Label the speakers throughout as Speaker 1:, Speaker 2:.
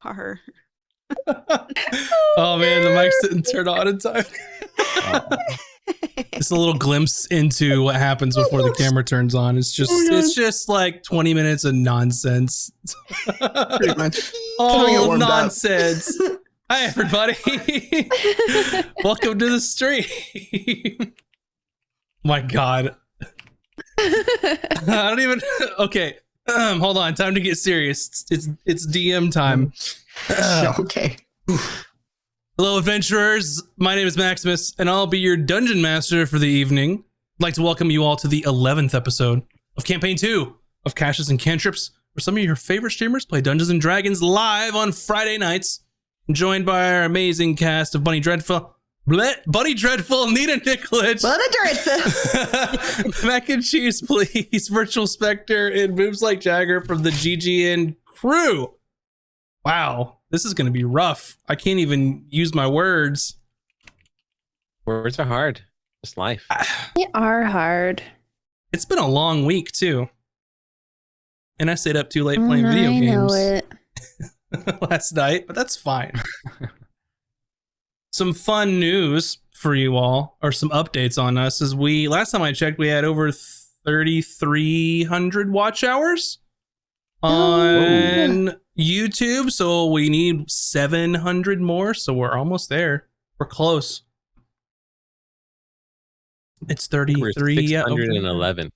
Speaker 1: Par.
Speaker 2: Oh man, the mic didn't turn on in time. Just a little glimpse into what happens before the camera turns on. It's just like 20 minutes of nonsense.
Speaker 3: Pretty much.
Speaker 2: All nonsense. Hi everybody. Welcome to the stream. My God. I don't even. Okay. Hold on. Time to get serious. It's DM time.
Speaker 3: Okay.
Speaker 2: Hello, adventurers. My name is Maximus, and I'll be your dungeon master for the evening. I'd like to welcome you all to the 11th episode of Campaign 2 of Caches and Cantrips, where some of your favorite streamers play Dungeons and Dragons live on Friday nights. I'm joined by our amazing cast of Bunny Dreadful, Nita Nicholas,
Speaker 3: Bunny Dreadful,
Speaker 2: Mac and Cheese Please, Virtual Spectre, and Moves Like Jagger from the GGN crew. Wow, this is going to be rough. I can't even use my words.
Speaker 4: Words are hard. It's life.
Speaker 5: They are hard.
Speaker 2: It's been a long week, too. And I stayed up too late playing video games last night, but that's fine. Some fun news for you all, or some updates on us, is last time I checked, we had over 3,300 watch hours on YouTube, so we need 700 more, so we're almost there. We're close. It's 33.
Speaker 4: 611.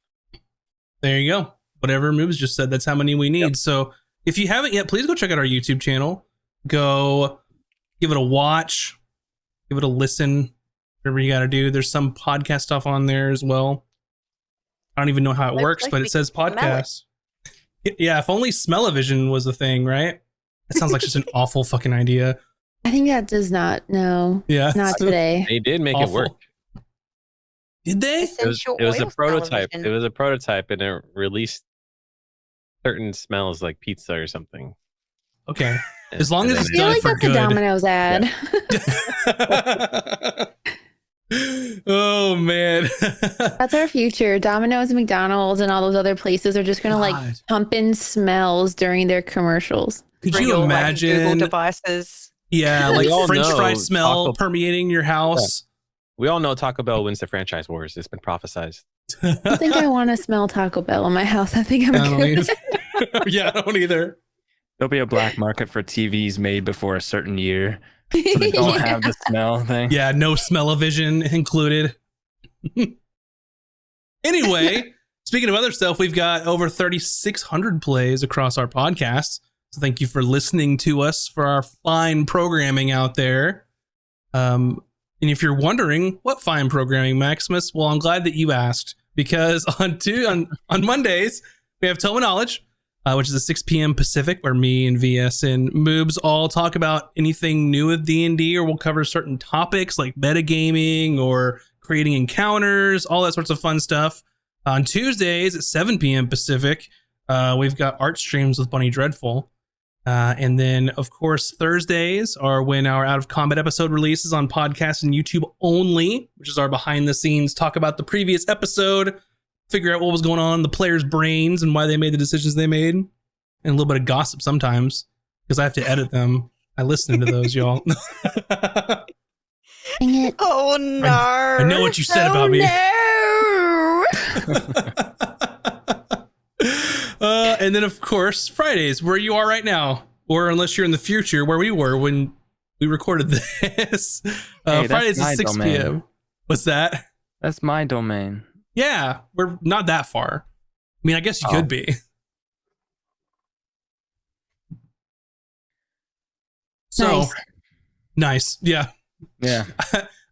Speaker 2: There you go. Whatever Moves just said, that's how many we need. Yep. So if you haven't yet, please go check out our YouTube channel. Go give it a watch, give it a listen, whatever you got to do. There's some podcast stuff on there as well. I don't even know how it works, but it says podcast. Yeah, if only smell-o-vision was a thing, right? That sounds like just an awful fucking idea.
Speaker 5: I think that does not. No.
Speaker 2: Yeah.
Speaker 5: Not today.
Speaker 4: They did make it work.
Speaker 2: Did they?
Speaker 4: It was a prototype. It was a prototype, and it released certain smells like pizza or something.
Speaker 2: Okay. As long as it's
Speaker 5: I feel
Speaker 2: done
Speaker 5: like
Speaker 2: for
Speaker 5: that's
Speaker 2: good.
Speaker 5: a Domino's ad.
Speaker 2: Yeah. Oh man.
Speaker 5: That's our future. Domino's and McDonald's and all those other places are just gonna like pump in smells during their commercials.
Speaker 2: Could you imagine
Speaker 1: Google devices?
Speaker 2: Yeah, like French fry smell permeating your house.
Speaker 4: Yeah. We all know Taco Bell wins the franchise wars. It's been prophesized.
Speaker 5: I think I want to smell Taco Bell in my house. I think I'm good.
Speaker 2: Yeah, I don't either.
Speaker 6: There'll be a black market for TVs made before a certain year. So they don't have the smell thing.
Speaker 2: Yeah, no smell-o-vision included. Anyway, speaking of other stuff, we've got over 3,600 plays across our podcast. So thank you for listening to us for our fine programming out there. And if you're wondering what fine programming, Maximus, well, I'm glad that you asked, because on Mondays we have Tome of Knowledge, which is at 6 p.m. Pacific, where me and VS and Moobs all talk about anything new with D&D, or we'll cover certain topics like metagaming or creating encounters, all that sorts of fun stuff. On Tuesdays at 7 p.m. Pacific, we've got art streams with Bunny Dreadful. And then, of course, Thursdays are when our Out of Combat episode releases on podcast and YouTube only, which is our behind the scenes talk about the previous episode, figure out what was going on in the players' brains and why they made the decisions they made, and a little bit of gossip sometimes, because I have to edit them. I listen to those, y'all.
Speaker 5: Dang it.
Speaker 1: Oh no!
Speaker 2: I know what you said about me.
Speaker 5: No.
Speaker 2: And then, of course, Fridays, where you are right now, or unless you're in the future, where we were when we recorded this.
Speaker 6: Hey,
Speaker 2: Fridays at 6
Speaker 6: domain.
Speaker 2: p.m. What's that?
Speaker 6: That's my domain.
Speaker 2: Yeah, we're not that far. I mean, I guess you could be. So nice. Yeah.
Speaker 6: Yeah.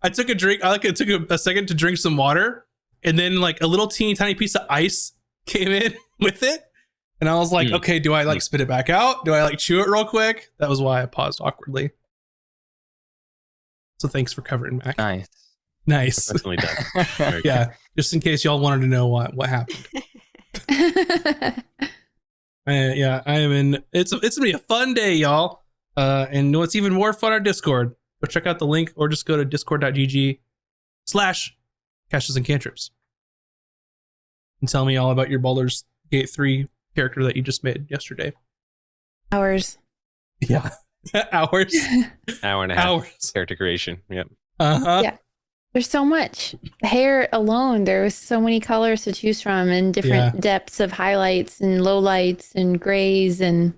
Speaker 2: I took a drink. It took a second to drink some water, and then like a little teeny tiny piece of ice came in with it. And I was like, okay, do I like spit it back out? Do I like chew it real quick? That was why I paused awkwardly. So thanks for covering, Mac. Nice.
Speaker 4: Definitely done.
Speaker 2: Yeah, just in case y'all wanted to know what happened. Yeah, I am in. It's gonna be a fun day, y'all. And what's even more fun, our Discord. Go check out the link, or just go to discord.gg/caches and cantrips and tell me all about your Baldur's Gate 3 character that you just made yesterday.
Speaker 5: Hours.
Speaker 2: Yeah, Hours.
Speaker 4: Hour and a half
Speaker 2: Hours.
Speaker 4: character creation. Yep.
Speaker 2: Uh-huh.
Speaker 5: Yeah. There's so much. Hair alone, there was so many colors to choose from and different depths of highlights and lowlights and grays and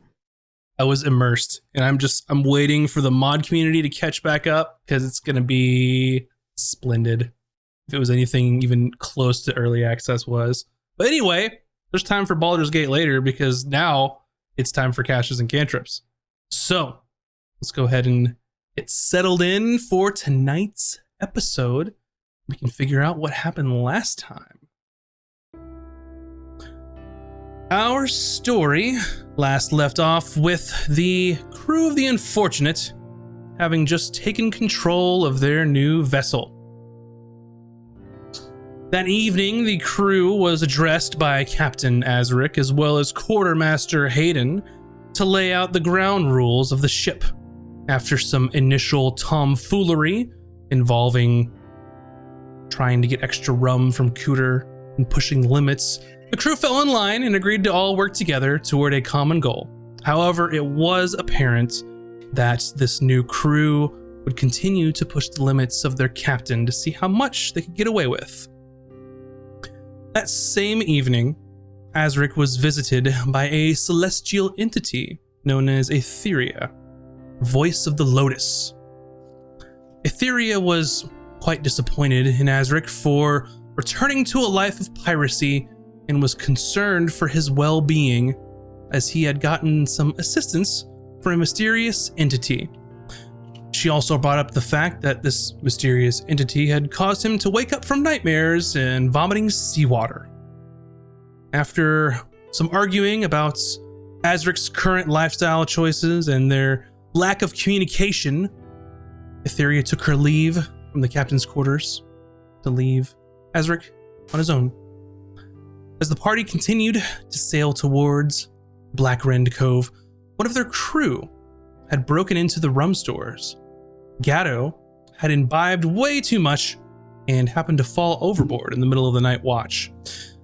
Speaker 2: I was immersed, and I'm waiting for the mod community to catch back up because it's going to be splendid if it was anything even close to early access was. But anyway, there's time for Baldur's Gate later because now it's time for caches and cantrips. So let's go ahead and get settled in for tonight's episode. We can figure out what happened last time. Our story last left off with the crew of the Unfortunate having just taken control of their new vessel. That evening, the crew was addressed by Captain Azric as well as Quartermaster Hayden to lay out the ground rules of the ship. After some initial tomfoolery involving trying to get extra rum from Cooter and pushing the limits, the crew fell in line and agreed to all work together toward a common goal. However, it was apparent that this new crew would continue to push the limits of their captain to see how much they could get away with. That same evening, Azric was visited by a celestial entity known as Etheria, Voice of the Lotus. Etheria was quite disappointed in Azric for returning to a life of piracy and was concerned for his well-being as he had gotten some assistance from a mysterious entity. She also brought up the fact that this mysterious entity had caused him to wake up from nightmares and vomiting seawater. After some arguing about Azric's current lifestyle choices and their lack of communication, Etheria took her leave from the captain's quarters to leave Azric on his own. As the party continued to sail towards Black Rend Cove, one of their crew had broken into the rum stores. Gatto had imbibed way too much and happened to fall overboard in the middle of the night watch.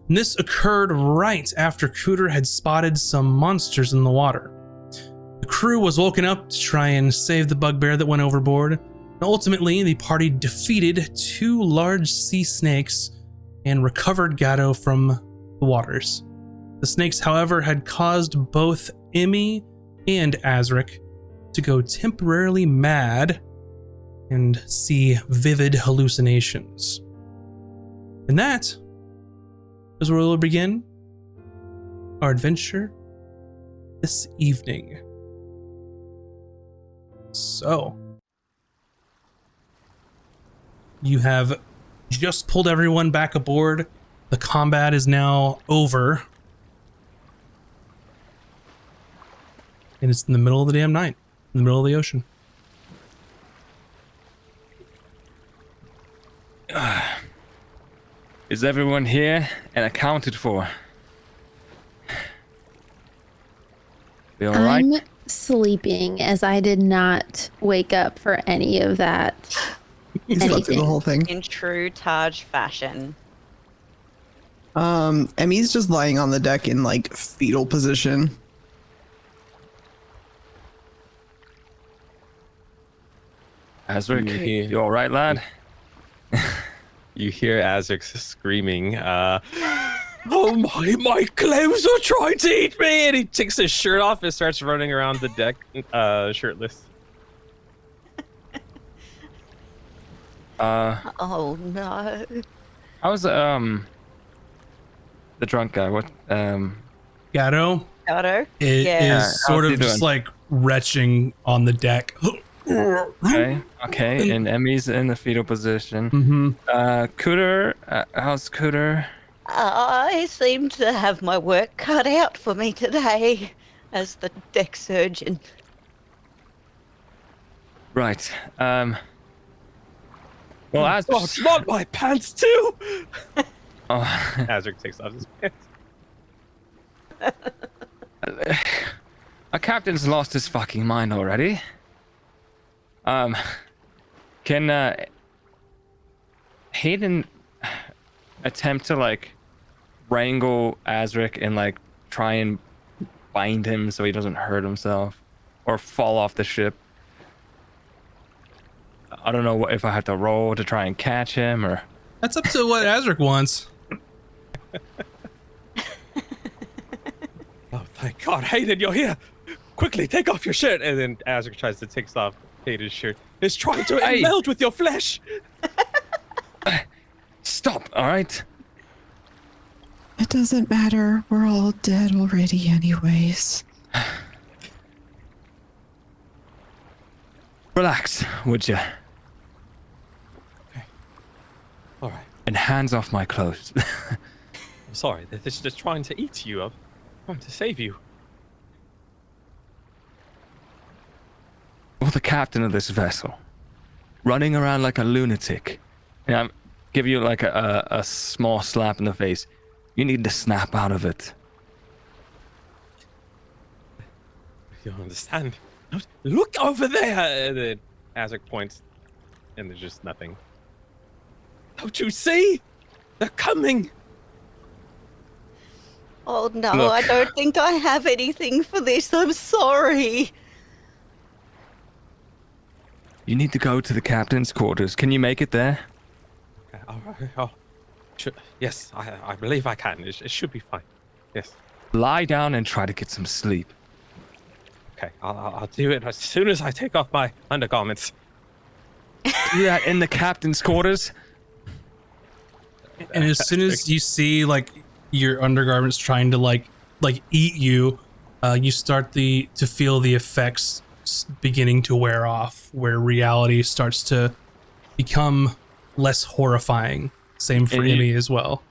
Speaker 2: And this occurred right after Cooter had spotted some monsters in the water. The crew was woken up to try and save the bugbear that went overboard. And ultimately, the party defeated 2 large sea snakes and recovered Gatto from the waters. The snakes, however, had caused both Emmy and Azric to go temporarily mad and see vivid hallucinations. And that is where we'll begin our adventure this evening. So, you have just pulled everyone back aboard. The combat is now over. And it's in the middle of the damn night, in the middle of the ocean.
Speaker 6: Is everyone here and accounted for? Be all right?
Speaker 5: I'm sleeping as I did not wake up for any of that.
Speaker 3: You slept through the whole thing.
Speaker 1: In true Taj fashion.
Speaker 3: Emmy's just lying on the deck in like fetal position.
Speaker 6: Azric, you all right, lad?
Speaker 4: You hear Azric screaming, "Oh my clothes are trying to eat me!" And he takes his shirt off and starts running around the deck, shirtless.
Speaker 1: Oh no.
Speaker 6: I was the drunk guy. What
Speaker 2: Gatto
Speaker 1: Otto?
Speaker 2: is
Speaker 1: Yeah.
Speaker 2: sort
Speaker 6: How's
Speaker 2: of
Speaker 6: he
Speaker 2: just
Speaker 6: doing?
Speaker 2: like retching on the deck.
Speaker 6: okay, and Emmy's in the fetal position.
Speaker 2: Mm-hmm.
Speaker 6: Cooter, how's Cooter?
Speaker 1: I seem to have my work cut out for me today as the deck surgeon.
Speaker 6: Right. Well, as
Speaker 4: Not my pants too.
Speaker 6: oh,
Speaker 4: Azric takes off his pants.
Speaker 6: our captain's lost his fucking mind already. Can Hayden attempt to like wrangle Azric and like try and bind him so he doesn't hurt himself? or fall off the ship. I don't know if I have to roll to try and catch him or.
Speaker 2: That's up to what Azric wants.
Speaker 4: Oh, thank God, Hayden, you're here. Quickly, take off your shirt. And then Azric tries to take off Hayden's shirt. It's trying to
Speaker 6: Hey.
Speaker 4: meld with your flesh.
Speaker 6: Stop, all right?
Speaker 3: It doesn't matter. We're all dead already, anyways.
Speaker 6: Relax, would you?
Speaker 4: All right.
Speaker 6: And hands off my clothes.
Speaker 4: I'm sorry. They're just trying to eat you. I'm trying to save you.
Speaker 6: You're the captain of this vessel, running around like a lunatic. And I'm give you like a small slap in the face. You need to snap out of it.
Speaker 4: You don't understand. Look over there. And then Azric points, and there's just nothing. Don't you see? They're coming.
Speaker 1: Oh no,
Speaker 4: Look.
Speaker 1: I don't think I have anything for this. I'm sorry.
Speaker 6: You need to go to the captain's quarters. Can you make it there?
Speaker 4: Okay, all right. Oh, yes, I believe I can. It should be fine. Yes.
Speaker 6: Lie down and try to get some sleep.
Speaker 4: Okay, I'll do it as soon as I take off my undergarments.
Speaker 6: Do that in the captain's quarters.
Speaker 2: And as soon as you see like your undergarments trying to like eat you, you start to feel the effects beginning to wear off, where reality starts to become less horrifying. Same for
Speaker 6: And you-
Speaker 2: Emmy as well.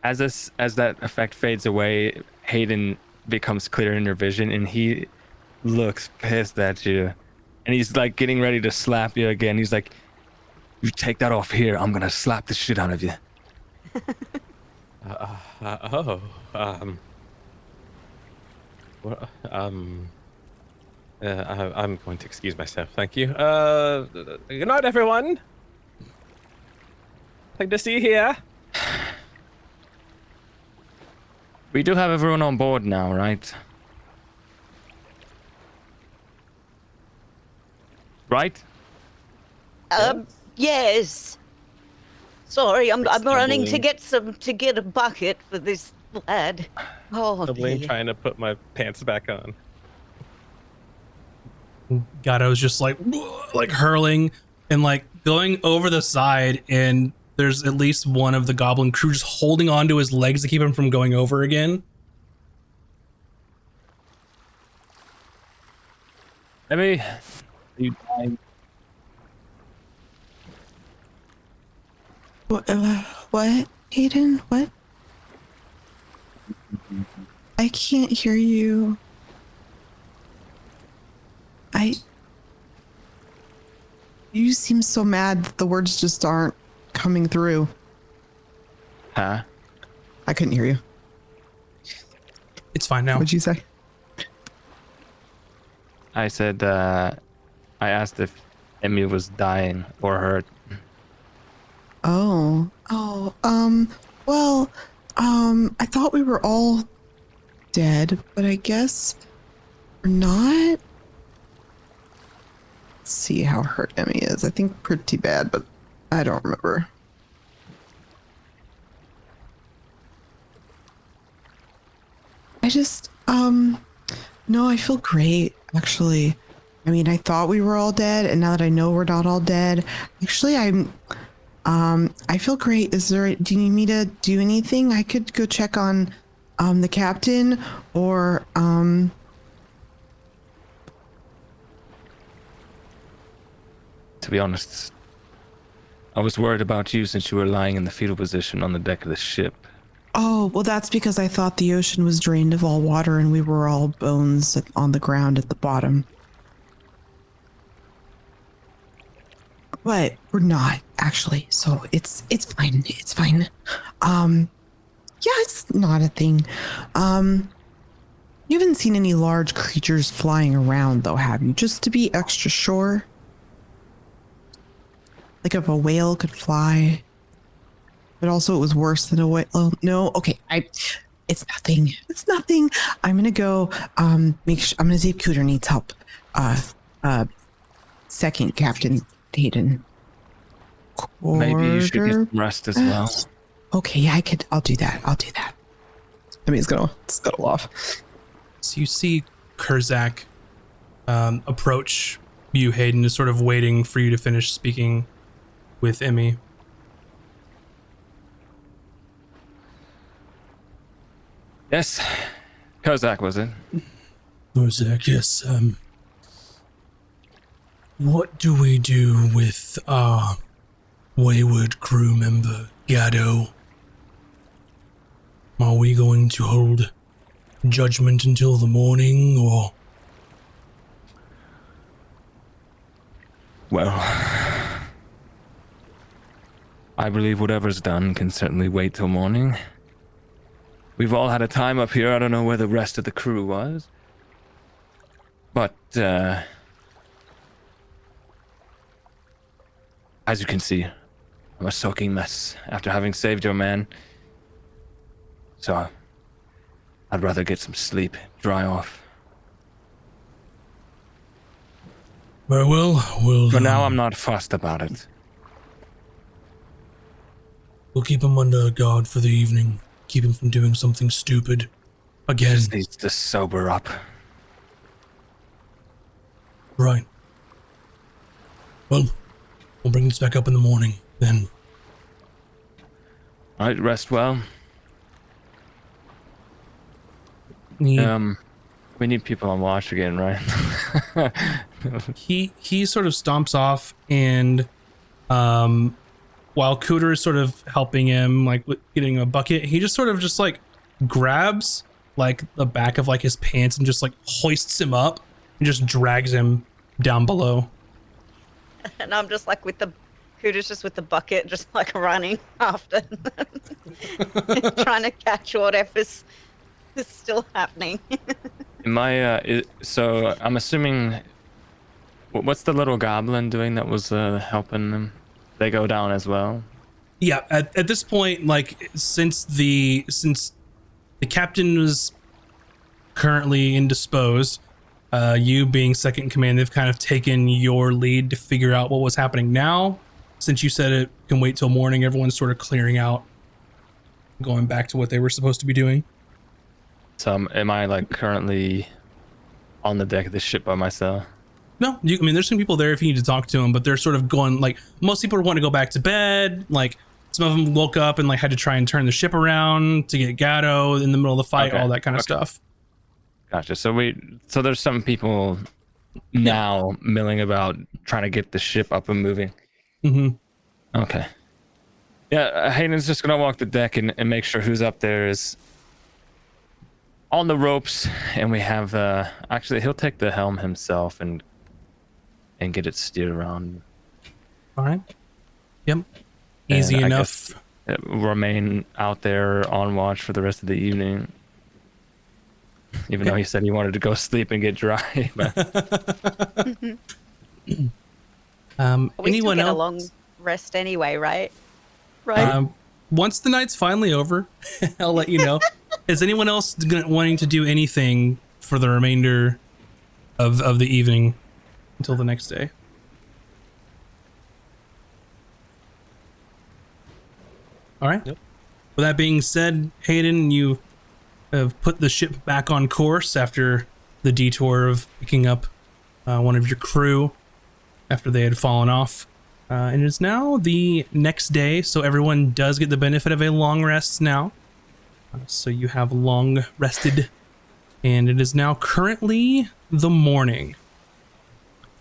Speaker 6: As that effect fades away, Hayden becomes clear in your vision, and he looks pissed at you, and he's like getting ready to slap you again. He's like, "You take that off here. I'm gonna slap the shit out of you."
Speaker 4: Well, I'm going to excuse myself. Thank you. Good night, everyone. Good to see you here.
Speaker 6: We do have everyone on board now, right? Right?
Speaker 1: Yes. Sorry, I'm running to
Speaker 4: Stumbling.
Speaker 1: get a bucket for this lad. Oh
Speaker 4: I'm
Speaker 1: dear.
Speaker 4: trying to put my pants back on.
Speaker 2: Gatto's just like hurling and like going over the side, and there's at least one of the goblin crew just holding onto his legs to keep him from going over again.
Speaker 6: Emmy, you dying?
Speaker 3: What? Hayden? What? I can't hear you. You seem so mad that the words just aren't coming through.
Speaker 6: Huh?
Speaker 3: I couldn't hear you.
Speaker 2: It's fine now.
Speaker 3: What'd you say?
Speaker 6: I said, I asked if Emmy was dying or hurt.
Speaker 3: Well, I thought we were all dead, but I guess we're not. Let's see how hurt Emmy is. I think pretty bad, but I don't remember. I just, no, I feel great, actually. I mean, I thought we were all dead, and now that I know we're not all dead, actually, I feel great. Do you need me to do anything? I could go check on, the captain, or,
Speaker 6: To be honest, I was worried about you since you were lying in the fetal position on the deck of the ship.
Speaker 3: oh, well, that's because I thought the ocean was drained of all water and we were all bones on the ground at the bottom. But we're not, actually, so it's fine. It's fine. Yeah, it's not a thing. You haven't seen any large creatures flying around, though, have you? Just to be extra sure. Like if a whale could fly, but also it was worse than a whale. Oh, no, okay, it's nothing. It's nothing. I'm gonna go. I'm gonna see if Cooter needs help. second Captain Hayden.
Speaker 6: Maybe you should get
Speaker 3: Quarter
Speaker 6: some rest as well.
Speaker 3: past? Okay, yeah, I'll do that. I mean, it's gonna scuttle off.
Speaker 2: So you see Kurzak approach you, Hayden, is sort of waiting for you to finish speaking with Emmy.
Speaker 6: Yes. Kozak, was it?
Speaker 2: Kurzak, yes. What do we do with our wayward crew member, Gatto? Are we going to hold judgment until the morning, or?
Speaker 6: Well, I believe whatever's done can certainly wait till morning. We've all had a time up here. I don't know where the rest of the crew was. But, as you can see, I'm a soaking mess after having saved your man. So, I'd rather get some sleep, dry off.
Speaker 2: Very well,
Speaker 6: For now, I'm not fussed about it.
Speaker 2: we'll keep him under guard for the evening. Keep him from doing something stupid. Again.
Speaker 6: Just needs to sober up.
Speaker 2: Right. Well, we'll bring this back up in the morning, then.
Speaker 6: Alright, rest well.
Speaker 2: He
Speaker 6: We need people on watch again, right?
Speaker 2: he sort of stomps off, and while Cooter is sort of helping him, like getting a bucket, he just sort of just like grabs like the back of like his pants and just like hoists him up and just drags him down below.
Speaker 1: And I'm just like with the Cooter's just with the bucket, just like running after them, trying to catch whatever's is still happening.
Speaker 6: So I'm assuming, what's the little goblin doing that was helping them? They go down as well.
Speaker 2: Yeah, at this point, like since the captain was currently indisposed, you being second in command, they've kind of taken your lead to figure out what was happening now. Since you said it can wait till morning, everyone's sort of clearing out, going back to what they were supposed to be doing.
Speaker 6: So am I like currently on the deck of the ship by myself?
Speaker 2: No, I mean, there's some people there if you need to talk to them, but they're sort of going, like, most people want to go back to bed. Like, some of them woke up and like had to try and turn the ship around to get Gatto in the middle of the fight, all that kind of stuff.
Speaker 6: Gotcha. So there's some people now milling about trying to get the ship up and moving.
Speaker 2: Mm-hmm.
Speaker 6: Okay. Yeah, Hayden's just gonna walk the deck and make sure who's up there is on the ropes, and we have actually he'll take the helm himself and get it steered around.
Speaker 2: All right. Yep. Easy
Speaker 6: And I
Speaker 2: enough.
Speaker 6: guess remain out there on watch for the rest of the evening. Even though he said he wanted to go sleep and get dry. But
Speaker 1: We still
Speaker 2: anyone
Speaker 1: get a
Speaker 2: else?
Speaker 1: long rest anyway, right? Right.
Speaker 2: Once the night's finally over, I'll let you know. Is anyone else wanting to do anything for the remainder of the evening until the next day? All right.
Speaker 4: Yep.
Speaker 2: With that being said, Hayden, you have put the ship back on course after the detour of picking up one of your crew after they had fallen off. And it is now the next day, so everyone does get the benefit of a long rest now. So you have long rested, and it is now currently the morning.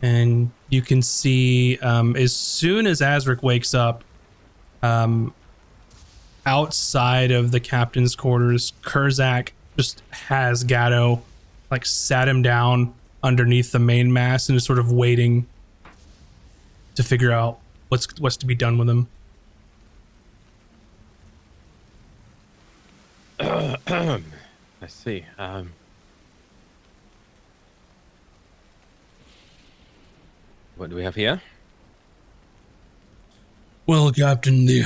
Speaker 2: And you can see as soon as Azric wakes up, outside of the captain's quarters, Kurzak just has Gatto like sat him down underneath the mainmast and is sort of waiting to figure out what's to be done with him.
Speaker 4: I see. What do we have here?
Speaker 2: Well, Captain, the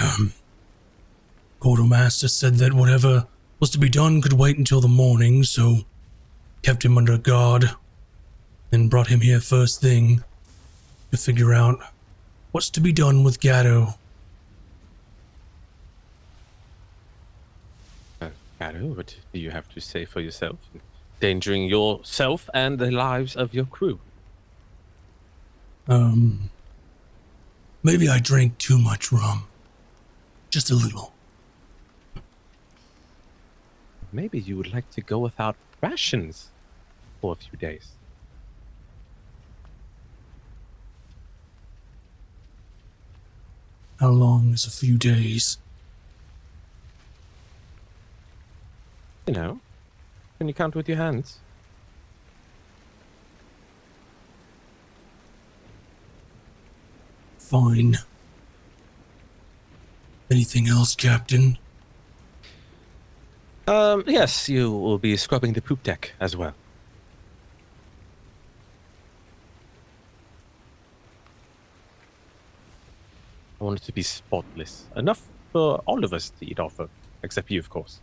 Speaker 2: quartermaster said that whatever was to be done could wait until the morning, so kept him under guard. and brought him here first thing to figure out what's to be done with Gatto.
Speaker 4: Gatto, what do you have to say for yourself? Endangering yourself and the lives of your crew.
Speaker 2: Maybe I drank too much rum. Just a little.
Speaker 4: Maybe you would like to go without rations for a few days.
Speaker 2: How long is a few days?
Speaker 4: You know, can you count with your hands?
Speaker 2: Fine. Anything else, Captain?
Speaker 4: Yes, you will be scrubbing the poop deck as well. I want it to be spotless. Enough for all of us to eat off of. Except you, of course.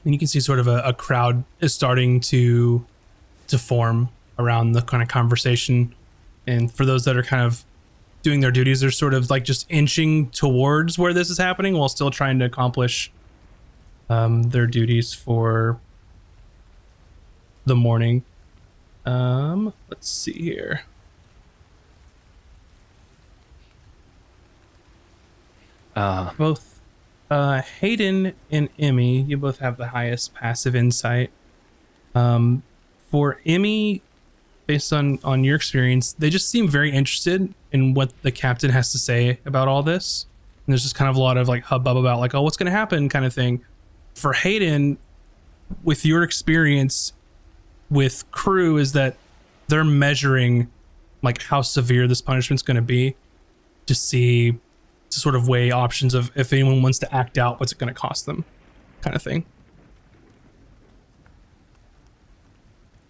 Speaker 2: And you can see sort of a crowd is starting to form around the kind of conversation. And for those that are kind of doing their duties, they're sort of like just inching towards where this is happening while still trying to accomplish their duties for the morning. Let's see here. Both Hayden and Emmy, you both have the highest passive insight. For Emmy, based on your experience, they just seem very interested in what the captain has to say about all this. And there's just kind of a lot of like hubbub about like, oh, what's going to happen kind of thing. For Hayden, with your experience with crew, is that they're measuring like how severe this punishment's going to be to see, to sort of weigh options of if anyone wants to act out, what's it going to cost them kind of thing.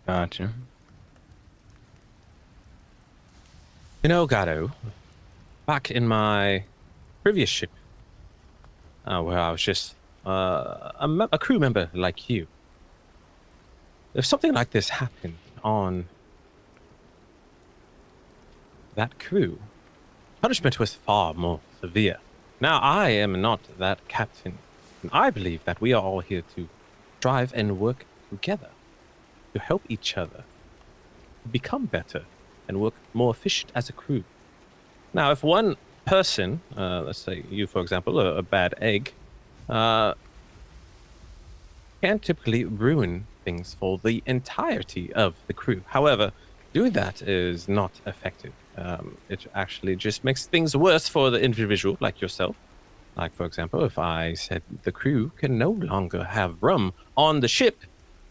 Speaker 6: Gotcha.
Speaker 4: You know, Gatto, back in my previous ship, where I was just a crew member like you, if something like this happened on that crew, punishment was far more severe. Now, I am not that captain, and I believe that we are all here to strive and work together to help each other become better and work more efficient as a crew. Now, if one person, let's say you, for example, a bad egg, can typically ruin things for the entirety of the crew. However, doing that is not effective. It actually just makes things worse for the individual like yourself. Like, for example, if I said the crew can no longer have rum on the ship,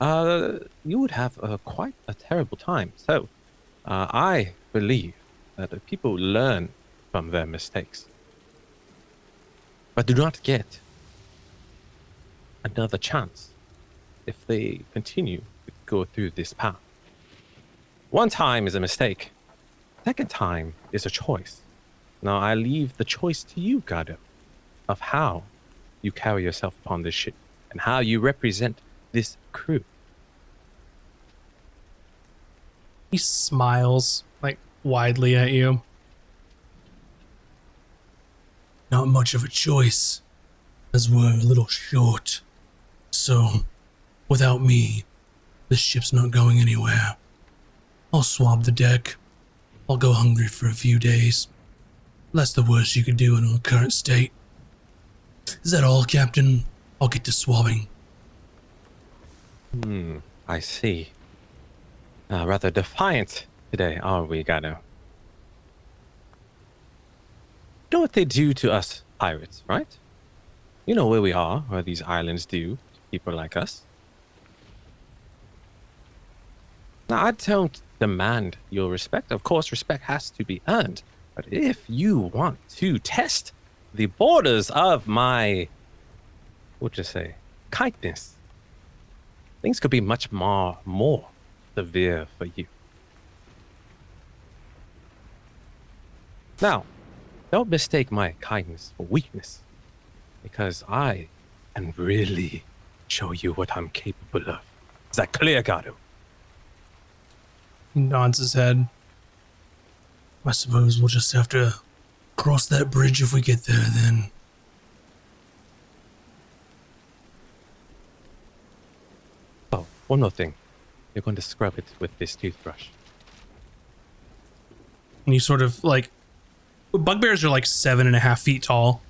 Speaker 4: you would have quite a terrible time. So, I believe that people learn from their mistakes, but do not get another chance if they continue to go through this path. One time is a mistake. Second time is a choice. Now, I leave the choice to you, Gatto, of how you carry yourself upon this ship and how you represent this crew.
Speaker 2: He smiles like widely at you. Not much of a choice, as we're a little short. So, without me, this ship's not going anywhere. I'll swab the deck. I'll go hungry for a few days. That's the worst you could do in our current state. Is that all, Captain? I'll get to swabbing.
Speaker 4: I see. Rather defiant today, are we, Gatto? You know what they do to us pirates, right? You know where we are, where these islands do to people like us. Now, I don't demand your respect. Of course, respect has to be earned. But if you want to test the borders of my, kindness, things could be much more severe for you. Now, don't mistake my kindness for weakness, because I can really show you what I'm capable of. Is that clear, Gatto?
Speaker 2: He nods his head. I suppose we'll just have to cross that bridge if we get there then.
Speaker 4: Oh, one more thing. You're going to scrub it with this toothbrush.
Speaker 2: And you sort of like, bugbears are like 7.5 feet tall.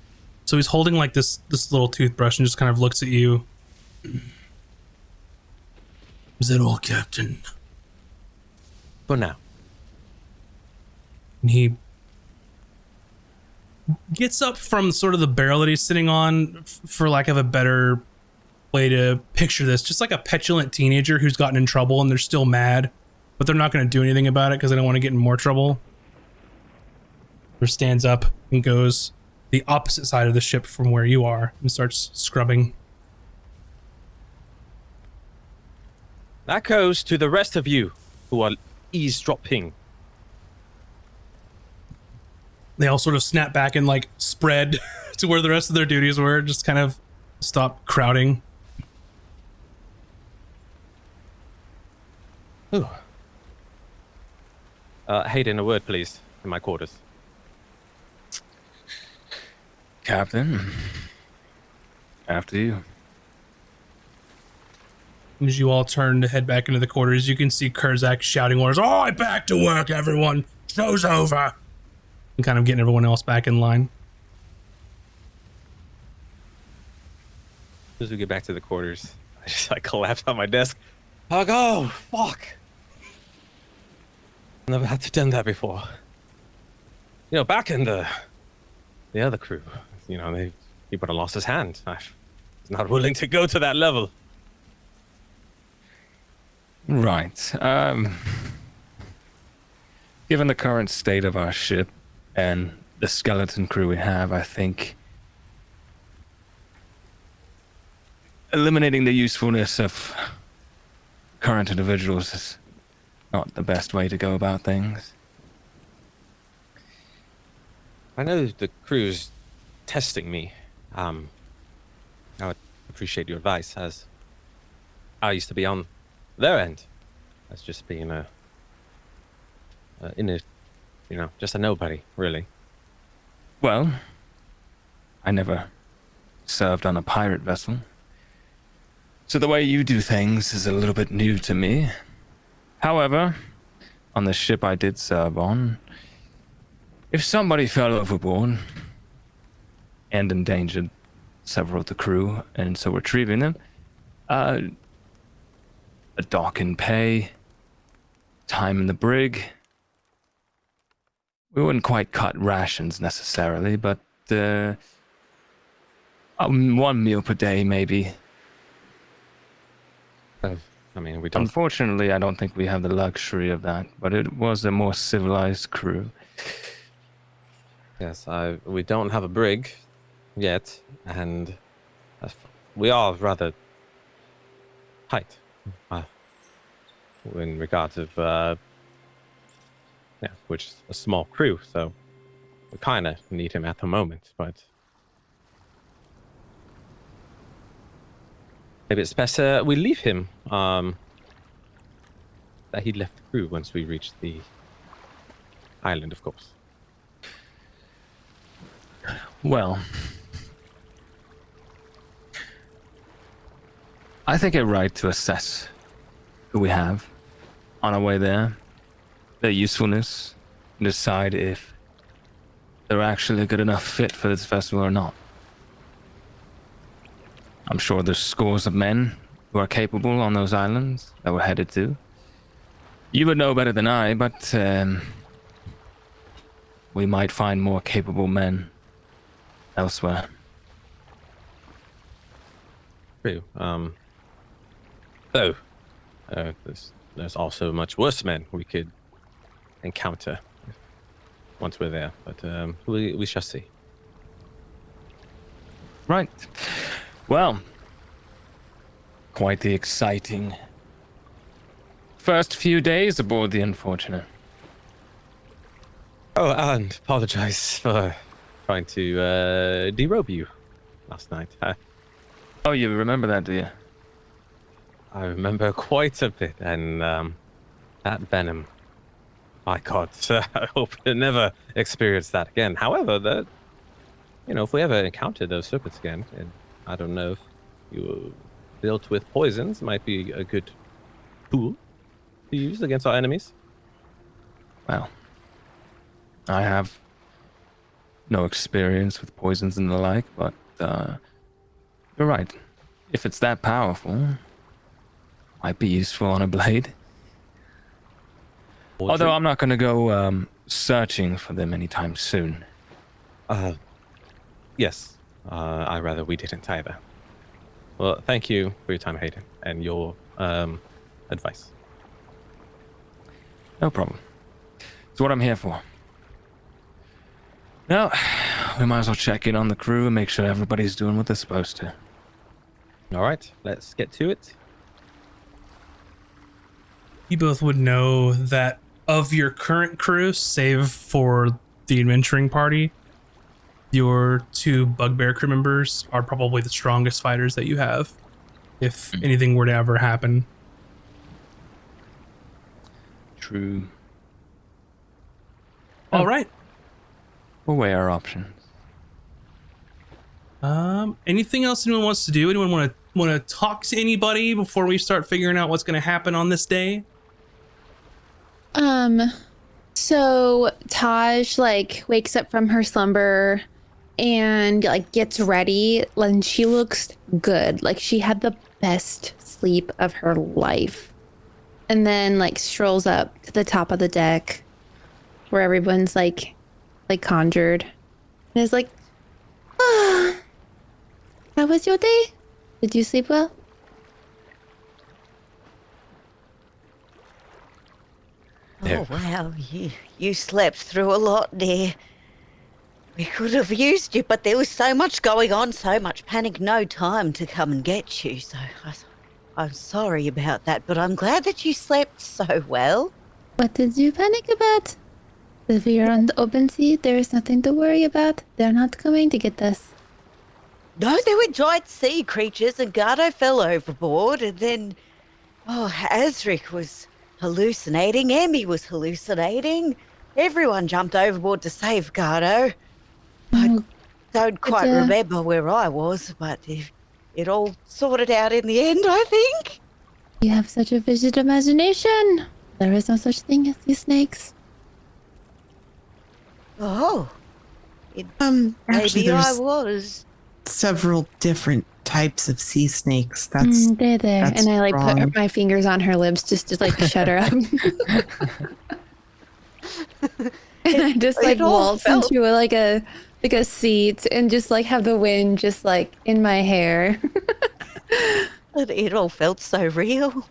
Speaker 2: So he's holding like this little toothbrush and just kind of looks at you. Is that all, Captain?
Speaker 4: For now.
Speaker 2: And he gets up from sort of the barrel that he's sitting on, for lack of a better way to picture this, just like a petulant teenager who's gotten in trouble and they're still mad, but they're not going to do anything about it because they don't want to get in more trouble. He stands up and goes the opposite side of the ship from where you are and starts scrubbing.
Speaker 4: That goes to the rest of you who are eavesdropping.
Speaker 2: They all sort of snap back and like spread to where the rest of their duties were, just kind of stop crowding.
Speaker 4: Ooh. Hayden, a word, please, in my quarters.
Speaker 6: Captain, after you.
Speaker 2: As you all turn to head back into the quarters, you can see Kurzak shouting orders, "All right, back to work, everyone! Show's over!" And kind of getting everyone else back in line.
Speaker 4: As we get back to the quarters, I just like collapse on my desk. I go, oh, fuck. Never had to done that before. You know, back in the other crew, you know, he would have lost his hand. I was not willing to go to that level.
Speaker 6: Right. Given the current state of our ship and the skeleton crew we have, I think eliminating the usefulness of current individuals is not the best way to go about things.
Speaker 4: I know the crew's testing me. I would appreciate your advice, as I used to be on their end, as just being just a nobody, really.
Speaker 6: Well, I never served on a pirate vessel, so the way you do things is a little bit new to me. However, on the ship I did serve on, if somebody fell overboard and endangered several of the crew, and so retrieving them, a dock in pay, time in the brig. We wouldn't quite cut rations necessarily, but one meal per day maybe.
Speaker 4: I mean, we don't.
Speaker 6: Unfortunately, I don't think we have the luxury of that, but it was a more civilized crew.
Speaker 4: Yes, we don't have a brig yet, and we are rather tight in regards of which is a small crew, so we kind of need him at the moment, but maybe it's better we leave him, that he left the crew once we reach the island, of course.
Speaker 6: Well, I think it's right to assess who we have on our way there, their usefulness, and decide if they're actually a good enough fit for this vessel or not. I'm sure there's scores of men who are capable on those islands that we're headed to. You would know better than I, but we might find more capable men elsewhere.
Speaker 4: True. There's also much worse men we could encounter once we're there, but we shall see.
Speaker 6: Right. Well, quite the exciting first few days aboard the Unfortunate.
Speaker 4: Oh, and apologize for trying to derobe you last night.
Speaker 6: Oh, you remember that, do you?
Speaker 4: I remember quite a bit, and that venom My God, I hope to never experience that again. However, that if we ever encounter those serpents again, and I don't know if you were built with poisons, might be a good tool to use against our enemies.
Speaker 6: Well, I have no experience with poisons and the like, but you're right. If it's that powerful, might be useful on a blade. Although I'm not going to go searching for them anytime soon.
Speaker 4: Yes. I'd rather we didn't either. Well, thank you for your time, Hayden, and your advice.
Speaker 6: No problem. It's what I'm here for. Now, we might as well check in on the crew and make sure everybody's doing what they're supposed to.
Speaker 4: All right, let's get to it.
Speaker 2: You both would know that of your current crew, save for the adventuring party, your 2 bugbear crew members are probably the strongest fighters that you have, if anything were to ever happen.
Speaker 6: True.
Speaker 2: All right.
Speaker 6: We'll weigh our options.
Speaker 2: Anything else anyone wants to do? Anyone want to talk to anybody before we start figuring out what's going to happen on this day?
Speaker 5: So Taj wakes up from her slumber and gets ready, and she looks good. Like she had the best sleep of her life. And then strolls up to the top of the deck where everyone's conjured. And is like, ah, how was your day? Did you sleep well?
Speaker 1: Oh, well, you slept through a lot, dear. We could have used you, but there was so much going on, so much panic, no time to come and get you. So I'm sorry about that, but I'm glad that you slept so well.
Speaker 5: What did you panic about? If we are on the open sea, there is nothing to worry about. They're not coming to get us.
Speaker 1: No, there were giant sea creatures, and Gardo fell overboard, and then, Azric was hallucinating, Emmy was hallucinating. Everyone jumped overboard to save Gardo. I don't quite remember where I was, but it all sorted out in the end, I think.
Speaker 5: You have such a vivid imagination. There is no such thing as sea snakes.
Speaker 1: Oh.
Speaker 3: Actually,
Speaker 1: Maybe I
Speaker 3: there's
Speaker 1: was.
Speaker 3: several different types of sea snakes. That's
Speaker 5: They're there.
Speaker 3: that's
Speaker 5: And I
Speaker 3: wrong.
Speaker 5: put my fingers on her lips just to shut her up. And I just
Speaker 1: it all
Speaker 5: waltz
Speaker 1: felt-
Speaker 5: into a seat and just have the wind just in my hair.
Speaker 1: It all felt so real.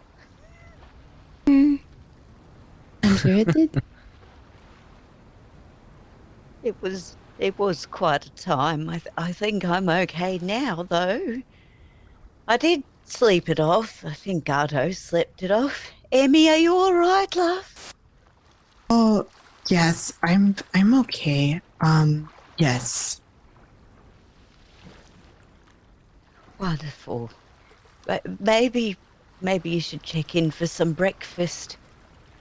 Speaker 5: I'm sure it did.
Speaker 1: It was quite a time. I think I'm okay now, though. I did sleep it off. I think Gardo slept it off. Emmy, are you all right, love?
Speaker 3: Oh, yes, I'm okay. Yes.
Speaker 1: Wonderful. But maybe you should check in for some breakfast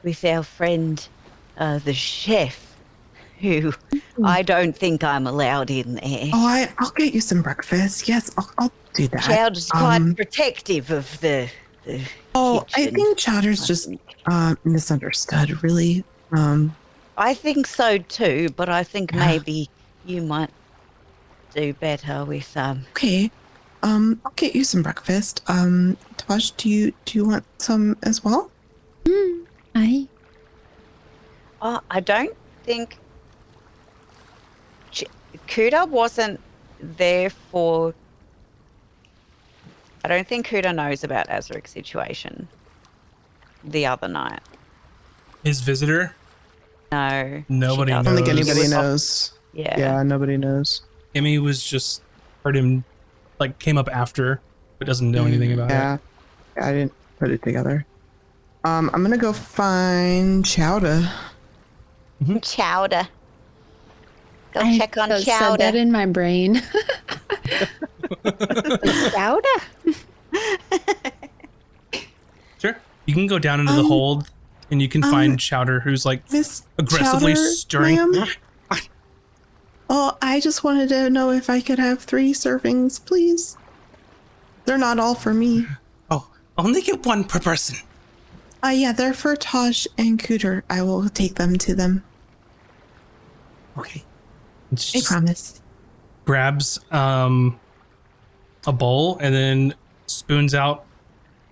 Speaker 1: with our friend, the chef, who I don't think I'm allowed in there.
Speaker 3: Oh, I'll get you some breakfast. Yes, I'll do that.
Speaker 1: Chowder's quite protective of the
Speaker 3: I
Speaker 1: kitchen.
Speaker 3: think Chowder's just misunderstood, really.
Speaker 1: I think so too, but I think maybe you might do better with
Speaker 3: Okay. I'll get you some breakfast. Taj, do you want some as well?
Speaker 5: I
Speaker 1: I don't think Kuda wasn't there for. I don't think Kuda knows about Azric's situation the other night.
Speaker 2: His visitor?
Speaker 1: No.
Speaker 2: Nobody
Speaker 1: she
Speaker 3: I don't think
Speaker 1: doesn't.
Speaker 2: knows.
Speaker 3: anybody knows.
Speaker 1: Yeah.
Speaker 3: Nobody knows.
Speaker 2: Emmy was just heard him came up after, but doesn't know anything about it.
Speaker 3: Yeah, I didn't put it together. I'm gonna go find Chowder.
Speaker 1: Chowder. Go
Speaker 5: I
Speaker 1: check on
Speaker 5: said
Speaker 1: Chowder.
Speaker 5: that in my brain.
Speaker 1: Chowder?
Speaker 2: Sure. You can go down into the hold and you can find Chowder, who's like
Speaker 3: Miss
Speaker 2: aggressively
Speaker 3: Chowder,
Speaker 2: stirring.
Speaker 3: ma'am? Oh, I just wanted to know if I could have 3 servings, please. They're not all for me.
Speaker 2: Oh, only get 1 per person.
Speaker 3: Yeah, they're for Taj and Cooter. I will take them to them.
Speaker 2: Okay.
Speaker 3: I promise.
Speaker 2: Grabs a bowl and then spoons out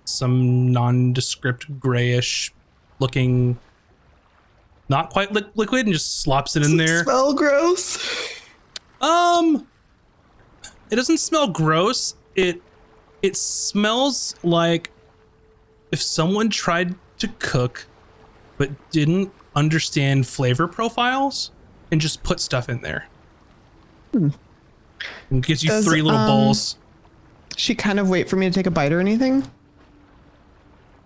Speaker 2: some nondescript grayish looking, not quite liquid, and just slops it in there.
Speaker 3: Smell gross.
Speaker 2: It doesn't smell gross. It smells like if someone tried to cook but didn't understand flavor profiles and just put stuff in there. And gives you 3 little bowls.
Speaker 3: She kind of wait for me to take a bite or anything?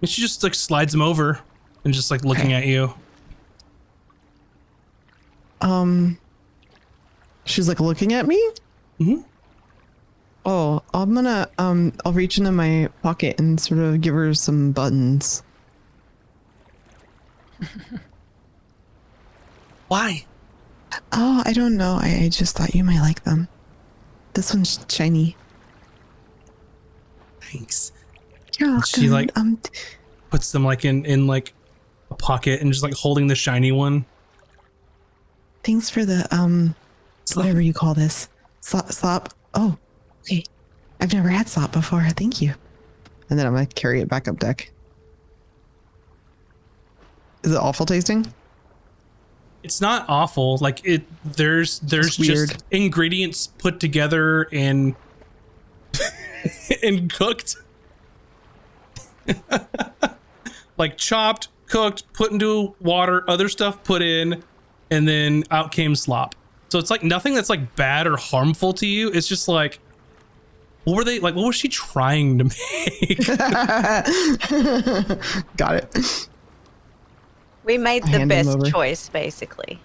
Speaker 2: And she just like slides them over and just like looking at you.
Speaker 3: She's like looking at me?
Speaker 2: Mm-hmm.
Speaker 3: Oh, I'm gonna, I'll reach into my pocket and sort of give her some buttons.
Speaker 2: Why?
Speaker 3: Oh, I don't know. I just thought you might like them. This one's shiny.
Speaker 2: Thanks.
Speaker 3: You're welcome.
Speaker 2: She like puts them like in like a pocket and just like holding the shiny one.
Speaker 3: Thanks for the, whatever you call this. Slop. Oh, okay. I've never had slop before. Thank you. And then I'm gonna carry it back up deck. Is it awful tasting?
Speaker 2: It's not awful. Like there's
Speaker 3: It's
Speaker 2: just
Speaker 3: weird.
Speaker 2: ingredients put together and and cooked. Like chopped, cooked, put into water, other stuff put in, and then out came slop. So it's like nothing that's like bad or harmful to you. It's just like, what were they like? What was she trying to make?
Speaker 3: Got it.
Speaker 1: We made
Speaker 3: I
Speaker 1: the
Speaker 3: hand him
Speaker 1: best
Speaker 3: over.
Speaker 1: choice, basically.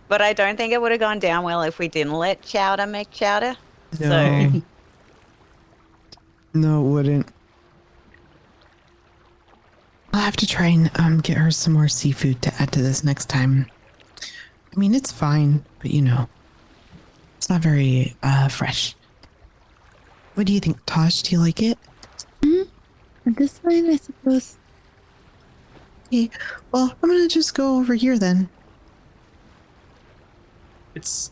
Speaker 1: But I don't think it would have gone down well if we didn't let Chowder make chowder.
Speaker 3: No.
Speaker 1: So
Speaker 3: No, it wouldn't. I'll have to try and get her some more seafood to add to this next time. I mean, it's fine, but you know, it's not very fresh. What do you think, Tosh? Do you like it?
Speaker 5: This fine, I suppose.
Speaker 3: Okay, well, I'm gonna just go over here then.
Speaker 2: It's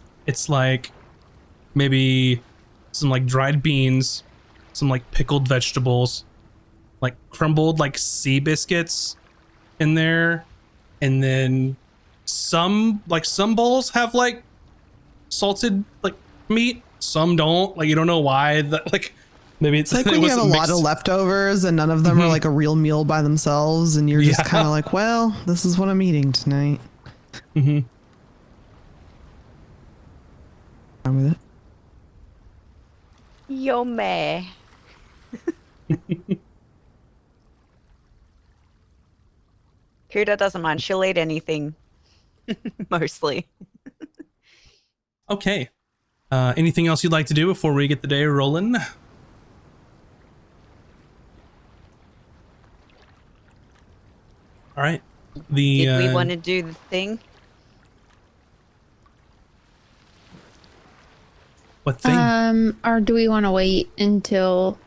Speaker 2: like maybe some like dried beans, some like pickled vegetables, like crumbled like sea biscuits in there, and then some bowls have like salted like meat, some don't. Like you don't know why. That like maybe
Speaker 3: It's like when you have a
Speaker 2: wasn't
Speaker 3: lot of
Speaker 2: mixed.
Speaker 3: leftovers and none of them are like a real meal by themselves, and you're just
Speaker 2: Yeah.
Speaker 3: kind of like, well, this is what I'm eating tonight.
Speaker 2: Mm-hmm.
Speaker 3: I'm with it.
Speaker 1: yummy. Kuda doesn't mind. She'll eat anything, mostly.
Speaker 2: Okay. Anything else you'd like to do before we get the day rolling? All right.
Speaker 1: Did we want to do the thing?
Speaker 2: What thing?
Speaker 5: Or do we want to wait until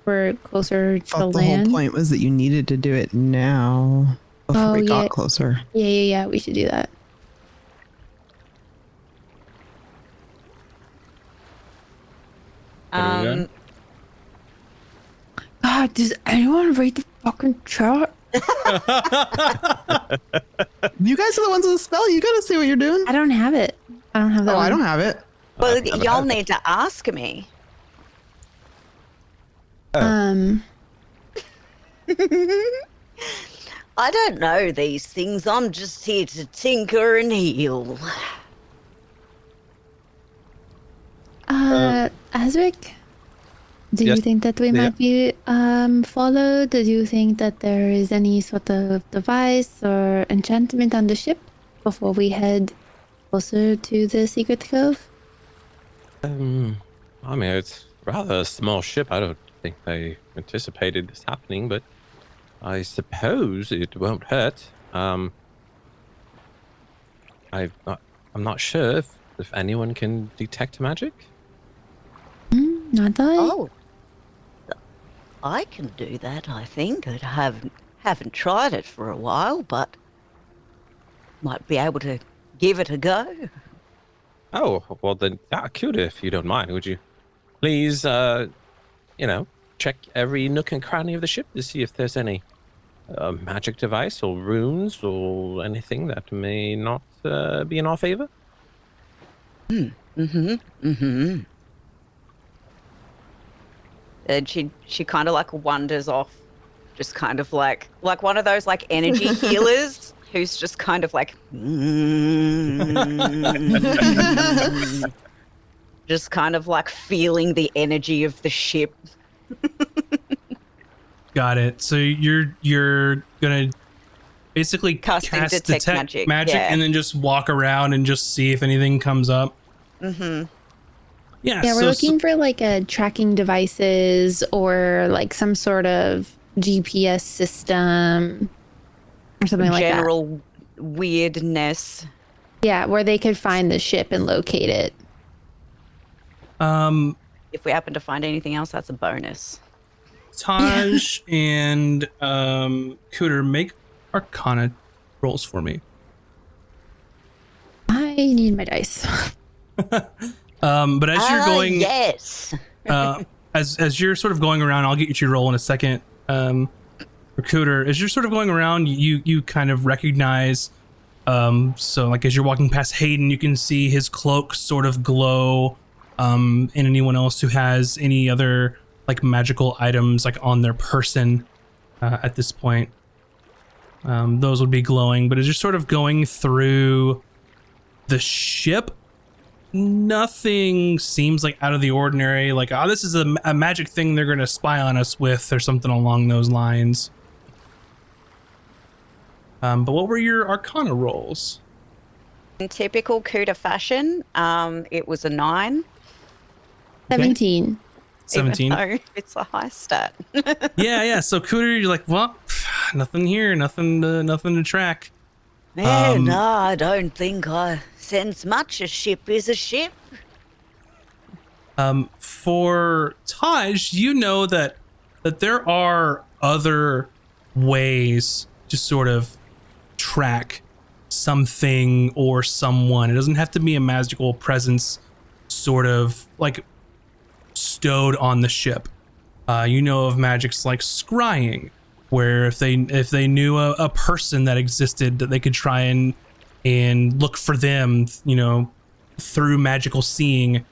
Speaker 5: we're closer to
Speaker 3: Thought the
Speaker 5: land?
Speaker 3: whole point was that you needed to do it now before
Speaker 5: Oh,
Speaker 3: we
Speaker 5: yeah.
Speaker 3: got closer.
Speaker 5: Yeah. We should do that.
Speaker 6: What are we doing?
Speaker 5: God, does anyone read the fucking chart?
Speaker 3: You guys are the ones with the spell. You gotta see what you're doing.
Speaker 5: I don't have it. I don't have that.
Speaker 3: Oh, I
Speaker 5: one.
Speaker 3: don't have it.
Speaker 1: Well, y'all need to ask me.
Speaker 5: Um.
Speaker 1: I don't know these things. I'm just here to tinker and heal.
Speaker 5: Asric, do
Speaker 4: Yes.
Speaker 5: you think that we
Speaker 4: Yeah.
Speaker 5: might be followed? Do you think that there is any sort of device or enchantment on the ship before we head closer to the secret cove?
Speaker 4: I mean, it's rather a small ship. I don't think they anticipated this happening, but I suppose it won't hurt. I'm not sure if anyone can detect magic.
Speaker 5: Not that.
Speaker 1: Oh, I can do that. I think I haven't tried it for a while, but might be able to give it a go.
Speaker 4: Oh, well then, cool, if you don't mind, would you please, check every nook and cranny of the ship to see if there's any magic device or runes or anything that may not be in our favor?
Speaker 1: And she kind of like wanders off, just kind of like one of those like energy healers who's just kind of like just kind of like feeling the energy of the ship.
Speaker 2: Got it. So you're gonna basically
Speaker 1: Casting
Speaker 2: cast
Speaker 1: detect magic, yeah.
Speaker 2: and then just walk around and just see if anything comes up.
Speaker 1: Mm-hmm.
Speaker 2: Yeah.
Speaker 5: Yeah, we're looking for like a tracking devices or like some sort of GPS system or something like that.
Speaker 1: General weirdness.
Speaker 5: Yeah, where they could find the ship and locate it.
Speaker 1: If we happen to find anything else, that's a bonus.
Speaker 2: Taj and Cooter, make Arcana rolls for me.
Speaker 5: I need my dice.
Speaker 2: But as you're going,
Speaker 1: yes.
Speaker 2: as you're sort of going around, I'll get you to roll in a second. Recruiter, as you're sort of going around, you kind of recognize. So like as you're walking past Hayden, you can see his cloak sort of glow. And anyone else who has any other like magical items like on their person at this point, those would be glowing. But as you're sort of going through the ship, nothing seems like out of the ordinary, like, oh, this is a magic thing they're going to spy on us with or something along those lines. But what were your Arcana rolls?
Speaker 1: In typical Cuda fashion, it was a 9.
Speaker 5: 17.
Speaker 2: 17.
Speaker 1: Even though it's a high stat.
Speaker 2: Yeah. So Cooter, you're like, well, nothing here, nothing to track.
Speaker 1: Yeah, no, I don't think I sense much. A ship is a ship.
Speaker 2: For Taj, you know that there are other ways to sort of track something or someone. It doesn't have to be a magical presence sort of like stowed on the ship. You know of magics like scrying, where if they knew a person that existed, that they could try and look for them, through magical seeing.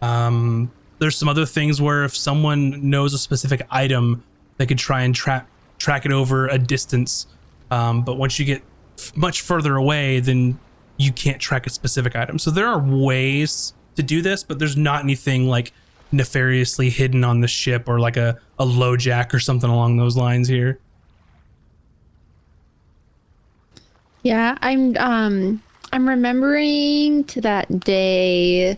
Speaker 2: There's some other things where if someone knows a specific item, they could try and track it over a distance. But once you get much further away, then you can't track a specific item. So there are ways to do this, but there's not anything like nefariously hidden on the ship or like a LoJack or something along those lines here.
Speaker 5: Yeah, I'm remembering to that day.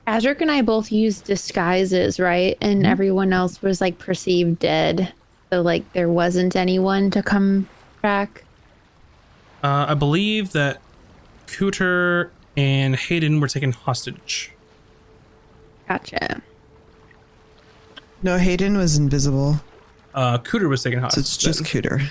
Speaker 5: Azric and I both used disguises, right? And everyone else was like perceived dead. So like there wasn't anyone to come back.
Speaker 2: I believe that Cooter and Hayden were taken hostage.
Speaker 5: Gotcha.
Speaker 3: No, Hayden was invisible.
Speaker 2: Cooter was taken
Speaker 3: So
Speaker 2: hostage.
Speaker 3: it's just Cooter.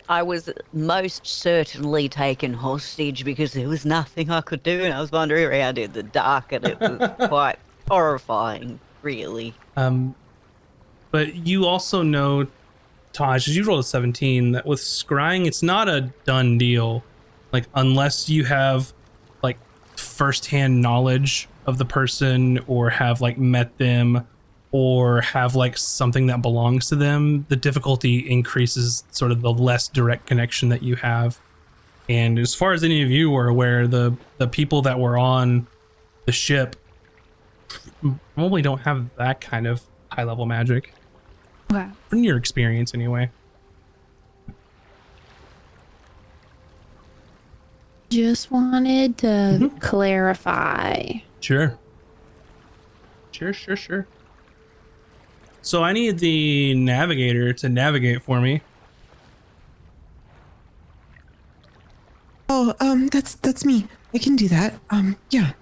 Speaker 1: I was most certainly taken hostage because there was nothing I could do, and I was wandering around in the dark, and it was quite horrifying, really.
Speaker 2: But you also know, Taj, as you rolled a 17, that with scrying, it's not a done deal. Like, unless you have, like, firsthand knowledge of the person or have, like, met them or have, like, something that belongs to them, the difficulty increases sort of the less direct connection that you have. And as far as any of you are aware, the people that were on the ship probably don't have that kind of high-level magic.
Speaker 5: Wow.
Speaker 2: From your experience, anyway.
Speaker 5: Just wanted to clarify.
Speaker 2: Sure. Sure. So I need the navigator to navigate for me.
Speaker 3: Oh, that's me. I can do that. Yeah.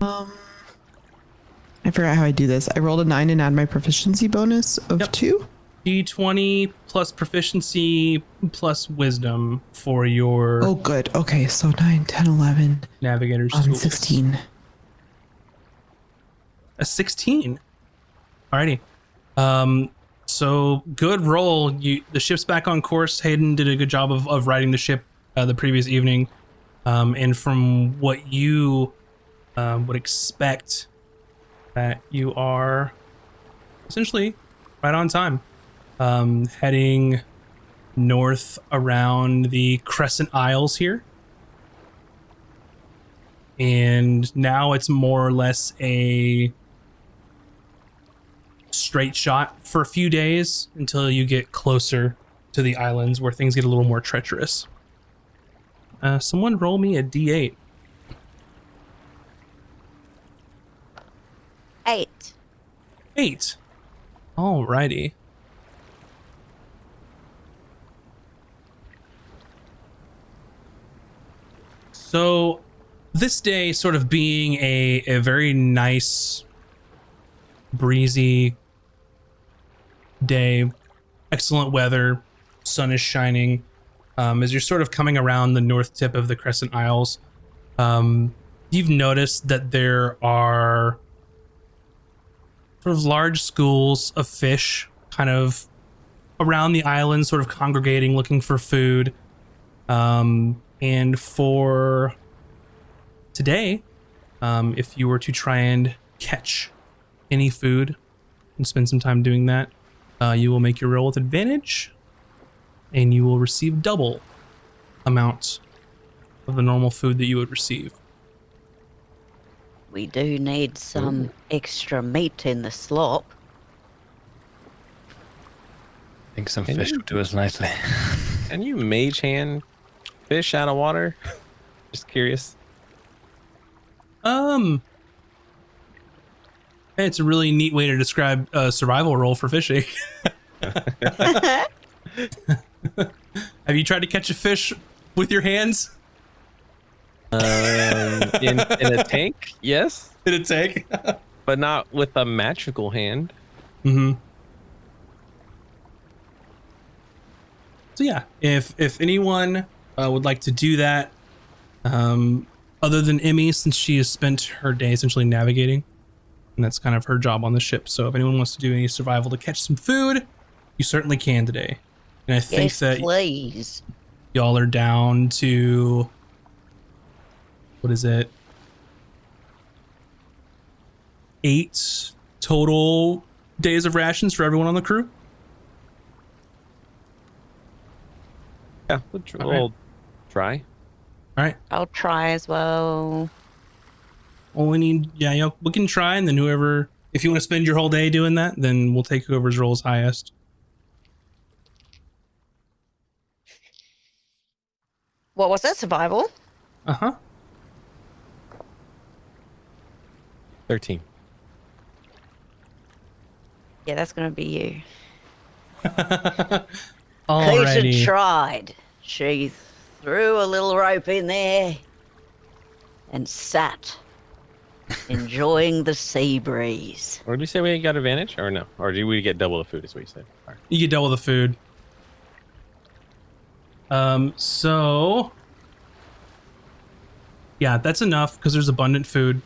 Speaker 3: I forgot how I do this. I rolled a 9 and add my proficiency bonus of
Speaker 2: Yep.
Speaker 3: 2.
Speaker 2: D20 plus proficiency plus wisdom for your
Speaker 3: Oh, good. Okay, so 9, 10, 11,
Speaker 2: navigator's tools.
Speaker 3: 16.
Speaker 2: A 16. Alrighty. So good roll. The ship's back on course. Hayden did a good job of riding the ship the previous evening. And from what you would expect, that you are essentially right on time. Heading north around the Crescent Isles here. And now it's more or less a straight shot for a few days until you get closer to the islands where things get a little more treacherous. Someone roll me a d8.
Speaker 1: 8.
Speaker 2: 8. Alrighty. So this day sort of being a very nice, breezy day, excellent weather, sun is shining. As you're sort of coming around the north tip of the Crescent Isles, you've noticed that there are sort of large schools of fish kind of around the island, sort of congregating, looking for food. And for today, if you were to try and catch any food and spend some time doing that, you will make your roll with advantage, and you will receive double amount of the normal food that you would receive.
Speaker 1: We do need some extra meat in the slop.
Speaker 6: I think some fish would do us nicely.
Speaker 4: Can you mage hand fish out of water? Just curious.
Speaker 2: It's a really neat way to describe a survival roll for fishing. Have you tried to catch a fish with your hands?
Speaker 4: In a tank, yes,
Speaker 2: In a tank?
Speaker 4: but not with a magical hand.
Speaker 2: Mm-hmm. So yeah, if anyone would like to do that, other than Emmy, since she has spent her day essentially navigating, and that's kind of her job on the ship. So if anyone wants to do any survival to catch some food, you certainly can today. And I think
Speaker 1: Yes,
Speaker 2: that
Speaker 1: please.
Speaker 2: y'all are down to, what is it? 8 total days of rations for everyone on the crew.
Speaker 4: Yeah, we'll try.
Speaker 2: All right.
Speaker 1: I'll try as well.
Speaker 2: Well, we need, we can try, and then whoever, if you want to spend your whole day doing that, then we'll take whoever's roll is highest.
Speaker 1: What was that? Survival?
Speaker 2: Uh-huh.
Speaker 4: 13.
Speaker 1: Yeah, that's gonna be you.
Speaker 2: Alrighty.
Speaker 1: Cleason tried. She threw a little rope in there and sat, enjoying the sea breeze.
Speaker 4: Or did you say we got advantage, or no? Or do we get double the food? Is what you said. All right.
Speaker 2: You get double the food. So yeah, that's enough because there's abundant food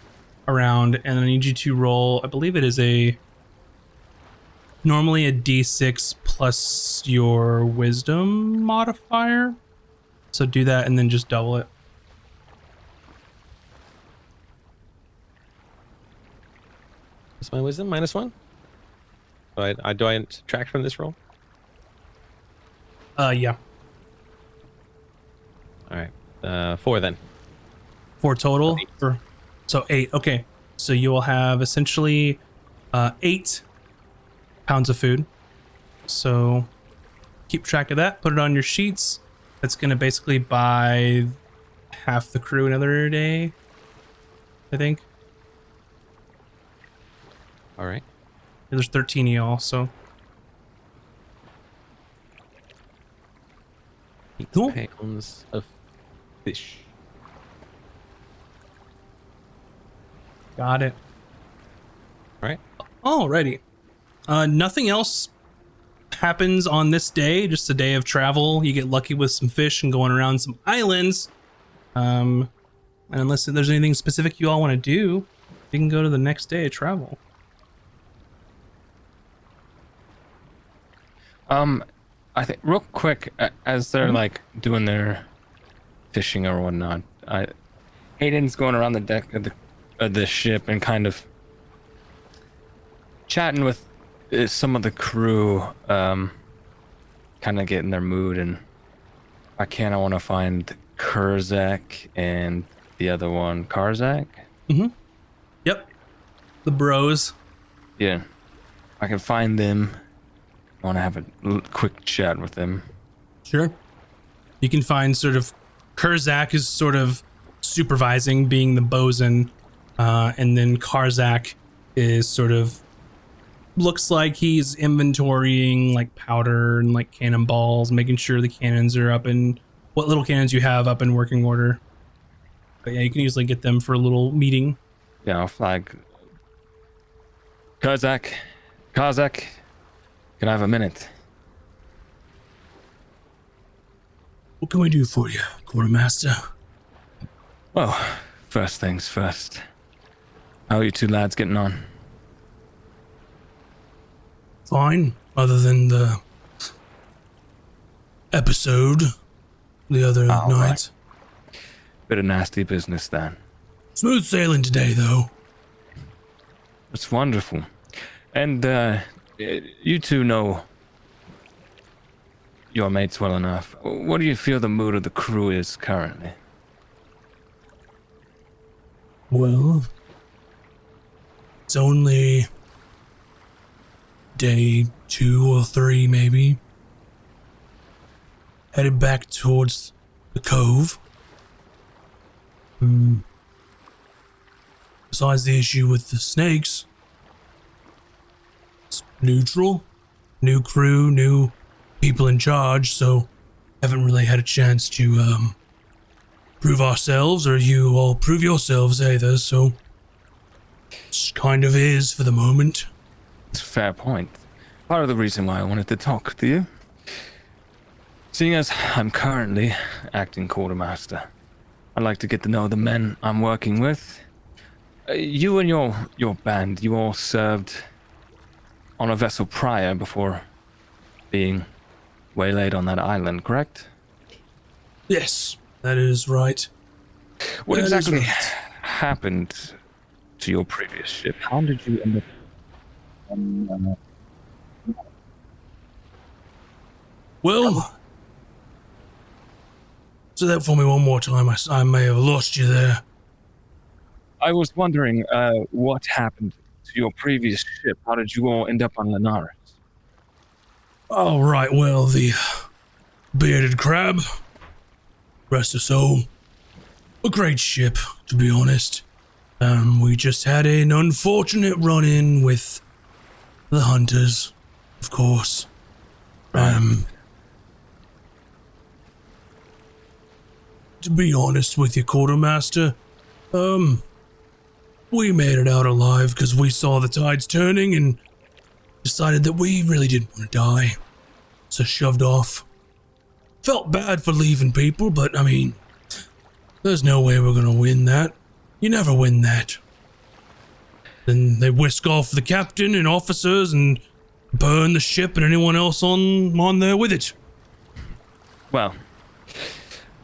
Speaker 2: around, and I need you to roll, I believe it is normally a d6 plus your wisdom modifier. So do that and then just double it.
Speaker 4: What's my wisdom? -1? Do I subtract from this roll?
Speaker 2: Yeah.
Speaker 4: All right. 4 then.
Speaker 2: 4 total. So 8. Okay. So you will have essentially 8 pounds of food. So keep track of that. Put it on your sheets. That's going to basically buy half the crew another day, I think.
Speaker 4: All right.
Speaker 2: There's 13 of y'all, so
Speaker 4: 8
Speaker 2: Cool.
Speaker 4: pounds of fish.
Speaker 2: Got it.
Speaker 4: All right.
Speaker 2: Alrighty. Nothing else happens on this day. Just a day of travel. You get lucky with some fish and going around some islands. And unless there's anything specific you all want to do, you can go to the next day of travel.
Speaker 6: I think real quick, as they're like doing their fishing or whatnot, Hayden's going around the deck of the ship and kind of chatting with some of the crew, kind of getting their mood. And I want to find Kurzak and the other one, Karzak.
Speaker 2: Yep. The bros.
Speaker 6: Yeah, I can find them. I want to have a quick chat with them.
Speaker 2: Sure. You can find sort of Kurzak is sort of supervising, being the bosun, and then Karzak is sort of looks like he's inventorying like powder and like cannonballs, making sure the cannons are up in what little cannons you have up in working order. But yeah, you can easily get them for a little meeting.
Speaker 6: Yeah, I'll flag. Karzak, can I have a minute?
Speaker 2: What can we do for you, Quartermaster?
Speaker 6: Well, first things first. How are you two lads getting on?
Speaker 2: Fine, other than the episode the other night.
Speaker 6: Right. Bit of nasty business then.
Speaker 2: Smooth sailing today, though.
Speaker 6: It's wonderful. And you two know your mates well enough. What do you feel the mood of the crew is currently?
Speaker 2: Well, it's only day 2 or 3, maybe. Headed back towards the cove. Besides the issue with the snakes, it's neutral. New crew, new people in charge, so haven't really had a chance to prove ourselves, or you all prove yourselves either, so it's kind of is for the moment.
Speaker 6: It's a fair point. Part of the reason why I wanted to talk to you. Seeing as I'm currently acting quartermaster, I'd like to get to know the men I'm working with. You and your band, you all served on a vessel prior before being waylaid on that island, correct?
Speaker 2: Yes, that is right.
Speaker 6: What
Speaker 2: That is
Speaker 6: exactly
Speaker 2: right.
Speaker 6: happened to your previous ship? How did you end up?
Speaker 2: Well, say that for me one more time. I may have lost you there.
Speaker 6: I was wondering what happened to your previous ship. How did you all end up on Linares?
Speaker 2: All right, well, the bearded crab, rest her soul, a great ship, to be honest. We just had an unfortunate run-in with the hunters, of course. To be honest with you, quartermaster, we made it out alive because we saw the tides turning and decided that we really didn't want to die. So shoved off. Felt bad for leaving people, but I mean, there's no way we're gonna win that. You never win that. Then they whisk off the captain and officers and burn the ship and anyone else on there with it.
Speaker 6: Well,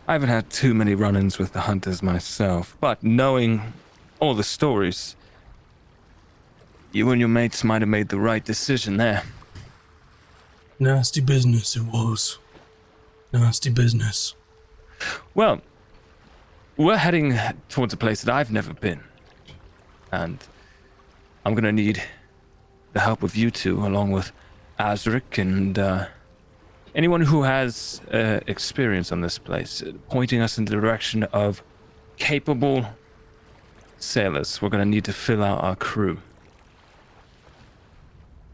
Speaker 6: I haven't had too many run-ins with the hunters myself, but knowing all the stories, you and your mates might have made the right decision there.
Speaker 2: Nasty business it was. Nasty business.
Speaker 6: Well, we're heading towards a place that I've never been. And I'm gonna need the help of you two, along with Azric and anyone who has experience on this place, pointing us in the direction of capable sailors. We're gonna need to fill out our crew.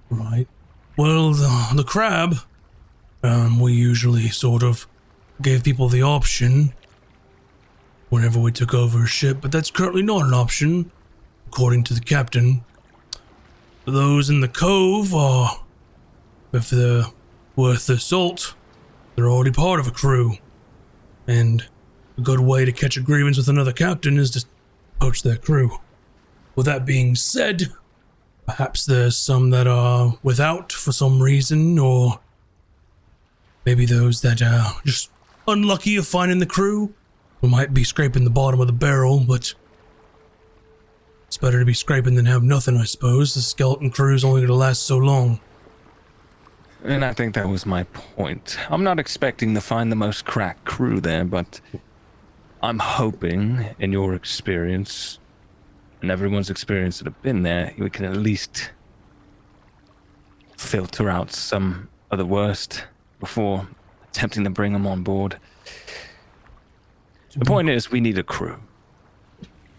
Speaker 2: Right. Well, the crab, we usually sort of gave people the option whenever we took over a ship, but that's currently not an option, according to the captain. Those in the cove are, if they're worth their salt, they're already part of a crew. And a good way to catch a grievance with another captain is to poach their crew. With that being said, perhaps there's some that are without for some reason, or maybe those that are just unlucky of finding the crew. We might be scraping the bottom of the barrel, but it's better to be scraping than have nothing, I suppose. The skeleton crew's only going to last so long.
Speaker 6: And I think that was my point. I'm not expecting to find the most crack crew there, but I'm hoping, in your experience, and everyone's experience that have been there, we can at least filter out some of the worst before attempting to bring them on board. The point is, we need a crew.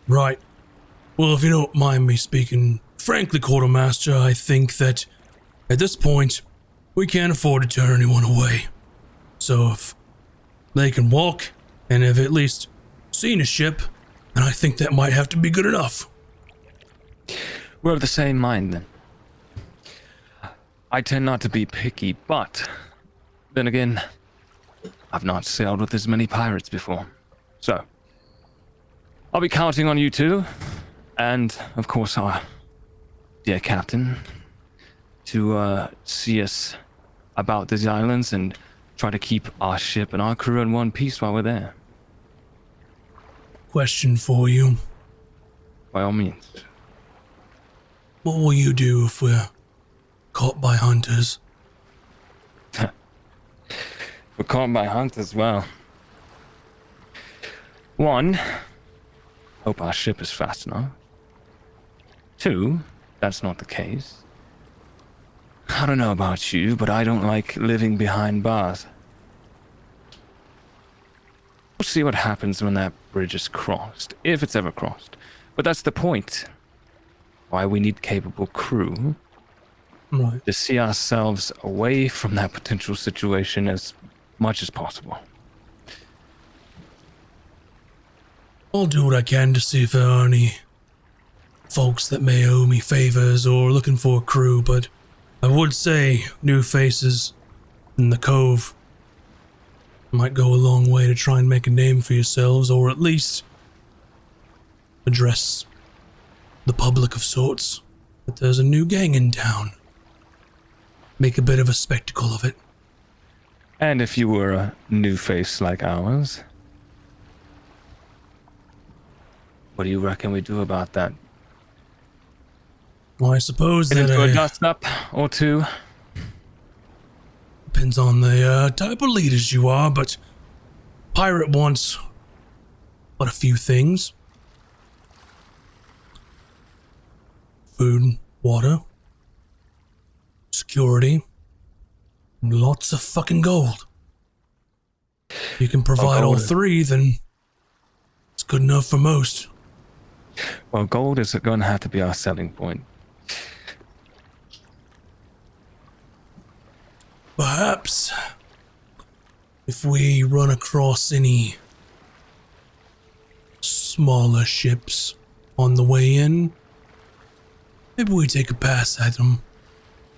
Speaker 2: Right. Well, if you don't mind me speaking frankly, Quartermaster, I think that at this point, we can't afford to turn anyone away. So if they can walk and have at least seen a ship, then I think that might have to be good enough.
Speaker 6: We're of the same mind, then. I tend not to be picky, but then again, I've not sailed with as many pirates before. So, I'll be counting on you two, and of course our dear captain, to see us about these islands and try to keep our ship and our crew in one piece while we're there.
Speaker 2: Question for you.
Speaker 6: By all means.
Speaker 2: What will you do if we're caught by hunters?
Speaker 6: We're caught by hunters, well. One, hope our ship is fast enough. Two, that's not the case. I don't know about you, but I don't like living behind bars. We'll see what happens when that bridge is crossed, if it's ever crossed. But that's the point. Why we need capable crew.
Speaker 2: Right.
Speaker 6: To see ourselves away from that potential situation as much as possible.
Speaker 2: I'll do what I can to see if there are any folks that may owe me favors or looking for a crew, but I would say new faces in the cove might go a long way to try and make a name for yourselves, or at least address the public of sorts that there's a new gang in town. Make a bit of a spectacle of it.
Speaker 6: And if you were a new face like ours, what do you reckon we do about that?
Speaker 2: Well, I suppose
Speaker 6: Get
Speaker 2: that
Speaker 6: into a dust up or two?
Speaker 2: depends on the type of leaders you are, but pirate wants but a few things. Food, water, security, and lots of fucking gold. If you can provide all three, then it's good enough for most.
Speaker 6: Well, gold is going to have to be our selling point.
Speaker 2: Perhaps if we run across any smaller ships on the way in, maybe we take a pass at them.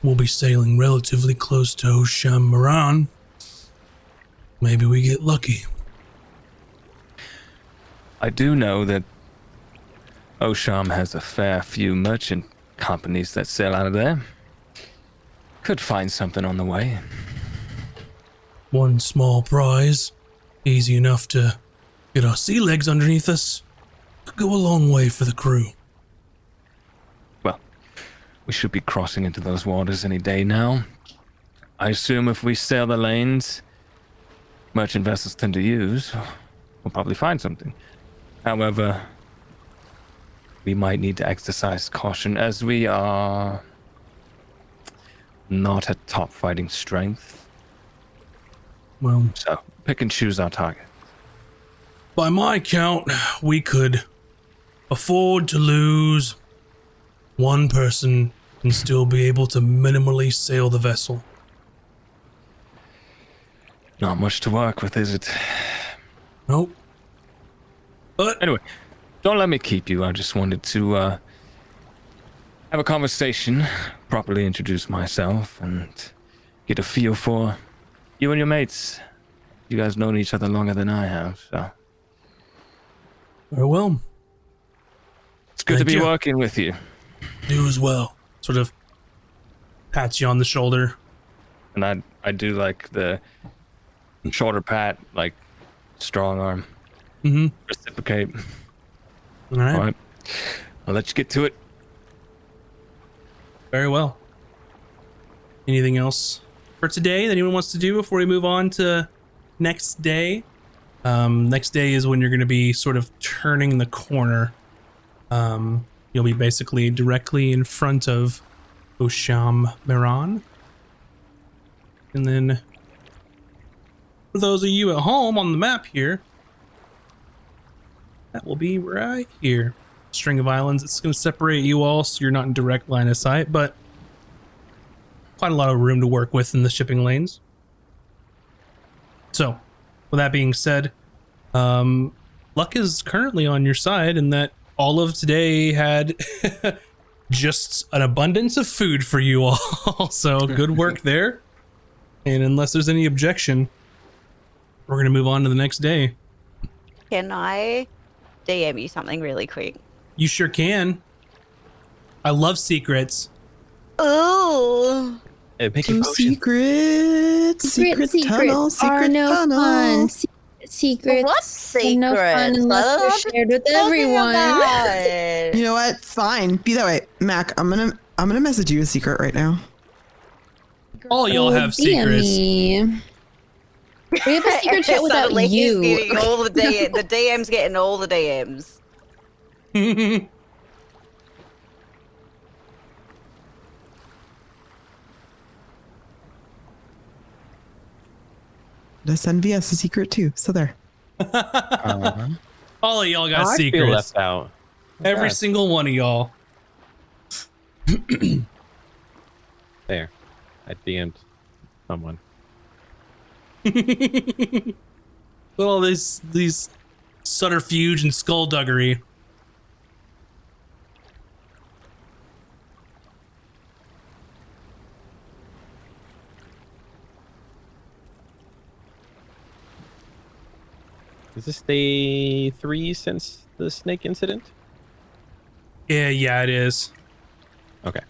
Speaker 2: We'll be sailing relatively close to Osham Maran. Maybe we get lucky.
Speaker 6: I do know that Osham has a fair few merchant companies that sail out of there. Could find something on the way.
Speaker 2: One small prize, easy enough to get our sea legs underneath us, could go a long way for the crew.
Speaker 6: Well, we should be crossing into those waters any day now. I assume if we sail the lanes merchant vessels tend to use, we'll probably find something. However, we might need to exercise caution as we are not at top fighting strength.
Speaker 2: Well,
Speaker 6: So, pick and choose our target.
Speaker 2: by my count, we could afford to lose one person and still be able to minimally sail the vessel.
Speaker 6: Not much to work with, is it?
Speaker 2: Nope. But
Speaker 6: Anyway, don't let me keep you. I just wanted to have a conversation, properly introduce myself, and get a feel for you and your mates. You guys known each other longer than I have, so
Speaker 2: very well.
Speaker 6: it's good to
Speaker 2: Thank
Speaker 6: be
Speaker 2: you.
Speaker 6: working with you.
Speaker 2: You as well. Sort of pats you on the shoulder.
Speaker 6: And I do like the shoulder pat, like strong arm.
Speaker 2: Mm-hmm.
Speaker 6: Reciprocate.
Speaker 2: All right.
Speaker 6: All right. I'll let you get to it.
Speaker 2: Very well. Anything else for today that anyone wants to do before we move on to next day? Next day is when you're going to be sort of turning the corner. You'll be basically directly in front of Osham Miran. And then for those of you at home on the map here, that will be right here. String of islands. It's going to separate you all so you're not in direct line of sight, but quite a lot of room to work with in the shipping lanes. So, with that being said, luck is currently on your side in that all of today had just an abundance of food for you all. So, good work there. And unless there's any objection, we're going to move on to the next day.
Speaker 1: Can I DM you something really quick?
Speaker 2: You sure can. I love secrets.
Speaker 1: Ooh.
Speaker 4: Make a
Speaker 3: Two
Speaker 4: potion.
Speaker 3: secrets. Secret tunnel.
Speaker 5: are
Speaker 3: Secret
Speaker 5: no
Speaker 3: tunnel.
Speaker 5: fun. Secrets
Speaker 1: What
Speaker 5: are no fun
Speaker 1: secrets?
Speaker 5: unless
Speaker 1: I
Speaker 5: they're
Speaker 1: love
Speaker 5: shared with
Speaker 1: talking
Speaker 5: everyone.
Speaker 1: about it.
Speaker 3: You know what? Fine. Be that way. Mac, I'm gonna message you a secret right now.
Speaker 2: All y'all have secrets.
Speaker 5: DME. We have a secret chat without
Speaker 1: Suddenly he's
Speaker 5: you.
Speaker 1: getting all the DM's getting all the DMs.
Speaker 3: Just send VS a secret too. So there.
Speaker 2: All of y'all got
Speaker 4: I feel
Speaker 2: secrets.
Speaker 4: left out.
Speaker 2: Every
Speaker 4: God.
Speaker 2: single one of y'all.
Speaker 4: There. I DM'd someone.
Speaker 2: All these subterfuge and skullduggery.
Speaker 4: Is this day 3 since the snake incident?
Speaker 2: Yeah, it is.
Speaker 4: Okay.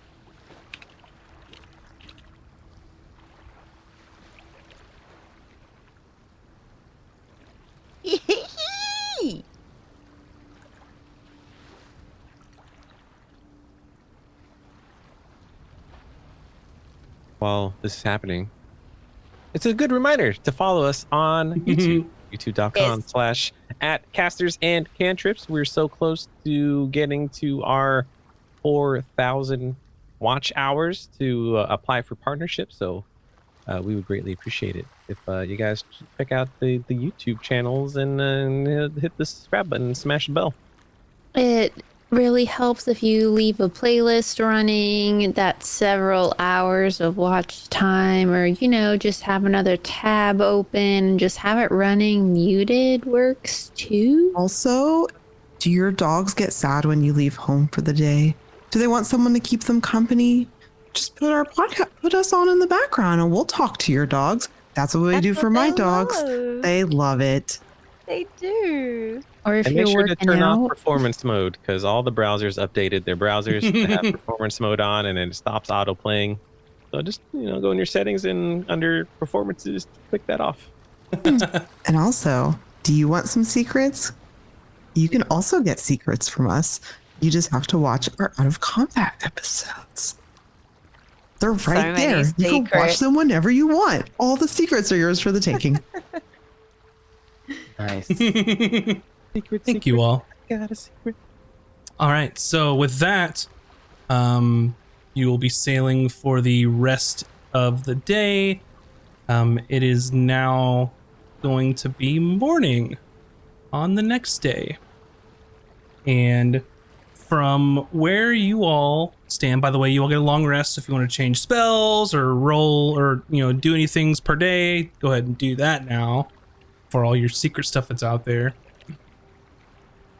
Speaker 4: While this is happening, it's a good reminder to follow us on YouTube. youtube.com/@casters and cantrips. We're so close to getting to our 4,000 watch hours to apply for partnership. So we would greatly appreciate it if you guys check out the YouTube channels and hit the subscribe button and smash the bell.
Speaker 5: It really helps if you leave a playlist running that's several hours of watch time, or just have another tab open, just have it running muted works too.
Speaker 3: Also, do your dogs get sad when you leave home for the day? Do they want someone to keep them company? Just put our podcast, put us on in the background, and we'll talk to your dogs. That's what we
Speaker 1: That's
Speaker 3: do
Speaker 1: what
Speaker 3: for my
Speaker 1: they
Speaker 3: dogs.
Speaker 1: love.
Speaker 3: They love it.
Speaker 1: They do.
Speaker 5: Or if
Speaker 4: And
Speaker 5: you're
Speaker 4: make sure to
Speaker 5: working
Speaker 4: turn
Speaker 5: out,
Speaker 4: off performance mode, because all the browsers updated their browsers to have performance mode on, and it stops auto playing. So just go in your settings and under performances, click that off.
Speaker 3: And also, do you want some secrets? You can also get secrets from us. You just have to watch our Out of Combat episodes. They're right
Speaker 1: many
Speaker 3: there. You can watch
Speaker 1: secrets.
Speaker 3: them whenever you want. All the secrets are yours for the taking.
Speaker 6: Nice.
Speaker 2: Thank you all.
Speaker 4: Got a secret.
Speaker 2: All right. So with that, you will be sailing for the rest of the day. It is now going to be morning on the next day. And from where you all stand, by the way, you all get a long rest. If you want to change spells or roll or, do any things per day, go ahead and do that now for all your secret stuff that's out there.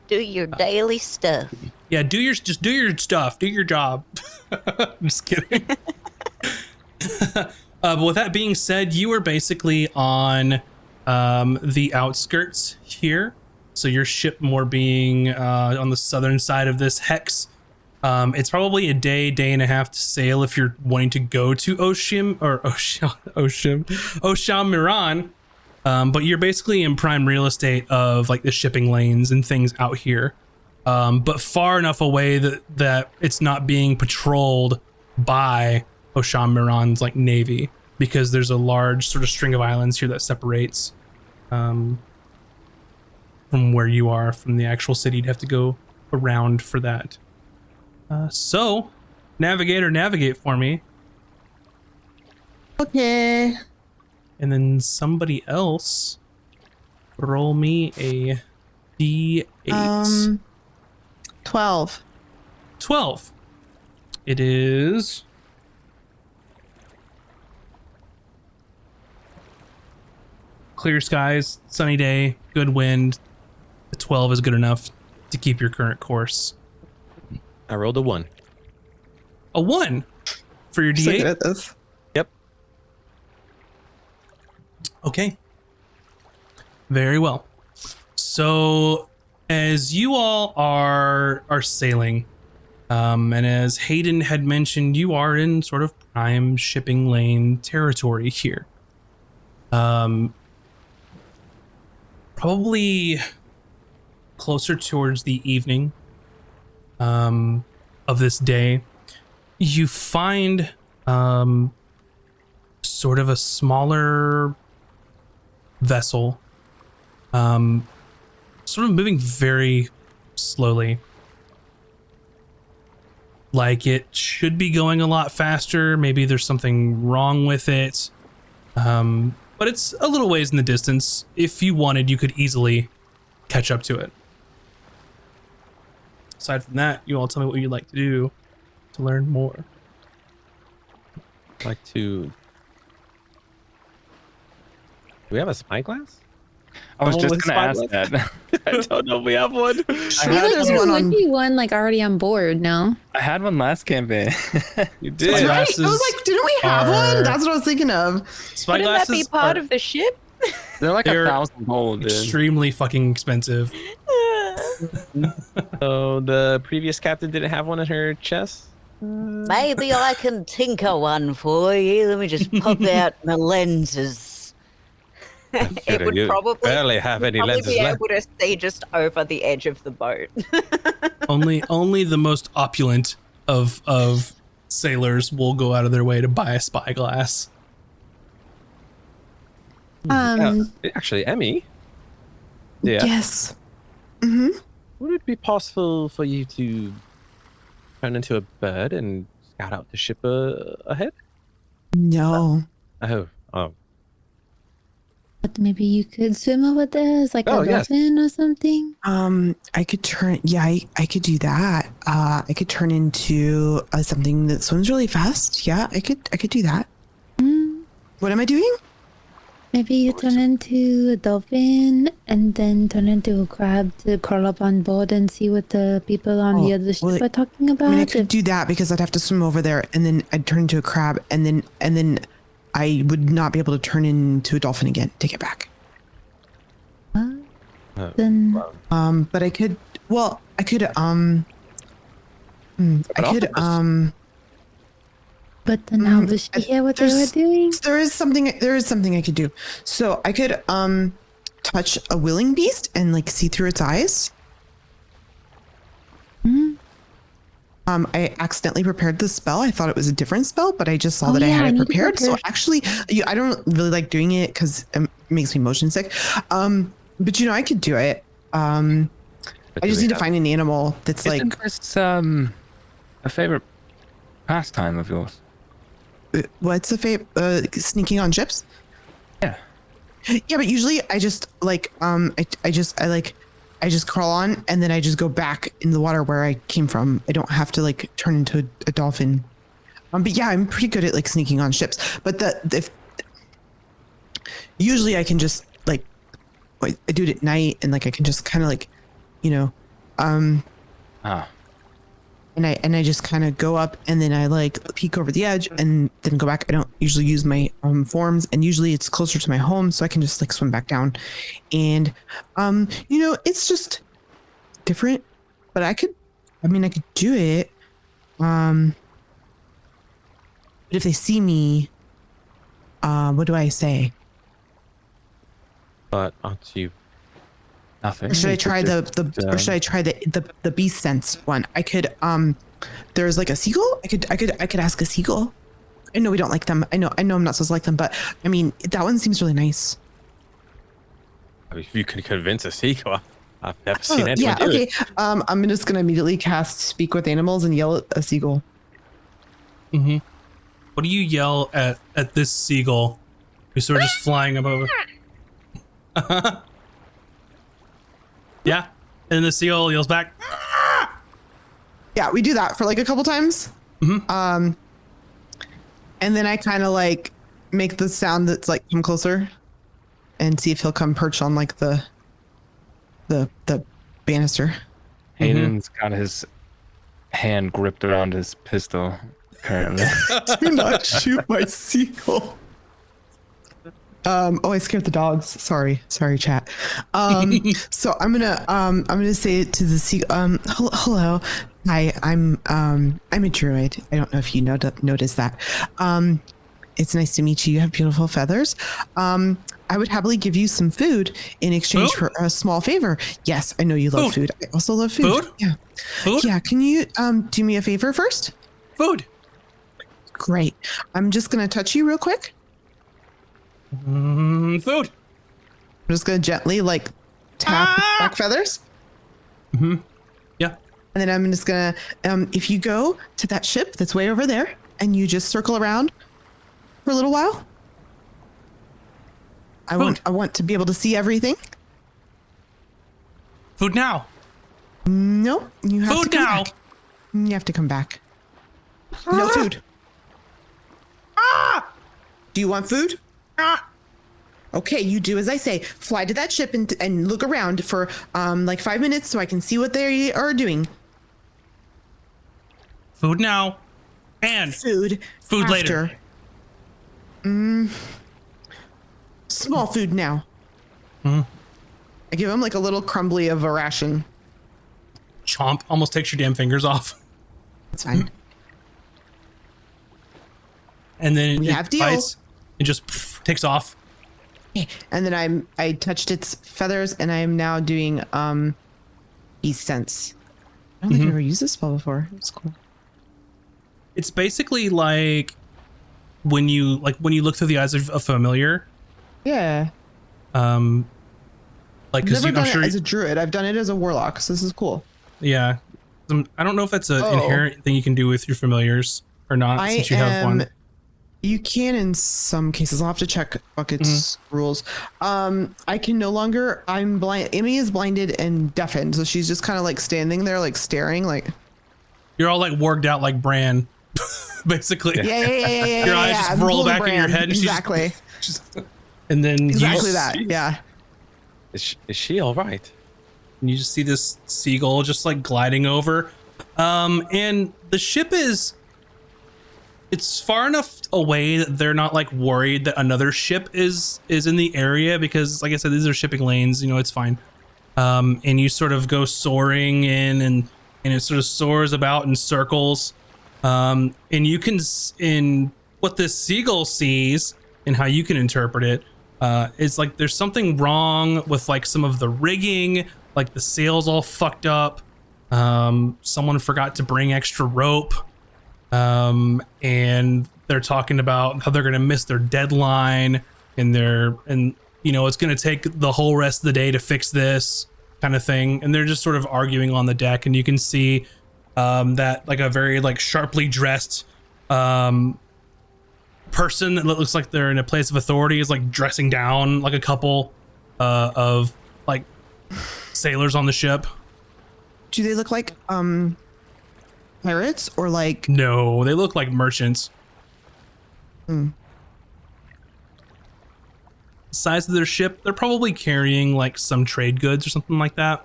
Speaker 1: Do your daily stuff.
Speaker 2: Yeah, just do your stuff. Do your job. I'm just kidding. But with that being said, you are basically on the outskirts here. So your ship more being on the southern side of this hex. It's probably a day and a half to sail if you're wanting to go to Osham Miran. But you're basically in prime real estate of like the shipping lanes and things out here. But far enough away that it's not being patrolled by Osham Miran's like navy, because there's a large sort of string of islands here that separates from where you are from the actual city. You'd have to go around for that. So, navigator, navigate for me.
Speaker 3: Okay.
Speaker 2: And then somebody else roll me a D8.
Speaker 3: 12.
Speaker 2: 12. It is clear skies, sunny day, good wind. The 12 is good enough to keep your current course.
Speaker 4: I rolled a 1.
Speaker 2: A 1 for your
Speaker 3: So good
Speaker 2: D8?
Speaker 3: at this.
Speaker 4: Yep.
Speaker 2: Okay. Very well. So as you all are sailing, and as Hayden had mentioned, you are in sort of prime shipping lane territory here. Probably closer towards the evening of this day, you find sort of a smaller vessel, sort of moving very slowly. Like it should be going a lot faster. Maybe there's something wrong with it. But it's a little ways in the distance. If you wanted, you could easily catch up to it. Aside from that, you all tell me what you'd like to do to learn more.
Speaker 4: I'd like to. Do we have a spyglass?
Speaker 6: I was just
Speaker 4: with
Speaker 6: gonna ask
Speaker 4: spyglass?
Speaker 6: that.
Speaker 4: I don't know if we have one.
Speaker 5: I feel like
Speaker 3: there's
Speaker 5: there
Speaker 3: one
Speaker 5: would
Speaker 3: on-
Speaker 5: be one like already on board, no?
Speaker 6: I had one last campaign.
Speaker 4: You
Speaker 3: That's
Speaker 4: did.
Speaker 3: right. I
Speaker 2: Spyglasses
Speaker 3: was like, didn't we have
Speaker 2: are-
Speaker 3: one? That's what I was thinking of.
Speaker 1: Wouldn't that be
Speaker 2: Spyglasses
Speaker 1: part
Speaker 2: are
Speaker 1: of the ship?
Speaker 6: They're like
Speaker 2: They're
Speaker 6: 1,000 gold, dude.
Speaker 2: extremely fucking expensive.
Speaker 4: So the previous captain didn't have one in her chest.
Speaker 1: Maybe I can tinker one for you. Let me just pop out my lenses. It would
Speaker 4: You
Speaker 1: probably
Speaker 4: barely have any
Speaker 1: probably
Speaker 4: lenses
Speaker 1: be
Speaker 4: left.
Speaker 1: able to see just over the edge of the boat.
Speaker 2: Only the most opulent of sailors will go out of their way to buy a spyglass.
Speaker 4: Actually, Emmy. Yeah.
Speaker 3: Yes. Mm-hmm.
Speaker 4: Would it be possible for you to turn into a bird and scout out the ship ahead?
Speaker 3: No.
Speaker 4: Oh.
Speaker 5: But maybe you could swim over there as like
Speaker 4: Oh,
Speaker 5: a
Speaker 4: yes.
Speaker 5: dolphin or something.
Speaker 3: I could turn. Yeah, I could do that. I could turn into something that swims really fast. Yeah, I could do that. What am I doing?
Speaker 5: Maybe you turn into a dolphin and then turn into a crab to curl up on board and see what the people on the
Speaker 3: Oh,
Speaker 5: other ship
Speaker 3: well,
Speaker 5: are talking about.
Speaker 3: I mean, I could do that because I'd have to swim over there, and then I'd turn into a crab, and then I would not be able to turn into a dolphin again. Take it back.
Speaker 5: Then
Speaker 3: But I could. Well, I could. I could.
Speaker 5: but then how was she hear what they were
Speaker 3: there's-
Speaker 5: doing?
Speaker 3: There is something I could do. So I could touch a willing beast and like see through its eyes. I accidentally prepared the spell. I thought it was a different spell, but I just saw
Speaker 5: Oh,
Speaker 3: that I
Speaker 5: yeah,
Speaker 3: had
Speaker 5: I
Speaker 3: it
Speaker 5: need to
Speaker 3: prepared. So
Speaker 5: prepare-
Speaker 3: actually, I don't really like doing it because it makes me motion sick. But I could do it. I just need to find an animal that's like.
Speaker 6: Isn't this a favorite pastime of yours?
Speaker 3: What's the sneaking on ships?
Speaker 6: Yeah.
Speaker 3: Yeah, but usually I just like I I just crawl on and then I just go back in the water where I came from. I don't have to like turn into a dolphin. But yeah, I'm pretty good at like sneaking on ships. But if usually I can just like I do it at night and like I can just kind of like, you know, and I just kind of go up and then I like peek over the edge and then go back. I don't usually use my forms, and usually it's closer to my home, so I can just like swim back down. And you know, it's just different, but I could do it. But if they see me, what do I say?
Speaker 4: But aren't you?
Speaker 6: Nothing.
Speaker 3: Or should I try or should I try the beast sense one? I could there's like a seagull. I could ask a seagull. I know we don't like them. I know I'm not supposed to like them, but I mean that one seems really nice.
Speaker 4: I mean, if you can convince a seagull, I've never seen anyone
Speaker 3: yeah,
Speaker 4: do
Speaker 3: okay.
Speaker 4: it.
Speaker 3: I'm just gonna immediately cast Speak with Animals and yell at a seagull.
Speaker 2: Mm-hmm. What do you yell at this seagull who's sort of just flying above? Yeah, and the seagull yells back.
Speaker 3: Yeah, we do that for like a couple times.
Speaker 2: Mm-hmm.
Speaker 3: And then I kind of like make the sound that's like come closer, and see if he'll come perch on like the banister.
Speaker 6: Hayden's got his hand gripped around his pistol currently.
Speaker 3: Do not shoot my seagull. I scared the dogs. Sorry, chat. So I'm gonna say it to the seagull. Hello. Hi, I'm a druid. I don't know if you noticed that. It's nice to meet you. You have beautiful feathers. I would happily give you some food in exchange for a small favor. Yes, I know you love food. I also love food.
Speaker 2: Food?
Speaker 3: Yeah.
Speaker 2: Food?
Speaker 3: Yeah. Can you do me a favor first?
Speaker 2: Food.
Speaker 3: Great. I'm just gonna touch you real quick.
Speaker 2: Food.
Speaker 3: I'm just gonna gently like tap back feathers.
Speaker 2: Mm-hmm. Yeah.
Speaker 3: And then I'm just gonna, if you go to that ship that's way over there and you just circle around for a little while, I want to be able to see everything.
Speaker 2: Food now.
Speaker 3: Nope, you have
Speaker 2: Food
Speaker 3: to come
Speaker 2: now.
Speaker 3: back. You have to come back. No food. Do you want food? Okay, you do as I say. Fly to that ship and look around for like 5 minutes so I can see what they are doing.
Speaker 2: Food now. And
Speaker 3: Food
Speaker 2: later.
Speaker 3: Small food now.
Speaker 2: Mm-hmm.
Speaker 3: I give him like a little crumbly of a ration.
Speaker 2: Chomp almost takes your damn fingers off.
Speaker 3: It's fine.
Speaker 2: And then
Speaker 3: We
Speaker 2: it
Speaker 3: have deal.
Speaker 2: bites and just takes off.
Speaker 3: And then I touched its feathers and I am now doing beast sense. I don't think I've ever used this spell before. It's cool.
Speaker 2: It's basically like when you look through the eyes of a familiar.
Speaker 3: Yeah.
Speaker 2: Like
Speaker 3: I've
Speaker 2: because
Speaker 3: never done
Speaker 2: I'm sure
Speaker 3: it as a druid. I've done it as a warlock, so this is cool.
Speaker 2: yeah. I don't know if that's an inherent thing you can do with your familiars or not, since you have one.
Speaker 3: You can in some cases. I'll have to check Bucket's rules. I can no longer. I'm blind. Amy is blinded and deafened, so she's just kind of like standing there, like staring, like.
Speaker 2: You're all like warged out like Bran, basically.
Speaker 3: Yeah.
Speaker 2: Your eyes just
Speaker 3: I'm
Speaker 2: roll
Speaker 3: pulling
Speaker 2: back in your head. And
Speaker 3: exactly.
Speaker 2: And then
Speaker 3: Exactly that. Yeah.
Speaker 4: Is she all right?
Speaker 2: And you just see this seagull just like gliding over. And the ship it's far enough away that they're not like worried that another ship is in the area, because like I said, these are shipping lanes, it's fine. And you sort of go soaring in and it sort of soars about in circles. And you can, in what this seagull sees and how you can interpret it, is like there's something wrong with like some of the rigging, like the sails all fucked up. Someone forgot to bring extra rope. And they're talking about how they're going to miss their deadline and it's going to take the whole rest of the day to fix this kind of thing. And they're just sort of arguing on the deck, and you can see, that like a very like sharply dressed, person that looks like they're in a place of authority is like dressing down like a couple, of like sailors on the ship.
Speaker 3: Do they look like pirates or like?
Speaker 2: No, they look like merchants. Size of their ship, they're probably carrying like some trade goods or something like that.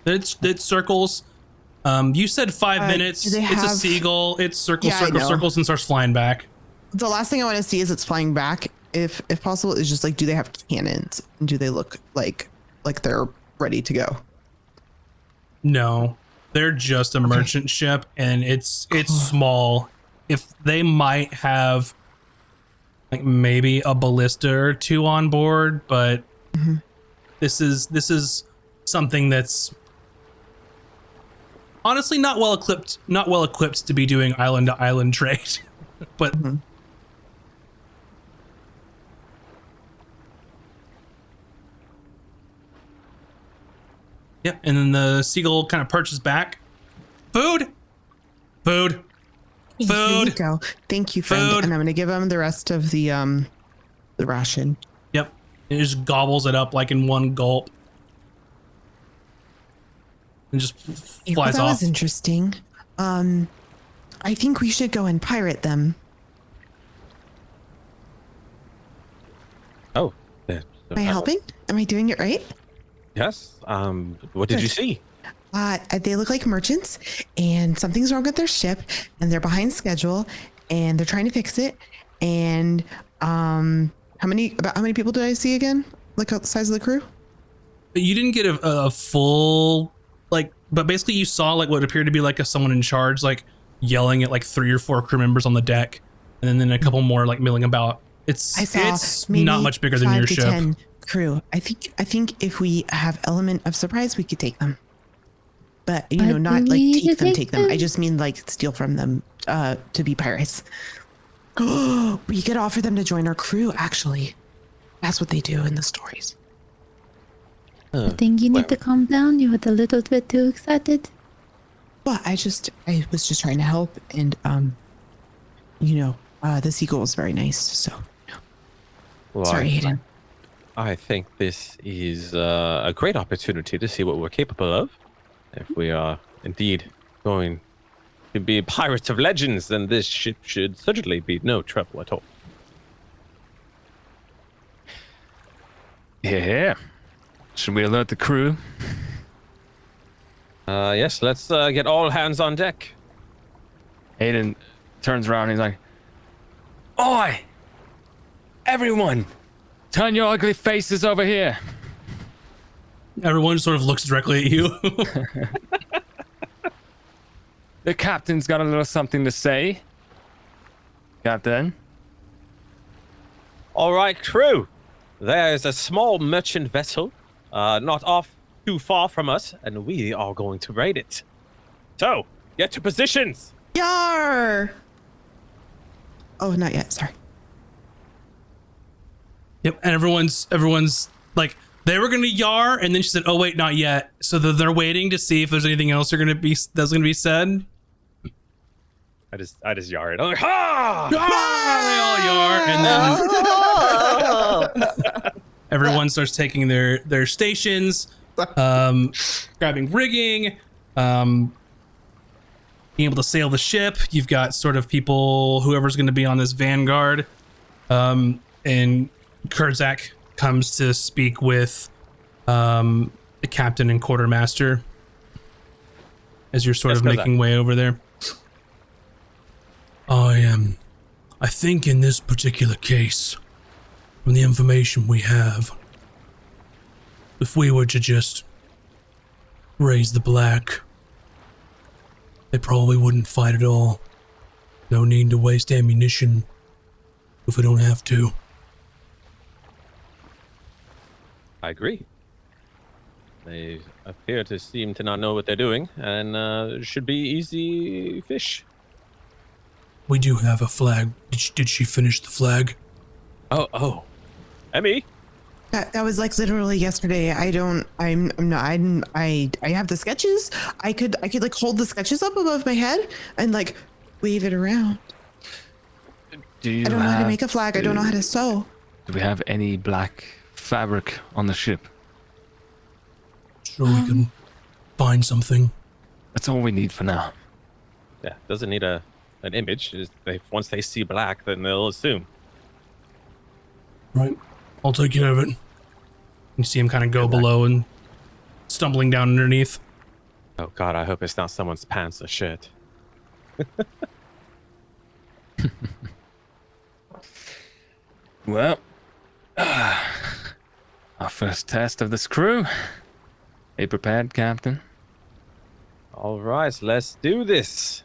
Speaker 2: It circles. You said 5 minutes.
Speaker 3: do they
Speaker 2: It's a
Speaker 3: have-
Speaker 2: seagull. It circles,
Speaker 3: Yeah, I know.
Speaker 2: circles, and starts flying back.
Speaker 3: The last thing I want to see is it's flying back. If possible, is just like, do they have cannons? And do they look like they're ready to go?
Speaker 2: No, they're just a merchant ship, and it's small. If they might have like maybe a ballista or two on board, but this is something that's honestly not well equipped to be doing island to island trade. But yeah, and then the seagull kind of perches back. Food.
Speaker 3: There you
Speaker 2: Food.
Speaker 3: go. Thank you, friend.
Speaker 2: Food.
Speaker 3: And I'm gonna give him the rest of the ration.
Speaker 2: Yep. It just gobbles it up like in one gulp. And just
Speaker 3: Yeah,
Speaker 2: flies
Speaker 3: that
Speaker 2: off.
Speaker 3: was interesting. I think we should go and pirate them.
Speaker 4: Oh, yeah.
Speaker 3: Am I helping? Am I doing it right?
Speaker 4: Yes. What did you see?
Speaker 3: They look like merchants, and something's wrong with their ship, and they're behind schedule, and they're trying to fix it. And how many people did I see again? Look at the size of the crew.
Speaker 2: But you didn't get a full like, but basically you saw like what appeared to be like someone in charge, like yelling at like 3 or 4 crew members on the deck, and then a couple more like milling about. It's
Speaker 3: maybe
Speaker 2: not much bigger than
Speaker 3: 5
Speaker 2: your
Speaker 3: to
Speaker 2: ship.
Speaker 3: 10 crew. I think if we have element of surprise, we could take them. But
Speaker 5: But
Speaker 3: not
Speaker 5: do
Speaker 3: like
Speaker 5: we need to
Speaker 3: take
Speaker 5: take
Speaker 3: them. I
Speaker 5: them?
Speaker 3: just mean like steal from them to be pirates. We could offer them to join our crew. Actually, that's what they do in the stories.
Speaker 5: I think you need to calm down. You were a little bit too excited.
Speaker 3: But I was just trying to help, and the seagull was very nice. So
Speaker 4: Well,
Speaker 3: sorry, Hayden.
Speaker 4: I think this is a great opportunity to see what we're capable of. If we are indeed going to be pirates of legends, then this ship should certainly be no trouble at all.
Speaker 6: Yeah. Should we alert the crew?
Speaker 4: Yes, let's get all hands on deck.
Speaker 6: Aiden turns around and he's like, "Oi! Everyone! Turn your ugly faces over here!"
Speaker 2: Everyone sort of looks directly at you.
Speaker 6: The captain's got a little something to say. Captain?
Speaker 4: All right, crew. There's a small merchant vessel not off too far from us, and we are going to raid it. So, get to positions.
Speaker 3: Yar! Oh, not yet. Sorry.
Speaker 2: Yep, and everyone's like, they were gonna yar, and then she said, "Oh wait, not yet." So they're waiting to see if there's anything else that's gonna be said.
Speaker 4: I just yarred. I'm like, ha!
Speaker 2: They all yar, and then everyone starts taking their stations, grabbing rigging, being able to sail the ship. You've got sort of people, whoever's going to be on this vanguard, and Kurzak comes to speak with the captain and quartermaster as you're sort of
Speaker 4: Kurzak.
Speaker 2: making way over there. I think in this particular case, from the information we have, if we were to just raise the black, they probably wouldn't fight at all. No need to waste ammunition if we don't have to.
Speaker 4: I agree. They appear to seem to not know what they're doing, and should be easy fish.
Speaker 2: We do have a flag. Did she finish the flag?
Speaker 4: Oh. Emmy?
Speaker 3: That was like literally yesterday. I have the sketches. I could like hold the sketches up above my head and like wave it around. I don't know how to make a flag. I don't know how to sew.
Speaker 6: Do we have any black fabric on the ship?
Speaker 2: Sure, we can find something.
Speaker 6: That's all we need for now.
Speaker 4: Yeah, doesn't need an image. Once they see black, then they'll assume.
Speaker 2: Right. I'll take care of it. You see him kind of go below and stumbling down underneath.
Speaker 4: Oh God, I hope it's not someone's pants or shirt.
Speaker 6: Well, our first test of this crew. Are you prepared, Captain?
Speaker 4: All right, let's do this.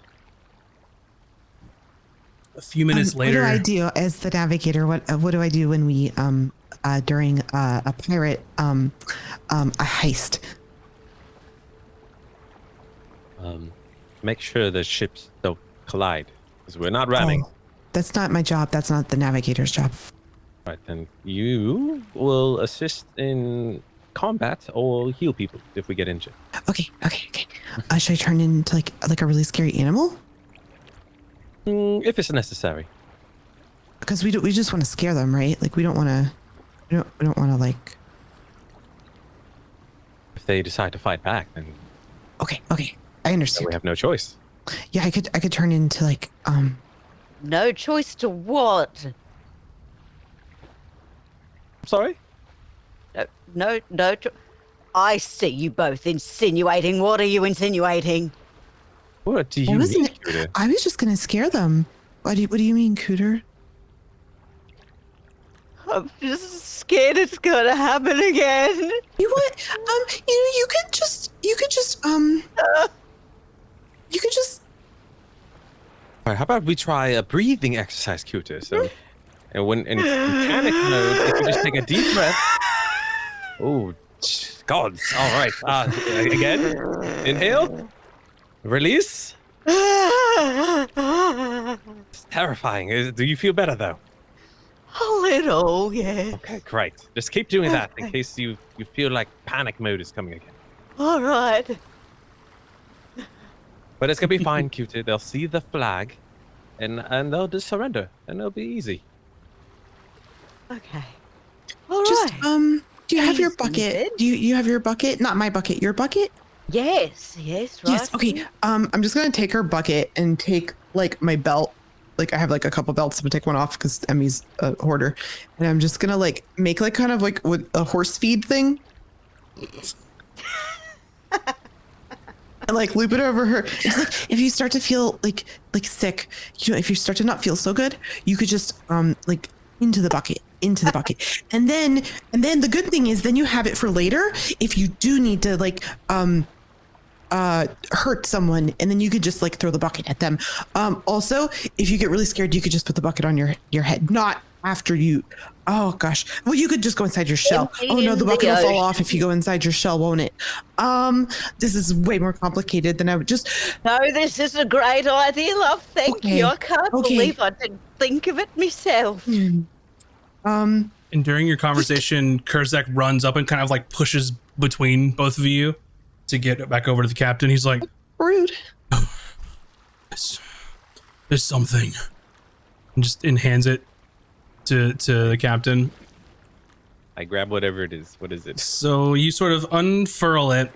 Speaker 2: A few minutes
Speaker 3: What
Speaker 2: later,
Speaker 3: do I do as the navigator? What do I do when we during a pirate a heist?
Speaker 4: Make sure the ships don't collide, because we're not ramming.
Speaker 3: Oh, that's not my job. That's not the navigator's job.
Speaker 4: Right, then you will assist in combat or heal people if we get injured.
Speaker 3: Okay. Should I turn into like a really scary animal?
Speaker 4: If it's necessary.
Speaker 3: Because we just want to scare them, right? Like we don't want to. We don't want to like.
Speaker 4: If they decide to fight back, then
Speaker 3: Okay. I understand.
Speaker 4: we have no choice.
Speaker 3: Yeah, I could turn into like
Speaker 1: No choice to what?
Speaker 4: Sorry?
Speaker 1: No. I see you both insinuating. What are you insinuating?
Speaker 4: What do
Speaker 3: I
Speaker 4: you mean?
Speaker 3: wasn't.
Speaker 4: Judah?
Speaker 3: I was just gonna scare them. What do you mean, Cooter?
Speaker 1: I'm just scared it's gonna happen again.
Speaker 3: You what? You could just
Speaker 4: All right, how about we try a breathing exercise, Cuter? So, and when in panic mode, if you just take a deep breath. Oh, gods! All right. Again. Inhale. Release. It's terrifying. Do you feel better though?
Speaker 1: A little, yeah.
Speaker 4: Okay, great. Just keep doing that in case you feel like panic mode is coming again.
Speaker 1: All right.
Speaker 4: But it's gonna be fine, Cutie. They'll see the flag, and they'll just surrender, and it'll be easy.
Speaker 1: Okay. All
Speaker 3: just
Speaker 1: right.
Speaker 3: Do you have your
Speaker 1: Easy,
Speaker 3: bucket?
Speaker 1: then.
Speaker 3: Do you have your bucket? Not my bucket. Your bucket?
Speaker 1: Yes, right.
Speaker 3: Yes. Okay. I'm just gonna take her bucket and take like my belt. Like I have like a couple belts. I'm gonna take one off because Emmy's a hoarder, and I'm just gonna like make like kind of like with a horse feed thing. And like loop it over her. It's like if you start to feel like sick, if you start to not feel so good, you could just like into the bucket. And then the good thing is then you have it for later if you do need to like hurt someone, and then you could just like throw the bucket at them. Also, if you get really scared, you could just put the bucket on your head, not after you. Oh gosh. Well, you could just go inside your shell.
Speaker 1: Empty
Speaker 3: Oh no, the
Speaker 1: in
Speaker 3: bucket
Speaker 1: the
Speaker 3: will fall
Speaker 1: ocean.
Speaker 3: off if you go inside your shell, won't it? This is way more complicated than I would just.
Speaker 1: No, this is a great idea, love. Thank
Speaker 3: Okay,
Speaker 1: you. I can't
Speaker 3: okay.
Speaker 1: believe I didn't think of it myself.
Speaker 2: and during your conversation, Kurzak runs up and kind of like pushes between both of you to get back over to the captain. He's like,
Speaker 3: Rude.
Speaker 2: there's something. And just hands it to the captain.
Speaker 4: I grab whatever it is. What is it?
Speaker 2: So you sort of unfurl it,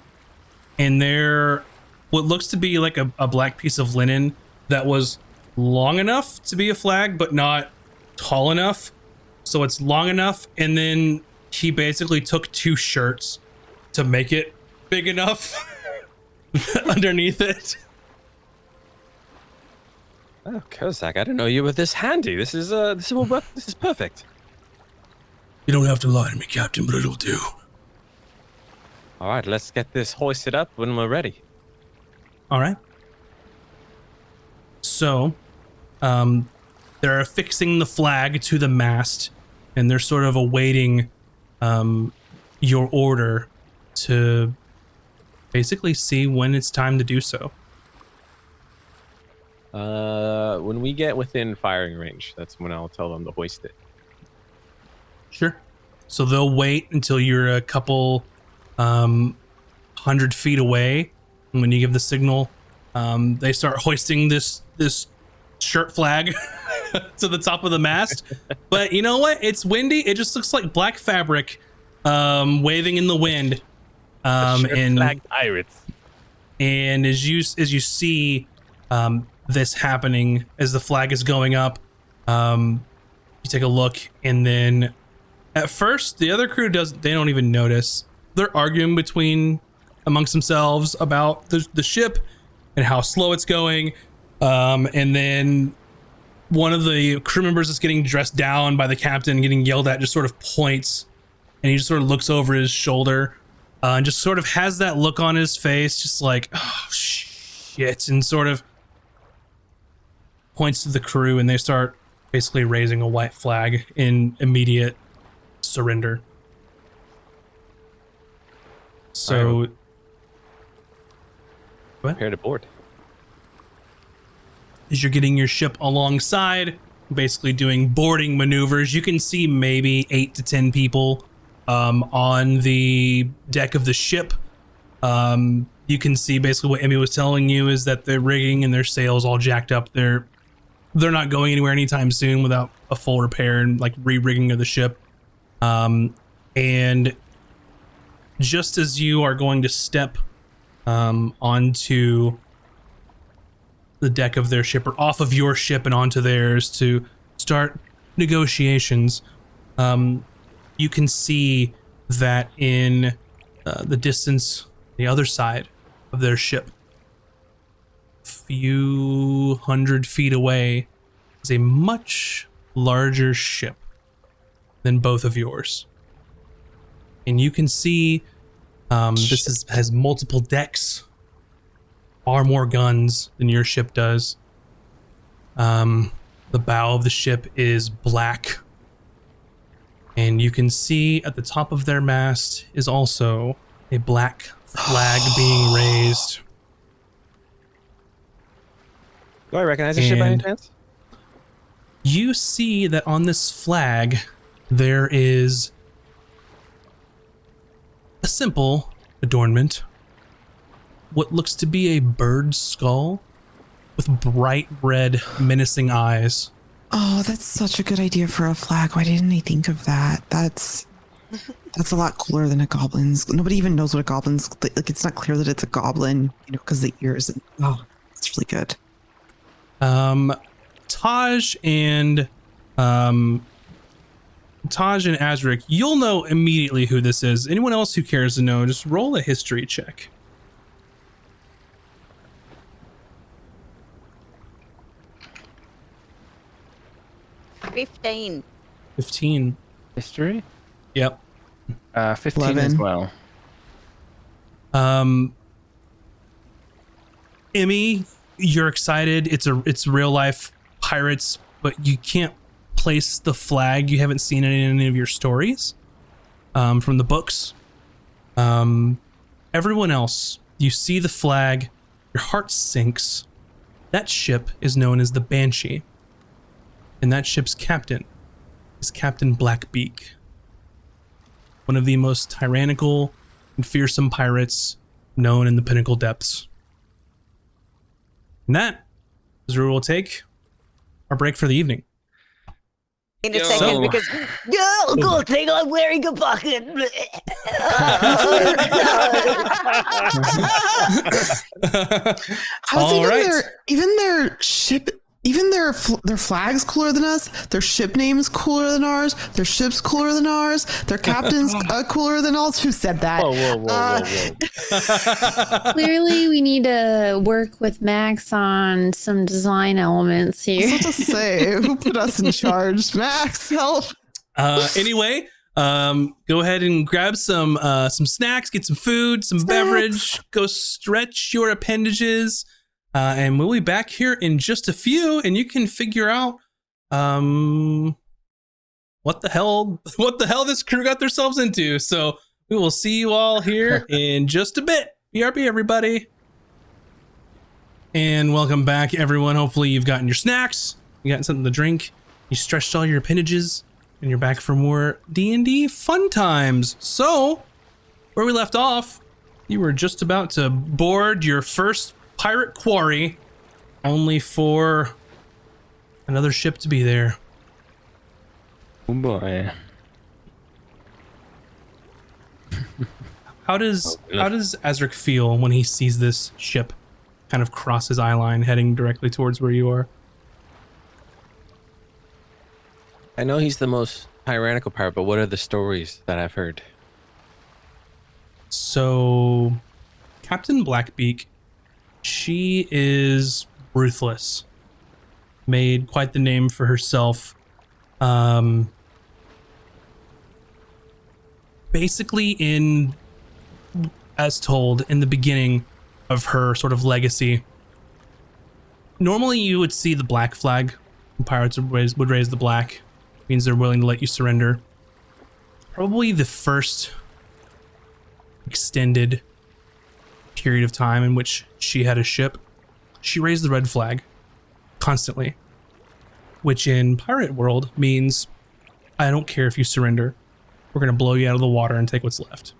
Speaker 2: and there what looks to be like a black piece of linen that was long enough to be a flag, but not tall enough. So it's long enough, and then he basically took two shirts to make it big enough underneath it.
Speaker 4: Oh, Kozak, I didn't know you were this handy. This will work. This is perfect.
Speaker 2: You don't have to lie to me, Captain, but it'll do.
Speaker 4: All right, let's get this hoisted up when we're ready.
Speaker 2: All right. So, they're affixing the flag to the mast, and they're sort of awaiting your order to basically see when it's time to do so.
Speaker 4: When we get within firing range, that's when I'll tell them to hoist it.
Speaker 2: Sure. So they'll wait until you're a couple 100 feet away, and when you give the signal, they start hoisting this shirt flag to the top of the mast. But you know what? It's windy. It just looks like black fabric waving in the wind. And
Speaker 4: flag pirates.
Speaker 2: And as you see this happening, as the flag is going up, you take a look, and then at first the other crew they don't even notice. They're arguing amongst themselves about the ship and how slow it's going. And then one of the crew members is getting dressed down by the captain, getting yelled at, just sort of points, and he just sort of looks over his shoulder and just sort of has that look on his face, just like, oh shit, and sort of points to the crew, and they start basically raising a white flag in immediate surrender. So
Speaker 4: Prepare to board.
Speaker 2: as you're getting your ship alongside, basically doing boarding maneuvers, you can see maybe 8 to 10 people on the deck of the ship. You can see basically what Emmy was telling you is that their rigging and their sails all jacked up. They're not going anywhere anytime soon without a full repair and like re-rigging of the ship. And just as you are going to step onto the deck of their ship, or off of your ship and onto theirs to start negotiations, you can see that in the distance, the other side of their ship, a few 100 feet away, is a much larger ship than both of yours. And you can see has multiple decks, far more guns than your ship does. The bow of the ship is black, and you can see at the top of their mast is also a black flag being raised.
Speaker 4: Do I recognize this ship by any
Speaker 2: And-
Speaker 4: chance?
Speaker 2: You see that on this flag there is a simple adornment, what looks to be a bird's skull with bright red menacing eyes.
Speaker 3: Oh, that's such a good idea for a flag. Why didn't I think of that? That's a lot cooler than a goblin's. Nobody even knows what a goblin's like. It's not clear that it's a goblin, because the ears. And, oh, it's really good.
Speaker 2: Taj and Azric, you'll know immediately who this is. Anyone else who cares to know, just roll a history check.
Speaker 1: $15.
Speaker 2: 15.
Speaker 6: History?
Speaker 2: Yep.
Speaker 6: 15 as
Speaker 3: 11.
Speaker 6: well.
Speaker 2: Emmy, you're excited. It's real life pirates, but you can't place the flag. You haven't seen it in any of your stories from the books. Everyone else, you see the flag, your heart sinks. That ship is known as the Banshee, and that ship's captain is Captain Blackbeak, one of the most tyrannical and fearsome pirates known in the Pinnacle depths. And that is where we'll take our break for the evening.
Speaker 1: In a
Speaker 4: Yo.
Speaker 1: second,
Speaker 2: So-
Speaker 1: because good thing I'm wearing a bucket.
Speaker 3: How's
Speaker 2: All right.
Speaker 3: even their ship, even their flag's cooler than us. Their ship name's cooler than ours. Their ship's cooler than ours. Their captain's cooler than us. Who said that?
Speaker 4: Whoa.
Speaker 5: Clearly, we need to work with Max on some design elements
Speaker 3: I was
Speaker 5: here.
Speaker 3: about to say, who put us in charge? Max, help!
Speaker 2: Anyway, go ahead and grab some snacks, get some food, some beverage, go stretch your appendages, and we'll be back here in just a few, and you can figure out what the hell this crew got themselves into. So we will see you all here in just a bit. BRB, everybody. And welcome back, everyone. Hopefully you've gotten your snacks, you got something to drink, you stretched all your appendages, and you're back for more D&D fun times. So, where we left off, you were just about to board your first pirate quarry, only for Another ship to be there.
Speaker 6: Oh boy.
Speaker 2: How does Azric feel when he sees this ship kind of cross his eye line heading directly towards where you are?
Speaker 4: I know he's the most tyrannical pirate, but what are the stories that I've heard?
Speaker 2: So, Captain Blackbeak, she is ruthless. Made quite the name for herself. Basically, as told in the beginning of her sort of legacy, normally you would see the black flag. Pirates would raise the black. Means they're willing to let you surrender. Probably the first extended period of time in which she had a ship, she raised the red flag constantly, which in pirate world means I don't care if you surrender. We're going to blow you out of the water and take what's left.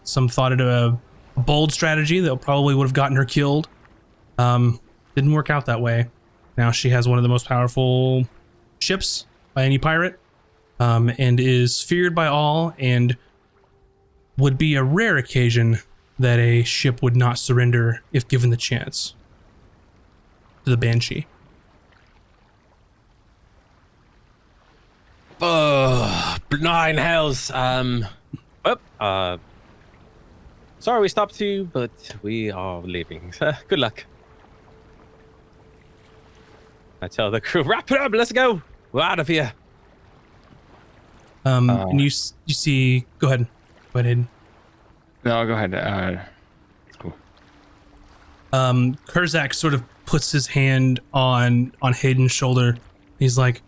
Speaker 2: Some thought it a bold strategy that probably would have gotten her killed. Didn't work out that way. Now she has one of the most powerful ships by any pirate, and is feared by all, and would be a rare occasion that a ship would not surrender if given the chance to the Banshee.
Speaker 4: Oh, nine hells. Sorry we stopped you, but we are leaving. Good luck. I tell the crew, wrap it up, let's go. We're out of here.
Speaker 2: And you see, go ahead.
Speaker 6: No, go ahead. It's cool.
Speaker 2: Kurzak sort of puts his hand on Hayden's shoulder. He's like,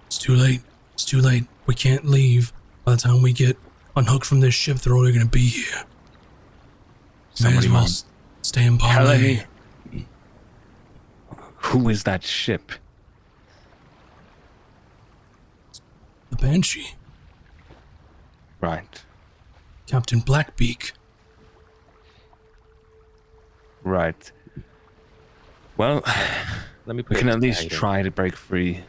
Speaker 2: it's too late. It's too late. We can't leave. By the time we get unhooked from this ship, they're already going to be here. May as well stay in parley.
Speaker 6: Who is that ship?
Speaker 2: The Banshee.
Speaker 6: Right.
Speaker 2: Captain Blackbeak.
Speaker 6: Right. Well,
Speaker 4: Let me put
Speaker 6: we
Speaker 4: it
Speaker 6: can at
Speaker 4: to
Speaker 6: least
Speaker 4: Hayden.
Speaker 6: try to break free.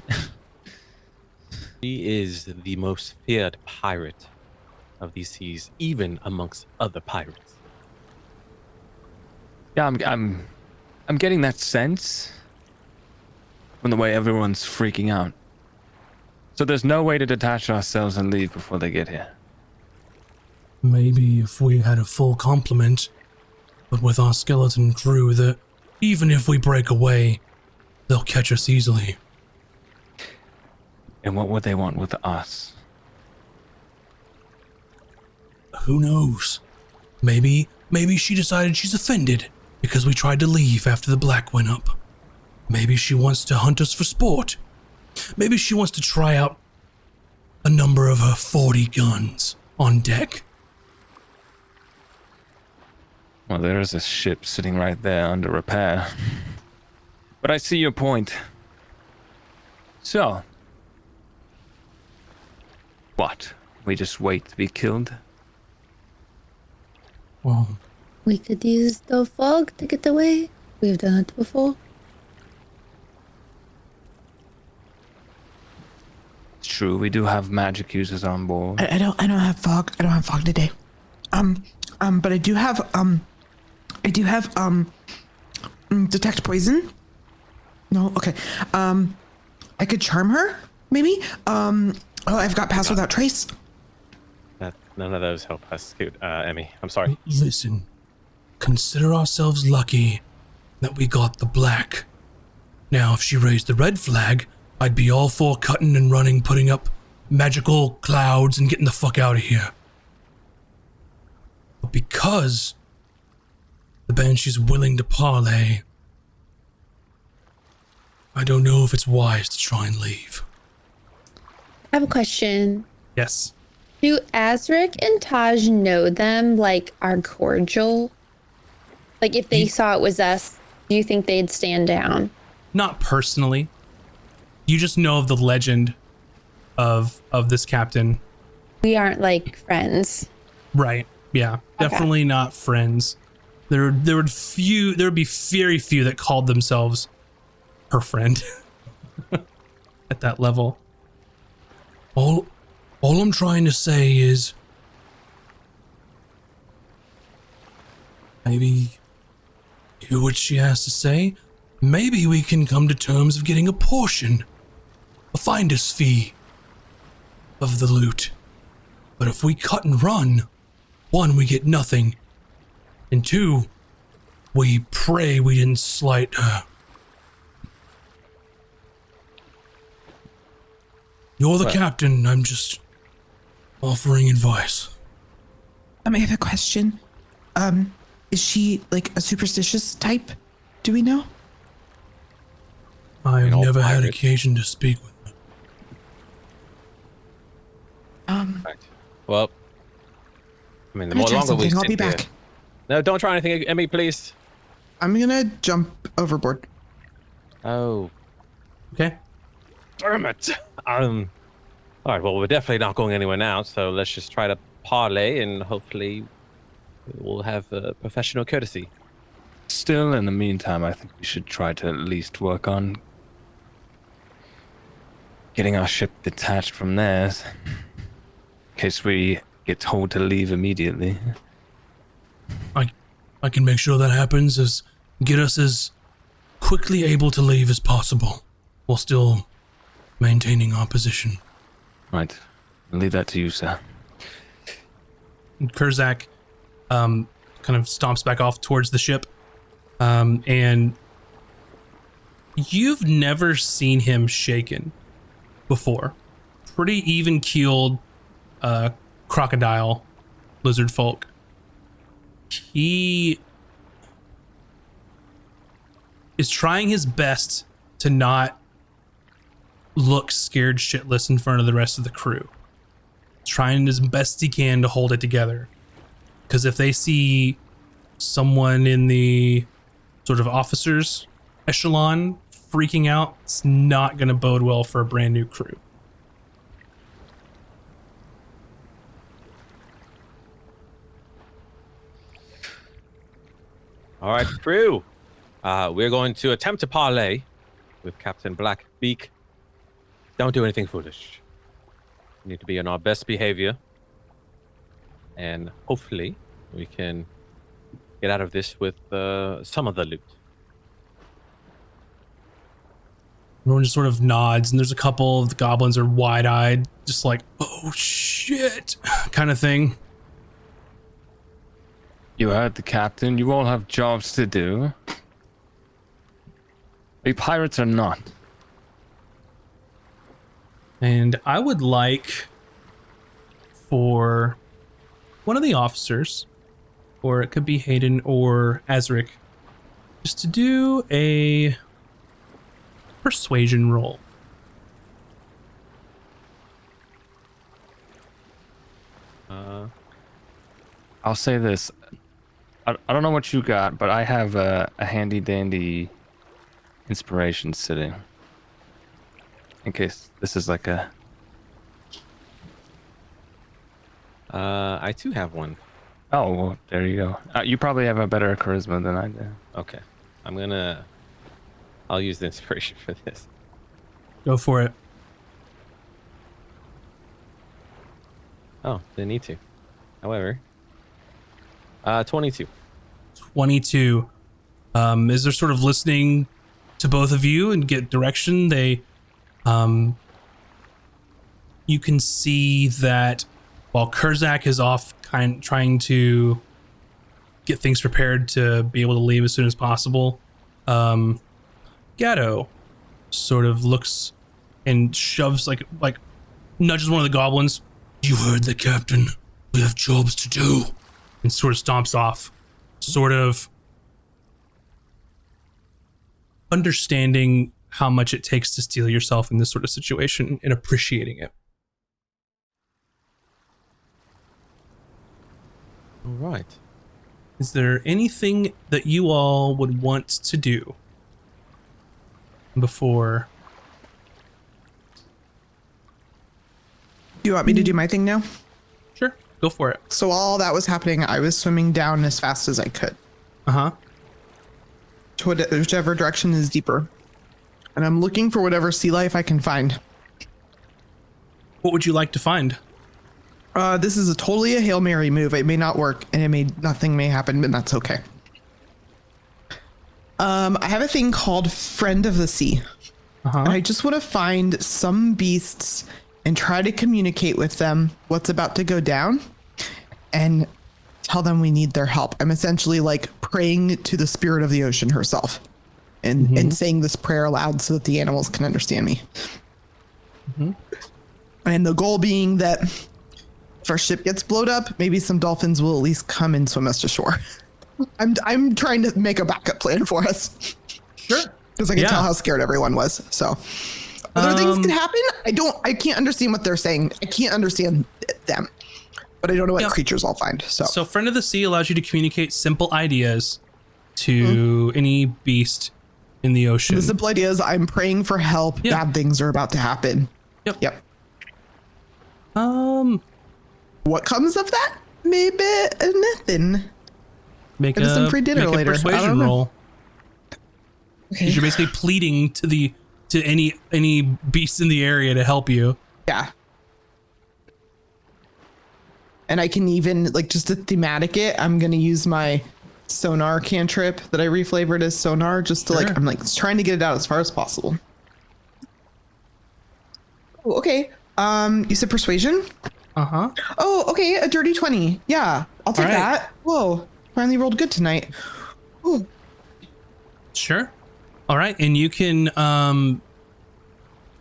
Speaker 4: He is the most feared pirate of these seas, even amongst other pirates.
Speaker 6: Yeah, I'm getting that sense from the way everyone's freaking out. So there's no way to detach ourselves and leave before they get here.
Speaker 2: Maybe if we had a full complement, but with our skeleton crew, that even if we break away, they'll catch us easily.
Speaker 6: And what would they want with us?
Speaker 2: Who knows? Maybe she decided she's offended because we tried to leave after the black went up. Maybe she wants to hunt us for sport. Maybe she wants to try out a number of her 40 guns on deck.
Speaker 6: Well, there is a ship sitting right there under repair. But I see your point. So, what? We just wait to be killed?
Speaker 2: Well,
Speaker 5: We could use the fog to get away. We've done it before.
Speaker 6: It's true, we do have magic users on board.
Speaker 3: I don't have fog. I don't have fog today. But I do have detect poison. No, okay. I could charm her, maybe. I've got pass without trace.
Speaker 4: None of those help us, Emmy. I'm sorry.
Speaker 2: listen. Consider ourselves lucky that we got the black. Now, if she raised the red flag, I'd be all for cutting and running, putting up magical clouds and getting the fuck out of here. But because the Banshee's willing to parley, I don't know if it's wise to try and leave.
Speaker 5: I have a question.
Speaker 2: Yes.
Speaker 5: Do Azric and Taj know them, like, are cordial? Like, if they saw it was us, do you think they'd stand down?
Speaker 2: Not personally. You just know of the legend of this captain.
Speaker 5: We aren't, like, friends.
Speaker 2: Right. Yeah.
Speaker 5: Okay.
Speaker 2: Definitely not friends. There would be very few that called themselves her friend at that level. All I'm trying to say is maybe hear what she has to say. Maybe we can come to terms of getting a portion, a finder's fee of the loot. But if we cut and run, 1, we get nothing, and 2, we pray we didn't slight her. You're the captain, I'm just offering advice.
Speaker 3: I have a question. Is she like a superstitious type? Do we know?
Speaker 2: I've
Speaker 4: all
Speaker 2: never had
Speaker 4: pirates.
Speaker 2: occasion to speak with her.
Speaker 4: Right. Well, I mean, the
Speaker 3: I'm
Speaker 4: more
Speaker 3: gonna try
Speaker 4: longer we
Speaker 3: something. I'll
Speaker 4: sit
Speaker 3: be
Speaker 4: here-
Speaker 3: back.
Speaker 4: No, don't try anything, Emmy, please.
Speaker 3: I'm gonna jump overboard.
Speaker 4: Oh,
Speaker 2: Okay?
Speaker 4: damn it. All right, well, we're definitely not going anywhere now, so let's just try to parlay and hopefully we'll have professional courtesy.
Speaker 6: Still, in the meantime, I think we should try to at least work on getting our ship detached from theirs, in case we get told to leave immediately.
Speaker 2: I can make sure that happens, as get us as quickly able to leave as possible, while still maintaining our position.
Speaker 6: Right. I'll leave that to you, sir.
Speaker 2: And Kurzak kind of stomps back off towards the ship. And you've never seen him shaken before. Pretty even keeled crocodile lizard folk. He is trying his best to not look scared shitless in front of the rest of the crew. Trying as best he can to hold it together. Because if they see someone in the sort of officers echelon freaking out, it's not going to bode well for a brand new crew.
Speaker 4: All right, crew. We're going to attempt to parlay with Captain Blackbeak. Don't do anything foolish. We need to be on our best behavior. And hopefully we can get out of this with some of the loot.
Speaker 2: Everyone just sort of nods, and there's a couple of the goblins are wide-eyed, just like, oh shit, kind of thing.
Speaker 6: You heard the captain. You all have jobs to do. Are you pirates or not?
Speaker 2: And I would like for one of the officers, or it could be Hayden or Azric, just to do a persuasion roll.
Speaker 6: I'll say this. I don't know what you got, but I have a handy dandy inspiration sitting. In case this is like a...
Speaker 4: I too have one.
Speaker 6: Oh, well, there you go. You probably have a better charisma than I do.
Speaker 4: Okay. I'll use the inspiration for this.
Speaker 2: Go for it.
Speaker 4: Oh, didn't need to. However, 22.
Speaker 2: 22. As they're sort of listening to both of you and get direction, they, you can see that while Kurzak is off trying to get things prepared to be able to leave as soon as possible, Gatto sort of looks and shoves, like nudges one of the goblins. You heard the captain. We have jobs to do. And sort of stomps off, sort of understanding how much it takes to steel yourself in this sort of situation and appreciating it.
Speaker 4: All right.
Speaker 2: Is there anything that you all would want to do before?
Speaker 3: Do you want me to do my thing now?
Speaker 2: Sure, go for it.
Speaker 3: So while all that was happening, I was swimming down as fast as I could.
Speaker 2: Uh-huh.
Speaker 3: to whichever direction is deeper. And I'm looking for whatever sea life I can find.
Speaker 2: What would you like to find?
Speaker 3: This is totally a Hail Mary move. It may not work, and nothing may happen, but that's okay. I have a thing called Friend of the Sea. And I just want to find some beasts and try to communicate with them what's about to go down and tell them we need their help. I'm essentially like praying to the spirit of the ocean herself and saying this prayer aloud so that the animals can understand me. And the goal being that if our ship gets blown up, maybe some dolphins will at least come and swim us to shore. I'm trying to make a backup plan for us.
Speaker 2: Sure.
Speaker 3: Because I can tell how scared everyone was. So other things can happen. I can't understand what they're saying. I can't understand them. But I don't know what creatures I'll find. So
Speaker 2: Friend of the Sea allows you to communicate simple ideas to any beast in the ocean.
Speaker 3: the simple idea is I'm praying for help.
Speaker 2: Yeah.
Speaker 3: Bad things are about to happen.
Speaker 2: Yep.
Speaker 3: What comes of that? Maybe nothing.
Speaker 2: Make
Speaker 3: Maybe some free dinner later. I
Speaker 2: persuasion
Speaker 3: don't know.
Speaker 2: roll.
Speaker 3: Okay.
Speaker 2: You're basically pleading to any beast in the area to help you.
Speaker 3: Yeah. And I can even, like, just to thematic it, I'm going to use my sonar cantrip that I reflavored as sonar just to, I'm trying to get it out as far as possible. Oh, okay. You said persuasion?
Speaker 2: Uh-huh.
Speaker 3: Oh, okay. A dirty 20. Yeah, I'll take that. Whoa. Finally rolled good tonight. Ooh.
Speaker 2: Sure. All right. And you can,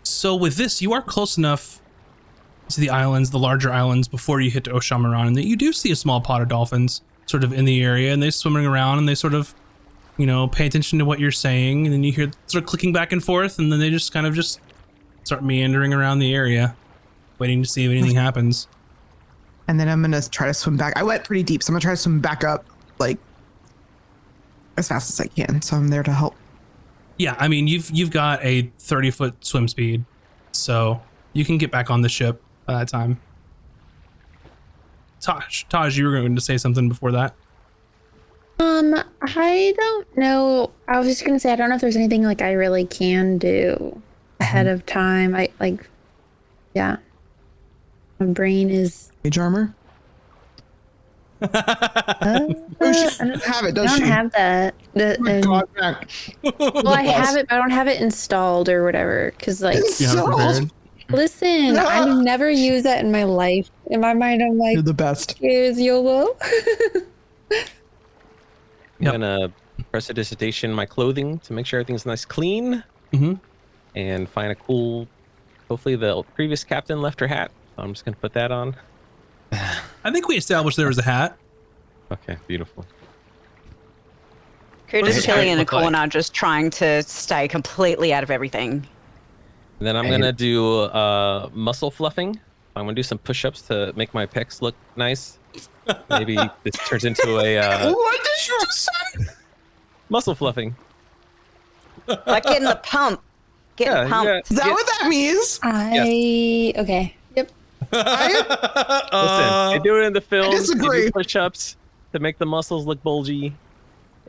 Speaker 2: so with this, you are close enough to the islands, the larger islands, before you hit to Oshamaran, and that you do see a small pod of dolphins sort of in the area, and they're swimming around, and they sort of, pay attention to what you're saying, and then you hear sort of clicking back and forth, and then they just kind of just start meandering around the area, waiting to see if anything happens.
Speaker 3: And then I'm going to try to swim back. I went pretty deep, so I'm going to try to swim back up, as fast as I can. So I'm there to help.
Speaker 2: Yeah, I mean, you've got a 30-foot swim speed, so you can get back on the ship by that time. Taj, you were going to say something before that.
Speaker 5: I don't know. I was just gonna say I don't know if there's anything I really can do ahead of time. My brain is
Speaker 3: Mage armor?
Speaker 5: I don't
Speaker 3: Have it, does
Speaker 5: I
Speaker 3: she?
Speaker 5: don't have that.
Speaker 3: God, Mac.
Speaker 5: Well, I have it, but I don't have it installed or whatever. Because
Speaker 2: You haven't prepared?
Speaker 5: listen, I've never used that in my life. In my mind, I'm like,
Speaker 3: You're the best.
Speaker 5: here's YOLO.
Speaker 4: I'm gonna prestidigitation my clothing to make sure everything's nice clean. And find a cool, hopefully the previous captain left her hat. So I'm just gonna put that on.
Speaker 2: I think we established there was a hat.
Speaker 4: Okay, beautiful.
Speaker 1: Kuda's
Speaker 2: does
Speaker 1: chilling
Speaker 2: it
Speaker 1: in a
Speaker 2: look like?
Speaker 1: corner, just trying to stay completely out of everything.
Speaker 4: And then I'm gonna do muscle fluffing. I'm gonna do some push-ups to make my pecs look nice. Maybe this turns into a
Speaker 3: What did you just say?
Speaker 4: muscle fluffing.
Speaker 1: Like getting the pump. Getting
Speaker 4: Yeah,
Speaker 1: pumped.
Speaker 3: Is that what that means?
Speaker 5: Okay. Yep.
Speaker 4: Listen, they do it in the film. They
Speaker 3: disagree.
Speaker 4: do push-ups to make the muscles look bulgy,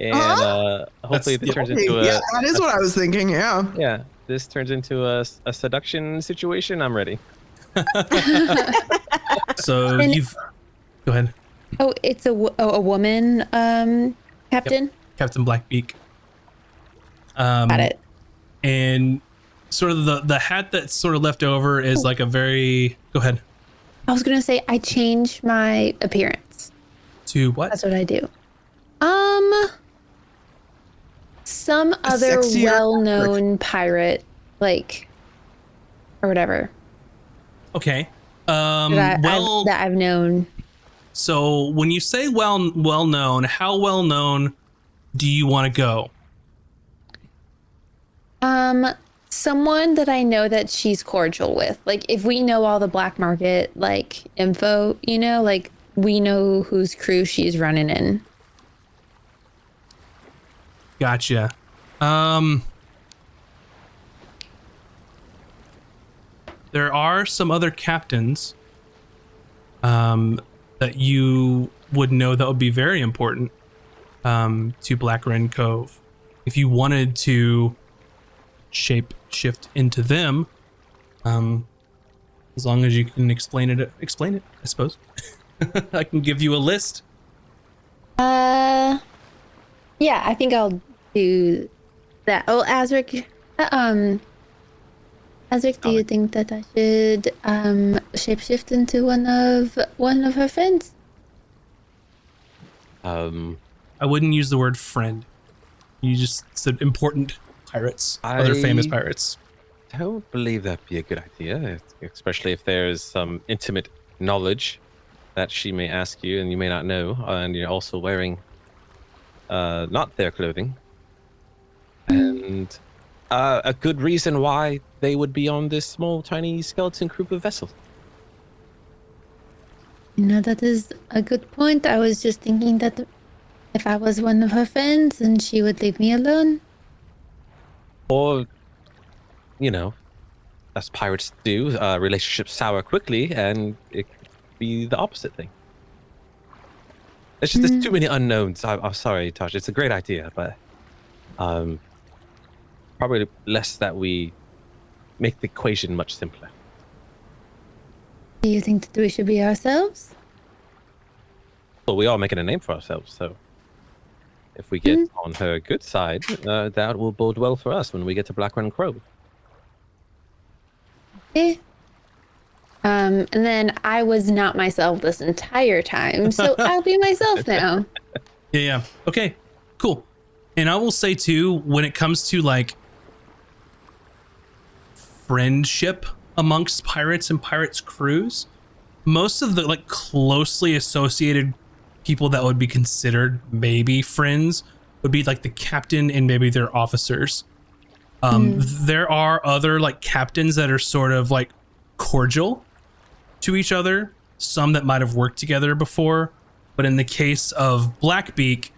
Speaker 4: and hopefully
Speaker 2: That's-
Speaker 4: it turns into a
Speaker 3: Yeah, that is what I was thinking. Yeah.
Speaker 4: yeah. This turns into a seduction situation. I'm ready.
Speaker 2: So
Speaker 5: And-
Speaker 2: you've... Go ahead.
Speaker 5: Oh, it's a woman, captain.
Speaker 2: Captain Blackbeak.
Speaker 5: Got it.
Speaker 2: And sort of the hat that's sort of left over is like a very... Go ahead.
Speaker 5: I was gonna say I change my appearance.
Speaker 2: To what?
Speaker 5: That's what I do. Some other
Speaker 3: sexier-
Speaker 5: well-known pirate, or whatever
Speaker 2: Okay.
Speaker 5: that I've known.
Speaker 2: So when you say well known, how well known do you want to go?
Speaker 5: Someone that I know that she's cordial with. Like, if we know all the black market, info, we know whose crew she's running in.
Speaker 2: Gotcha. There are some other captains that you would know that would be very important. to Black Wren Cove. If you wanted to shape shift into them, as long as you can explain it, I suppose. I can give you a list.
Speaker 5: Yeah, I think I'll do that. Oh, Azric, do you think that I should shapeshift into one of her friends?
Speaker 2: I wouldn't use the word friend. You just said important pirates, other famous pirates.
Speaker 4: I don't believe that'd be a good idea, especially if there's some intimate knowledge that she may ask you and you may not know, and you're also wearing not their clothing. And a good reason why they would be on this small, tiny skeleton group of vessel.
Speaker 5: You know, that is a good point. I was just thinking that if I was one of her friends and she would leave me alone.
Speaker 4: Or, you know, as pirates do, relationships sour quickly, and it could be the opposite thing. It's just there's too many unknowns. I'm sorry, Tosh. It's a great idea, but probably less that we make the equation much simpler.
Speaker 5: Do you think that we should be ourselves?
Speaker 4: Well, we are making a name for ourselves, so if we get on her good side, that will bode well for us when we get to Black Wren Cove.
Speaker 5: Okay. And then I was not myself this entire time, so I'll be myself now.
Speaker 2: Yeah. Okay, cool. And I will say too, when it comes to like friendship amongst pirates and pirates crews, most of the like closely associated people that would be considered maybe friends would be like the captain and maybe their officers. There are other like captains that are sort of like cordial to each other, some that might have worked together before, but in the case of Blackbeak,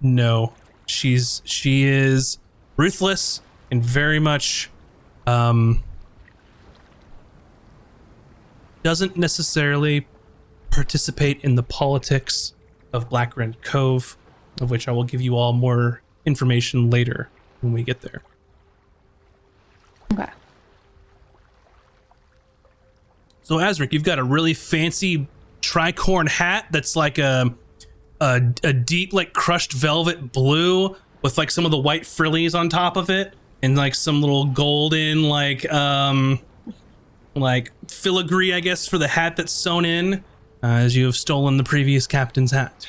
Speaker 2: no, she is ruthless and very much doesn't necessarily participate in the politics of Black Wren Cove, of which I will give you all more information later when we get there.
Speaker 5: Okay.
Speaker 2: So Azric, you've got a really fancy tricorn hat that's like a deep like crushed velvet blue with like some of the white frillies on top of it and like some little golden like filigree, I guess, for the hat that's sewn in, as you have stolen the previous captain's hat.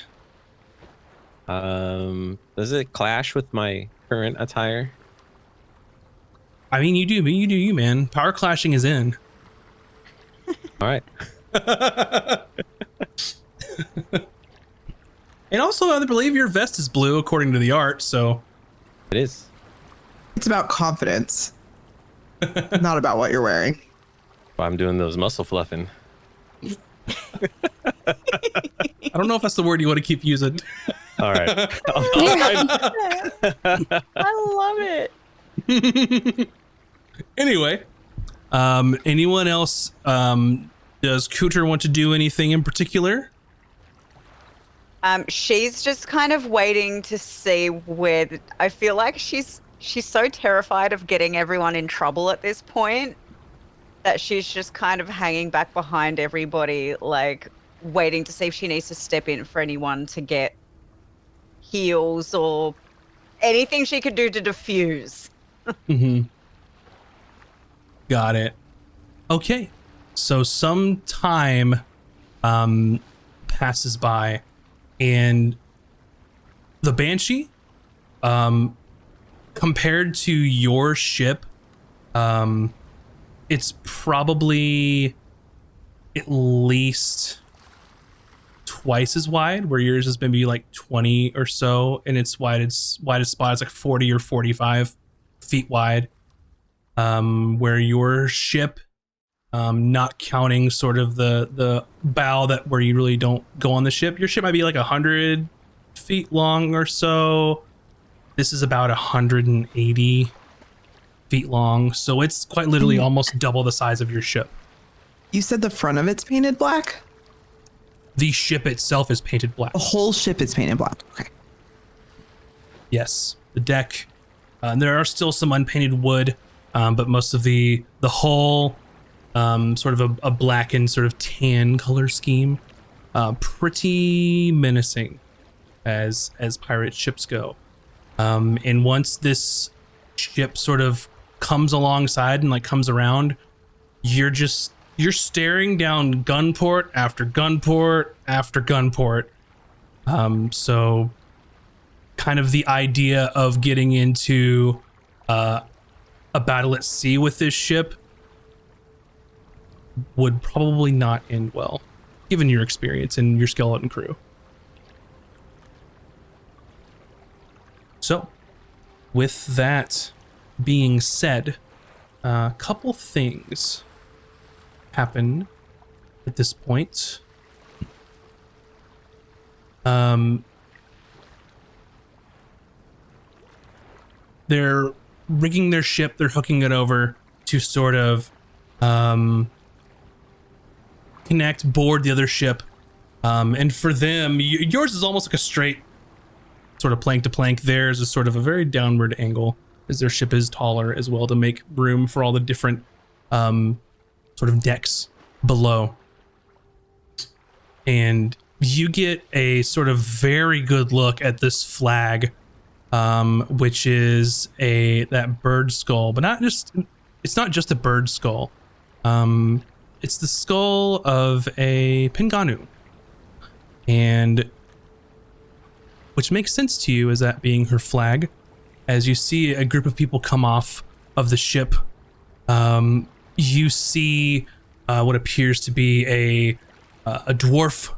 Speaker 4: Does it clash with my current attire?
Speaker 2: I mean, you do, man. Power clashing is in.
Speaker 4: All right.
Speaker 2: And also, I believe your vest is blue according to the art, so.
Speaker 4: It is.
Speaker 3: It's about confidence, not about what you're wearing.
Speaker 4: Well, I'm doing those muscle fluffing.
Speaker 2: I don't know if that's the word you want to keep using.
Speaker 4: All right.
Speaker 1: I love it.
Speaker 2: Anyway, anyone else, does Cooter want to do anything in particular?
Speaker 1: She's just kind of waiting to see where I feel like she's so terrified of getting everyone in trouble at this point that she's just kind of hanging back behind everybody, like waiting to see if she needs to step in for anyone to get heals or anything she could do to diffuse.
Speaker 2: Mm-hmm. Got it. Okay. So some time passes by and the Banshee, compared to your ship, it's probably at least twice as wide, where yours is maybe like 20 or so, and its widest spot is like 40 or 45 feet wide. Where your ship, not counting sort of the bow that where you really don't go on the ship, your ship might be like 100 feet long or so. This is about 180 feet long, so it's quite literally almost double the size of your ship.
Speaker 3: You said the front of it's painted black?
Speaker 2: The ship itself is painted black.
Speaker 3: The whole ship is painted black. Okay.
Speaker 2: Yes, the deck. There are still some unpainted wood, but most of the hull, sort of a blackened, sort of tan color scheme. Pretty menacing, as pirate ships go. And once this ship sort of comes alongside and like comes around, you're staring down gunport after gunport after gunport. So kind of the idea of getting into a battle at sea with this ship would probably not end well, given your experience and your skeleton crew. So, with that being said, a couple things happen at this point. They're rigging their ship, they're hooking it over to sort of connect, board the other ship. And for them, yours is almost like a straight sort of plank to plank. Theirs is sort of a very downward angle, as their ship is taller as well, to make room for all the different sort of decks below. And you get a sort of very good look at this flag, which is that bird skull, but it's not just a bird skull. It's the skull of a Pinganu. And which makes sense to you as that being her flag. As you see a group of people come off of the ship, you see what appears to be a dwarf,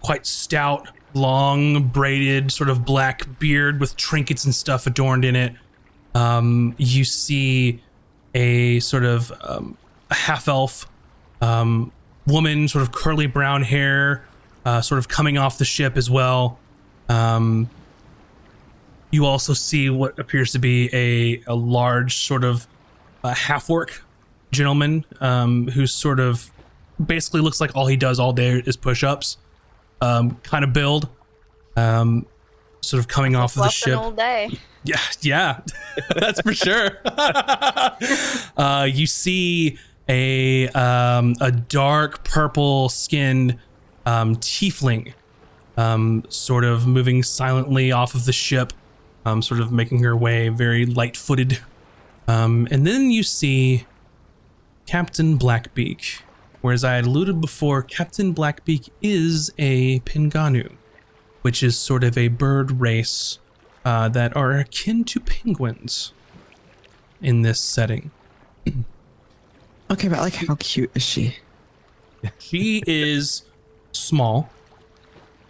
Speaker 2: quite stout, long braided sort of black beard with trinkets and stuff adorned in it. You see a sort of a half elf woman, sort of curly brown hair, sort of coming off the ship as well. You also see what appears to be a large sort of half-orc gentleman, who sort of basically looks like all he does all day is push-ups, kind of build, sort of coming off of the ship.
Speaker 1: All day.
Speaker 2: Yeah, that's for sure. You see a dark purple skinned tiefling, sort of moving silently off of the ship, sort of making her way very light-footed. And then you see Captain Blackbeak. Whereas I had alluded before, Captain Blackbeak is a Pinganu, which is sort of a bird race that are akin to penguins in this setting.
Speaker 3: Okay, but like, how cute is she?
Speaker 2: She is small,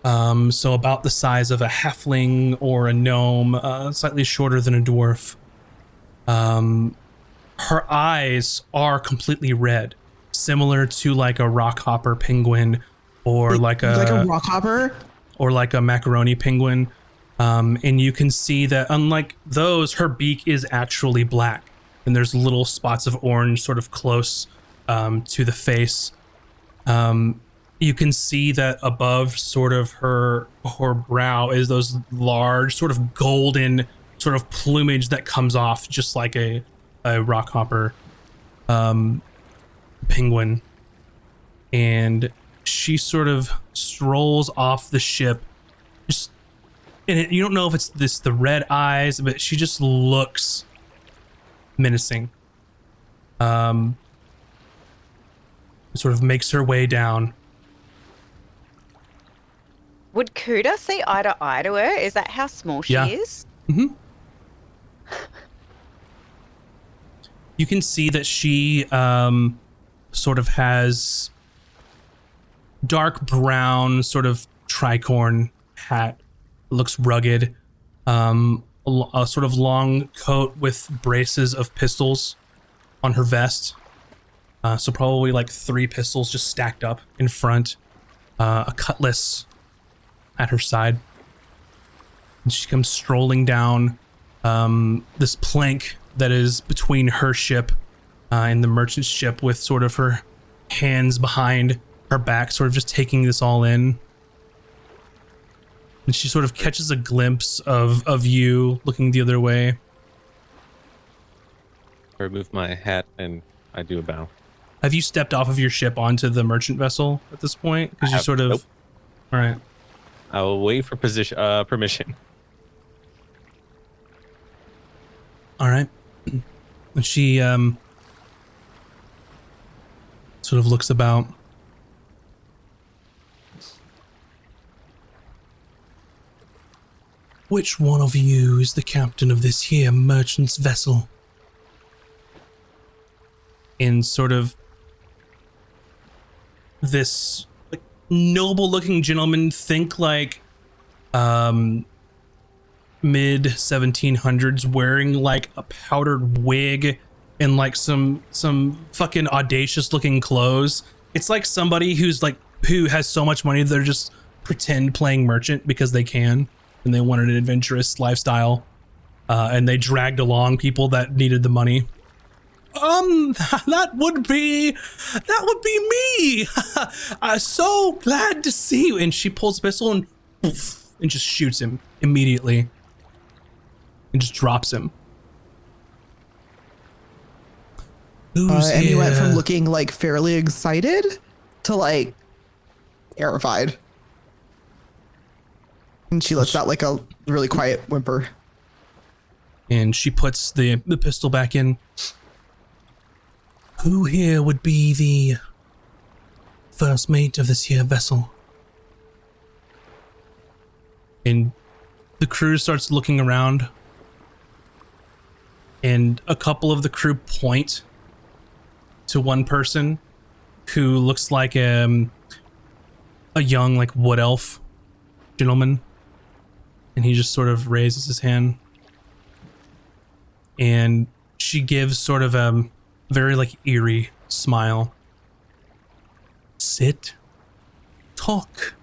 Speaker 2: so about the size of a halfling or a gnome, slightly shorter than a dwarf. Her eyes are completely red, similar to like a rockhopper penguin, or like a
Speaker 3: rockhopper,
Speaker 2: or like a macaroni penguin. And you can see that unlike those, her beak is actually black, and there's little spots of orange sort of close to the face. You can see that above sort of her brow is those large sort of golden sort of plumage that comes off just like a rockhopper penguin. And she sort of strolls off the ship, just, and you don't know if it's the red eyes, but she just looks menacing. Sort of makes her way down.
Speaker 1: Would Kuda see eye to eye to her? Is that how small she
Speaker 2: Yeah.
Speaker 1: is?
Speaker 2: Mm-hmm. You can see that she sort of has dark brown sort of tricorn hat. Looks rugged. A sort of long coat with braces of pistols on her vest. So probably like 3 pistols just stacked up in front. A cutlass at her side. And she comes strolling down this plank that is between her ship and the merchant ship, with sort of her hands behind her back, sort of just taking this all in. And she sort of catches a glimpse of you looking the other way.
Speaker 4: I remove my hat and I do a bow.
Speaker 2: Have you stepped off of your ship onto the merchant vessel at this point? Because you sort of...
Speaker 4: Nope.
Speaker 2: All right.
Speaker 4: I'll wait for permission.
Speaker 2: All right. And she sort of looks about. Which one of you is the captain of this here merchant's vessel? In sort of this like noble looking gentleman, think like mid 1700s, wearing like a powdered wig and like some fucking audacious looking clothes. It's like somebody who has so much money they're just pretend playing merchant because they can, and they wanted an adventurous lifestyle, and they dragged along people that needed the money. That would be me. I'm so glad to see you. And she pulls a pistol and poof, and just shoots him immediately, and just drops him.
Speaker 3: And he went from looking like fairly excited to like terrified. And she lets out like a really quiet whimper.
Speaker 2: And she puts the pistol back in. Who here would be the first mate of this here vessel? And the crew starts looking around. And a couple of the crew point to one person who looks like a young like wood elf gentleman. And he just sort of raises his hand. And she gives sort of a very like eerie smile. Sit, talk,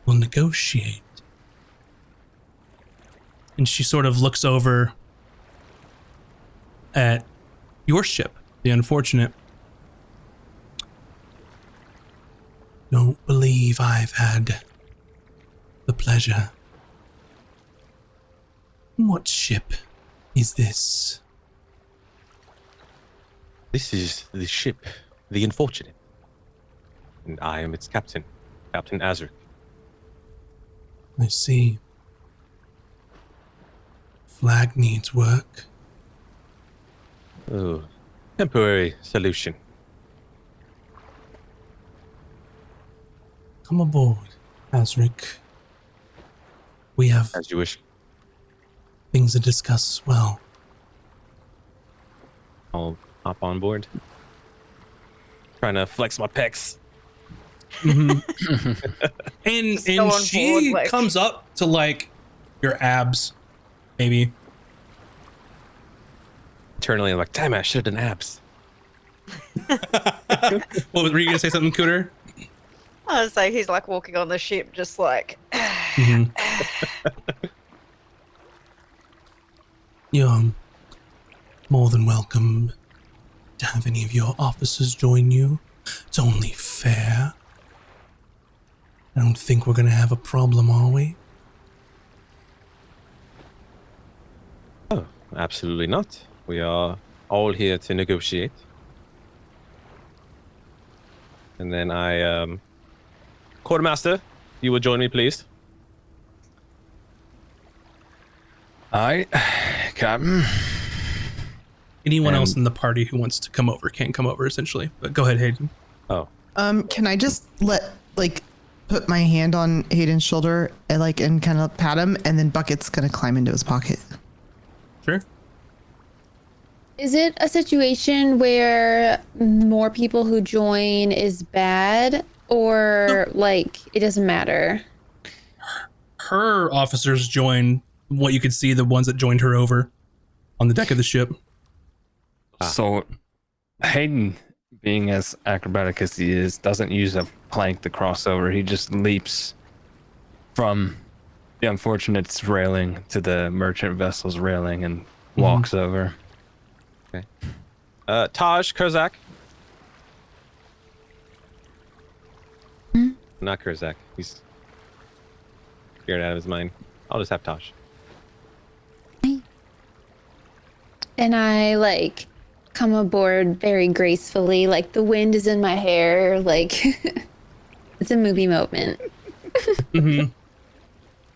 Speaker 2: we'll negotiate. And she sort of looks over at your ship, the Unfortunate. Don't believe I've had the pleasure. What ship is this?
Speaker 4: This is the ship, the Unfortunate. And I am its captain, Captain Azric.
Speaker 2: I see. Flag needs work.
Speaker 4: Oh, temporary solution.
Speaker 2: Come aboard, Azric. We have
Speaker 4: As you wish.
Speaker 2: things to discuss as well.
Speaker 4: I'll hop on board. Trying to flex my pecs.
Speaker 2: And
Speaker 1: Just go on
Speaker 2: she
Speaker 1: board, like-
Speaker 2: comes up to like your abs, maybe.
Speaker 4: Internally, I'm like, damn it, I should have done abs.
Speaker 2: What were you gonna say something, Cooter?
Speaker 1: I was like, he's like walking on the ship, just like,
Speaker 2: You're more than welcome to have any of your officers join you. It's only fair. I don't think we're gonna have a problem, are we?
Speaker 4: Oh, absolutely not. We are all here to negotiate. And then Quartermaster, you will join me, please.
Speaker 6: Aye, Captain.
Speaker 2: Anyone
Speaker 6: And-
Speaker 2: else in the party who wants to come over can come over, essentially. But go ahead, Hayden.
Speaker 4: Oh,
Speaker 3: Can I just put my hand on Hayden's shoulder and kind of pat him, and then Bucket's gonna climb into his pocket.
Speaker 2: Sure.
Speaker 5: Is it a situation where more people who join is bad, or like it doesn't matter?
Speaker 2: Her officers join what you could see, the ones that joined her over on the deck of the ship.
Speaker 6: So Hayden, being as acrobatic as he is, doesn't use a plank to cross over. He just leaps from the Unfortunate's railing to the merchant vessel's railing and walks over.
Speaker 4: okay. Taj, Kurzak. not Kurzak. He's scared out of his mind. I'll just have Tosh.
Speaker 5: And I like come aboard very gracefully, like the wind is in my hair, like it's a movie moment.
Speaker 2: Mm-hmm.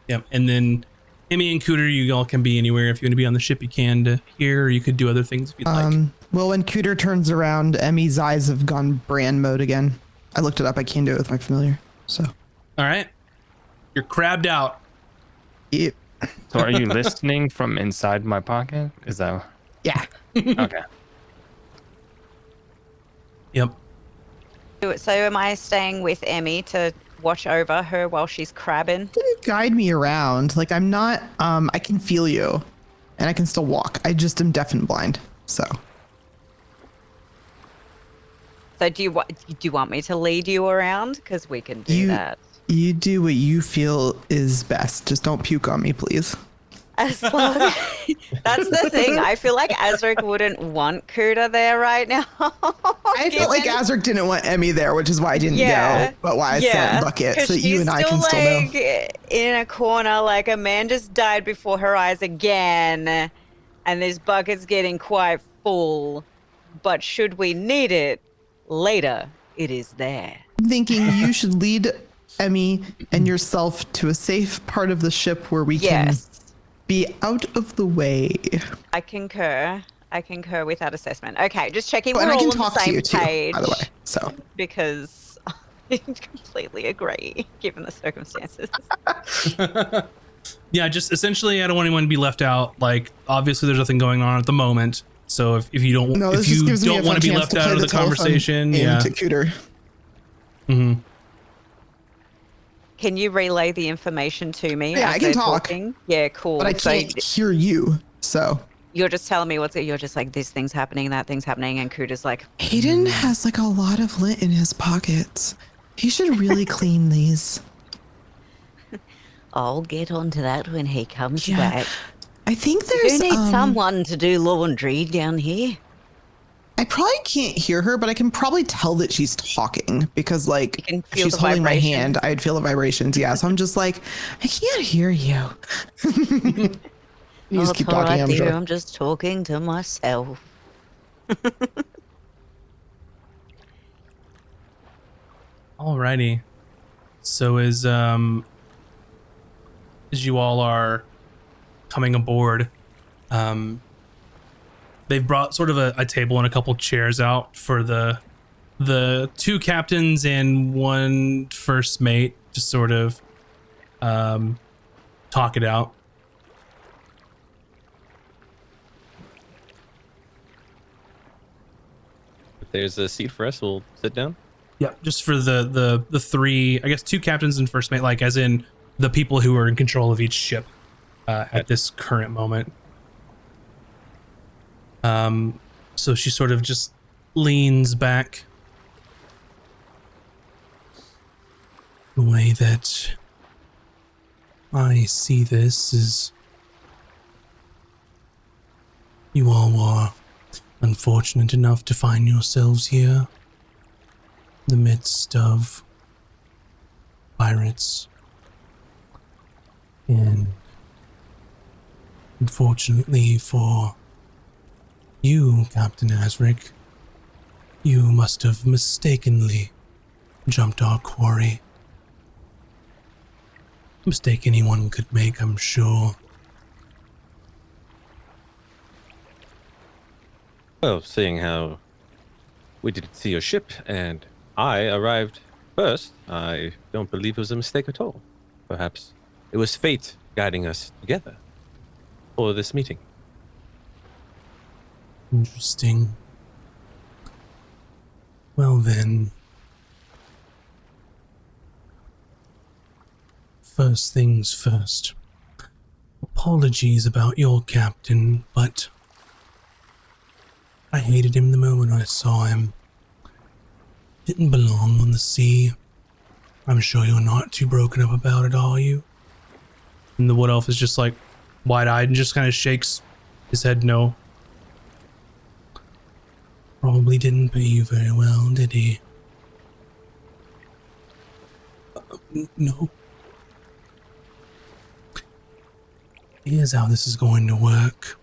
Speaker 2: Yep. And then Emmy and Cooter, you all can be anywhere. If you want to be on the ship, you can to here, or you could do other things if you'd like.
Speaker 3: Well, when Cooter turns around, Emmy's eyes have gone brand mode again. I looked it up. I can't do it with my familiar. So.
Speaker 2: All right. You're crabbed out.
Speaker 3: Yep.
Speaker 6: So are you listening from inside my pocket? Is that
Speaker 3: Yeah.
Speaker 6: okay?
Speaker 2: Yep.
Speaker 1: So am I staying with Emmy to watch over her while she's crabbing?
Speaker 3: Guide me around. Like I'm not. I can feel you, and I can still walk. I just am deaf and blind. So.
Speaker 1: So do you want me to lead you around? Because we can do that.
Speaker 3: You do what you feel is best. Just don't puke on me, please.
Speaker 1: As long that's the thing. I feel like Azric wouldn't want Kuda there right now.
Speaker 3: I felt like Azric didn't want Emmy there, which is why I didn't go, but why I sent Bucket, so that you and I can still know.
Speaker 1: In a corner, like a man just died before her eyes again, and this bucket's getting quite full. But should we need it later, it is there.
Speaker 3: I'm thinking you should lead Emmy and yourself to a safe part of the ship where we can be out of the way.
Speaker 1: I concur with that assessment. Okay, just checking
Speaker 3: And
Speaker 1: we're
Speaker 3: I can
Speaker 1: all on
Speaker 3: talk
Speaker 1: the
Speaker 3: to
Speaker 1: same
Speaker 3: you too,
Speaker 1: page.
Speaker 3: by the way. So
Speaker 1: Because I completely agree, given the circumstances.
Speaker 2: Yeah, just essentially, I don't want anyone to be left out. Like, obviously, there's nothing going on at the moment. So if you don't, if you don't want to be left out of the conversation,
Speaker 3: to Cooter.
Speaker 2: Mm-hmm.
Speaker 1: Can you relay the information to me?
Speaker 3: Yeah,
Speaker 1: as
Speaker 3: I can
Speaker 1: they're
Speaker 3: talk.
Speaker 1: Talking? Yeah, cool.
Speaker 3: But I can't hear you, so.
Speaker 1: You're just telling me you're just like, this thing's happening, that thing's happening, and Kuda's like,
Speaker 3: Hayden has like a lot of lint in his pockets. He should really clean these.
Speaker 1: I'll get onto that when he comes back.
Speaker 3: I think
Speaker 1: You
Speaker 3: there's
Speaker 1: need someone to do laundry down here.
Speaker 3: I probably can't hear her, but I can probably tell that she's talking because like
Speaker 1: You can feel
Speaker 3: she's
Speaker 1: the
Speaker 3: holding my
Speaker 1: vibration.
Speaker 3: hand. I'd feel the vibrations. Yeah. So I'm just like, I can't hear you. You just keep talking, I'm sure.
Speaker 1: I'm just talking to myself.
Speaker 2: Alrighty. So as you all are coming aboard, they've brought sort of a table and a couple chairs out for the two captains and one first mate to sort of talk it out.
Speaker 4: If there's a seat for us, we'll sit down.
Speaker 2: Yeah, just for the three, I guess two captains and first mate, like as in the people who are in control of each ship at this current moment. So she sort of just leans back. The way that I see this is you all were unfortunate enough to find yourselves here in the midst of pirates. And unfortunately for you, Captain Azric, you must have mistakenly jumped our quarry. Mistake anyone could make, I'm sure.
Speaker 4: Well, seeing how we didn't see your ship and I arrived first, I don't believe it was a mistake at all. Perhaps it was fate guiding us together for this meeting.
Speaker 2: Interesting. Well then, first things first. Apologies about your captain, but I hated him the moment I saw him. Didn't belong on the sea. I'm sure you're not too broken up about it, are you? And the wood elf is just like wide-eyed and just kind of shakes his head no. Probably didn't pay you very well, did he? No. Here's how this is going to work.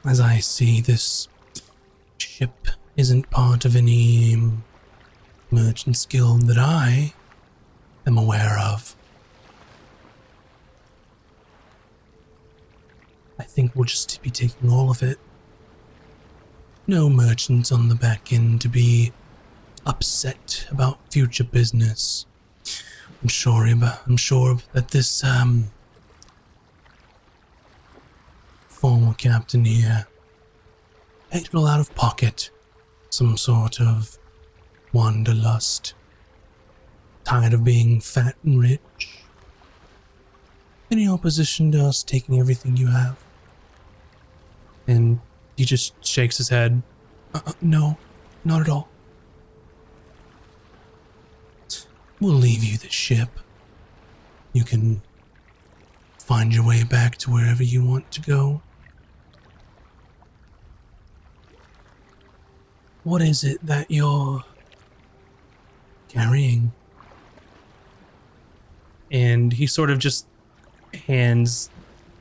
Speaker 2: As I see, this ship isn't part of any merchant's guild that I am aware of. I think we'll just be taking all of it. No merchants on the back end to be upset about future business. I'm sure that this former captain here paid well out of pocket, some sort of wanderlust, tired of being fat and rich. Any opposition to us taking everything you have? And he just shakes his head. No, not at all. We'll leave you the ship. You can find your way back to wherever you want to go. What is it that you're carrying? And he sort of just hands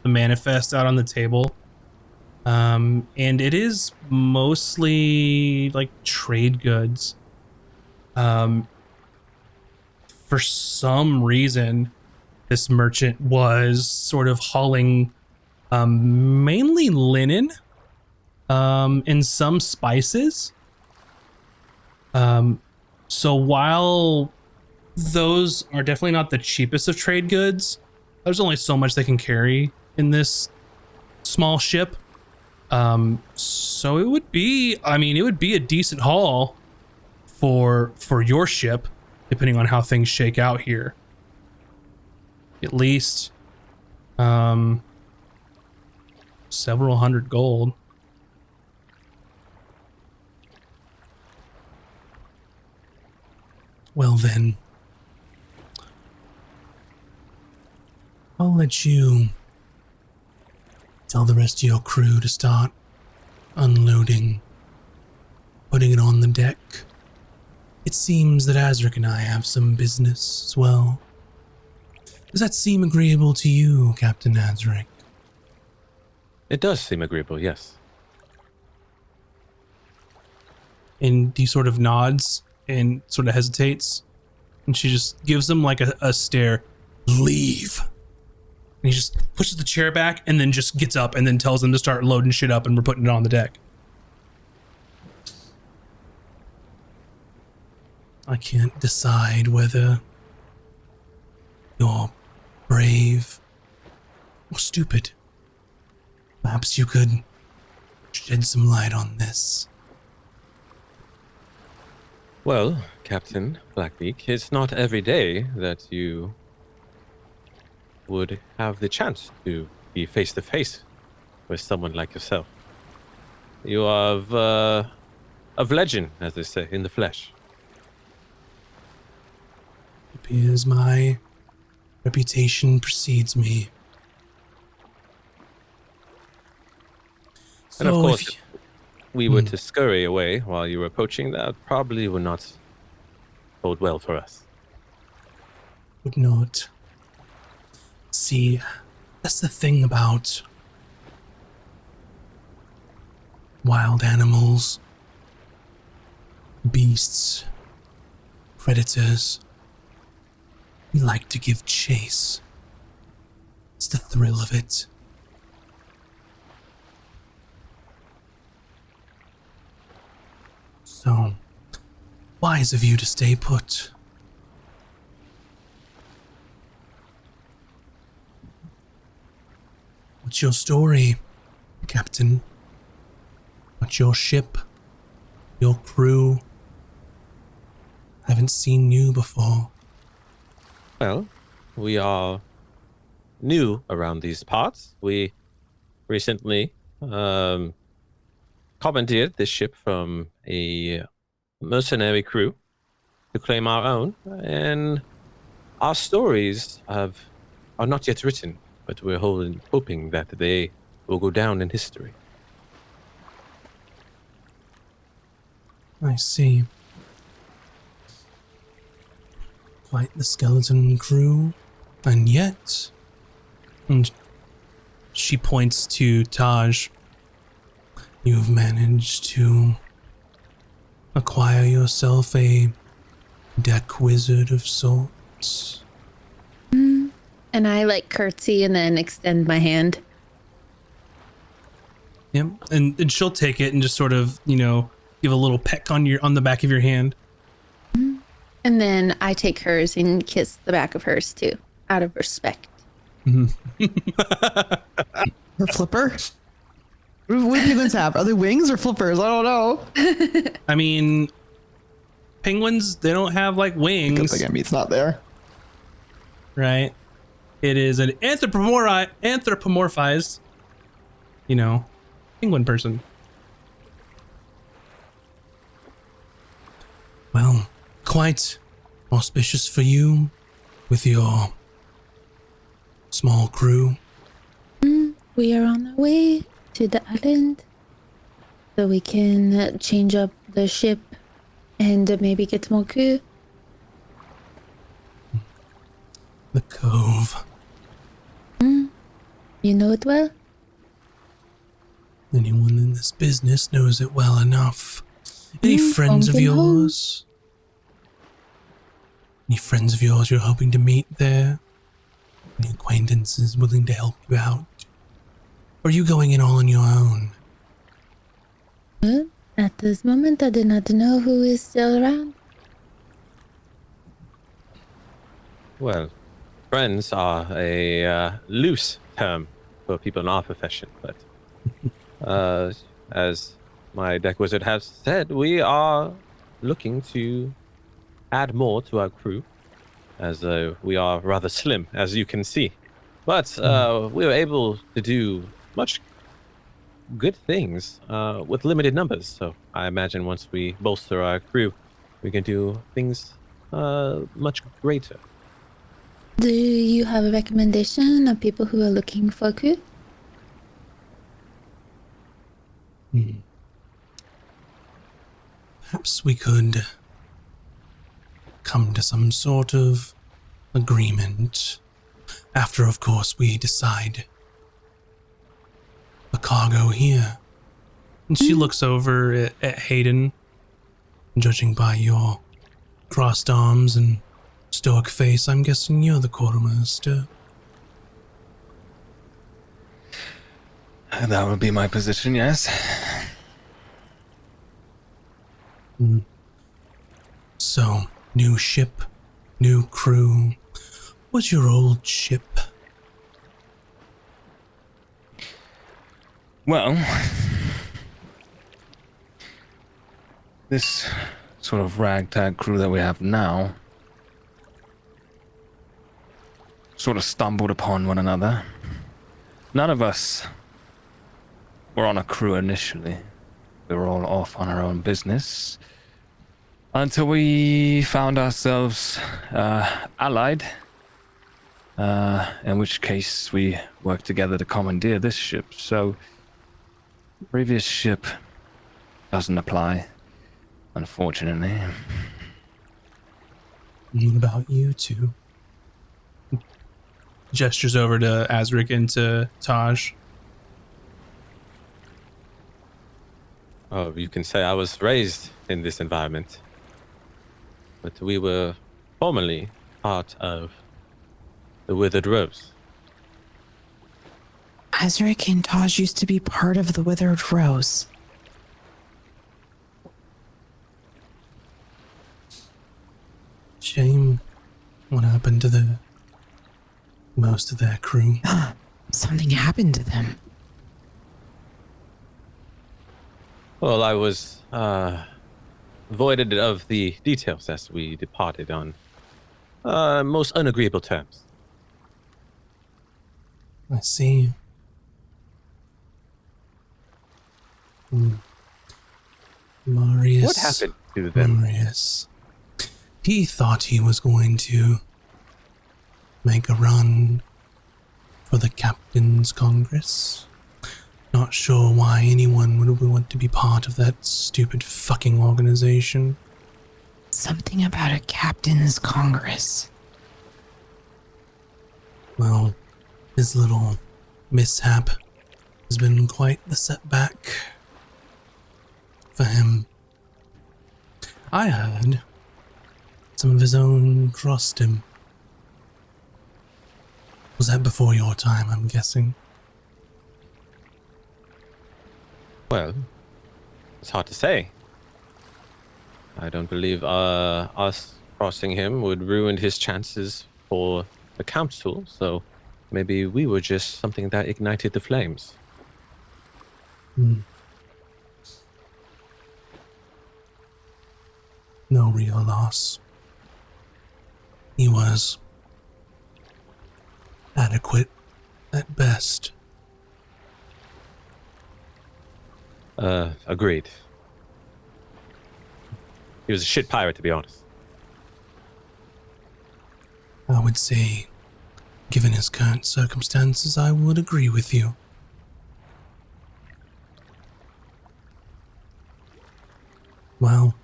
Speaker 2: the manifest out on the table. And it is mostly like trade goods. For some reason, this merchant was sort of hauling mainly linen and some spices. So while those are definitely not the cheapest of trade goods, there's only so much they can carry in this small ship. So it would be a decent haul for your ship, depending on how things shake out here. At least several hundred gold. Well then, I'll let you tell the rest of your crew to start unloading, putting it on the deck. It seems that Azric and I have some business as well. Does that seem agreeable to you, Captain Azric?
Speaker 4: It does seem agreeable, yes.
Speaker 2: And he sort of nods and sort of hesitates. And she just gives him like a stare. Leave. And he just pushes the chair back and then just gets up and then tells them to start loading shit up and we're putting it on the deck. I can't decide whether you're brave or stupid. Perhaps you could shed some light on this.
Speaker 4: Well, Captain Blackbeak, it's not every day that you would have the chance to be face to face with someone like yourself. You are of legend, as they say, in the flesh.
Speaker 2: It appears my reputation precedes me.
Speaker 4: And of
Speaker 2: So
Speaker 4: course,
Speaker 2: if
Speaker 4: if we were to scurry away while you were poaching, that probably would not bode well for us.
Speaker 2: would not. See, that's the thing about wild animals, beasts, predators. We like to give chase. It's the thrill of it. So, wise of you to stay put. What's your story, Captain? What's your ship? Your crew? Haven't seen you before.
Speaker 4: Well, we are new around these parts. We recently commandeered this ship from a mercenary crew to claim our own, and our stories are not yet written, but we're hoping that they will go down in history.
Speaker 2: I see. quite the skeleton crew, and yet, and she points to Taj, you've managed to acquire yourself a deck wizard of sorts.
Speaker 5: And I like curtsy and then extend my hand.
Speaker 2: Yep, and she'll take it and just sort of, give a little peck on the back of your hand.
Speaker 5: And then I take hers and kiss the back of hers too, out of respect.
Speaker 3: Her flipper? What do penguins have? Are they wings or flippers? I don't know.
Speaker 2: I mean, penguins, they don't have like wings.
Speaker 3: Good thing Emmett's not there.
Speaker 2: Right? It is an anthropomorphized, penguin person. Well, quite auspicious for you with your small crew.
Speaker 5: We are on our way to the island so we can change up the ship and maybe get more crew.
Speaker 2: The Cove.
Speaker 5: You know it well?
Speaker 2: Anyone in this business knows it well enough. Any friends of
Speaker 5: Pumpkin home.
Speaker 2: yours? Any friends of yours you're hoping to meet there? Any acquaintances willing to help you out? Or are you going in all on your own?
Speaker 5: Well, at this moment, I do not know who is still around.
Speaker 4: Well, friends are a loose term for people in our profession, but as my deck wizard has said, we are looking to add more to our crew, as we are rather slim, as you can see. But we were able to do much good things with limited numbers. So I imagine once we bolster our crew, we can do things much greater.
Speaker 5: Do you have a recommendation of people who are looking for crew?
Speaker 2: Perhaps we could come to some sort of agreement after, of course, we decide the cargo here. And she looks over at Hayden, judging by your crossed arms and stoic face. I'm guessing you're the quartermaster.
Speaker 6: That would be my position, yes.
Speaker 2: So, new ship, new crew. What's your old ship?
Speaker 6: Well, this sort of ragtag crew that we have now sort of stumbled upon one another. None of us were on a crew initially. We were all off on our own business until we found ourselves allied, in which case we worked together to commandeer this ship. So the previous ship doesn't apply, unfortunately.
Speaker 2: What about you two? Gestures over to Azric and to Taj.
Speaker 4: Oh, you can say I was raised in this environment. But we were formerly part of the Withered Rose.
Speaker 3: Azric and Taj used to be part of the Withered Rose.
Speaker 2: Shame. What happened to most of their crew?
Speaker 3: Something happened to them.
Speaker 4: Well, I was voided of the details as we departed on most unagreeable terms.
Speaker 2: I see. Marius.
Speaker 4: What happened to them?
Speaker 2: Marius. He thought he was going to make a run for the Captain's Congress. Not sure why anyone would want to be part of that stupid fucking organization.
Speaker 3: Something about a captain's congress.
Speaker 2: Well, his little mishap has been quite the setback for him. I heard some of his own crossed him. Was that before your time, I'm guessing?
Speaker 4: Well, it's hard to say. I don't believe us crossing him would ruin his chances for the council, so maybe we were just something that ignited the flames.
Speaker 2: No real loss. He was adequate at best.
Speaker 4: Agreed. He was a shit pirate, to be honest.
Speaker 2: I would say, given his current circumstances, I would agree with you. Well,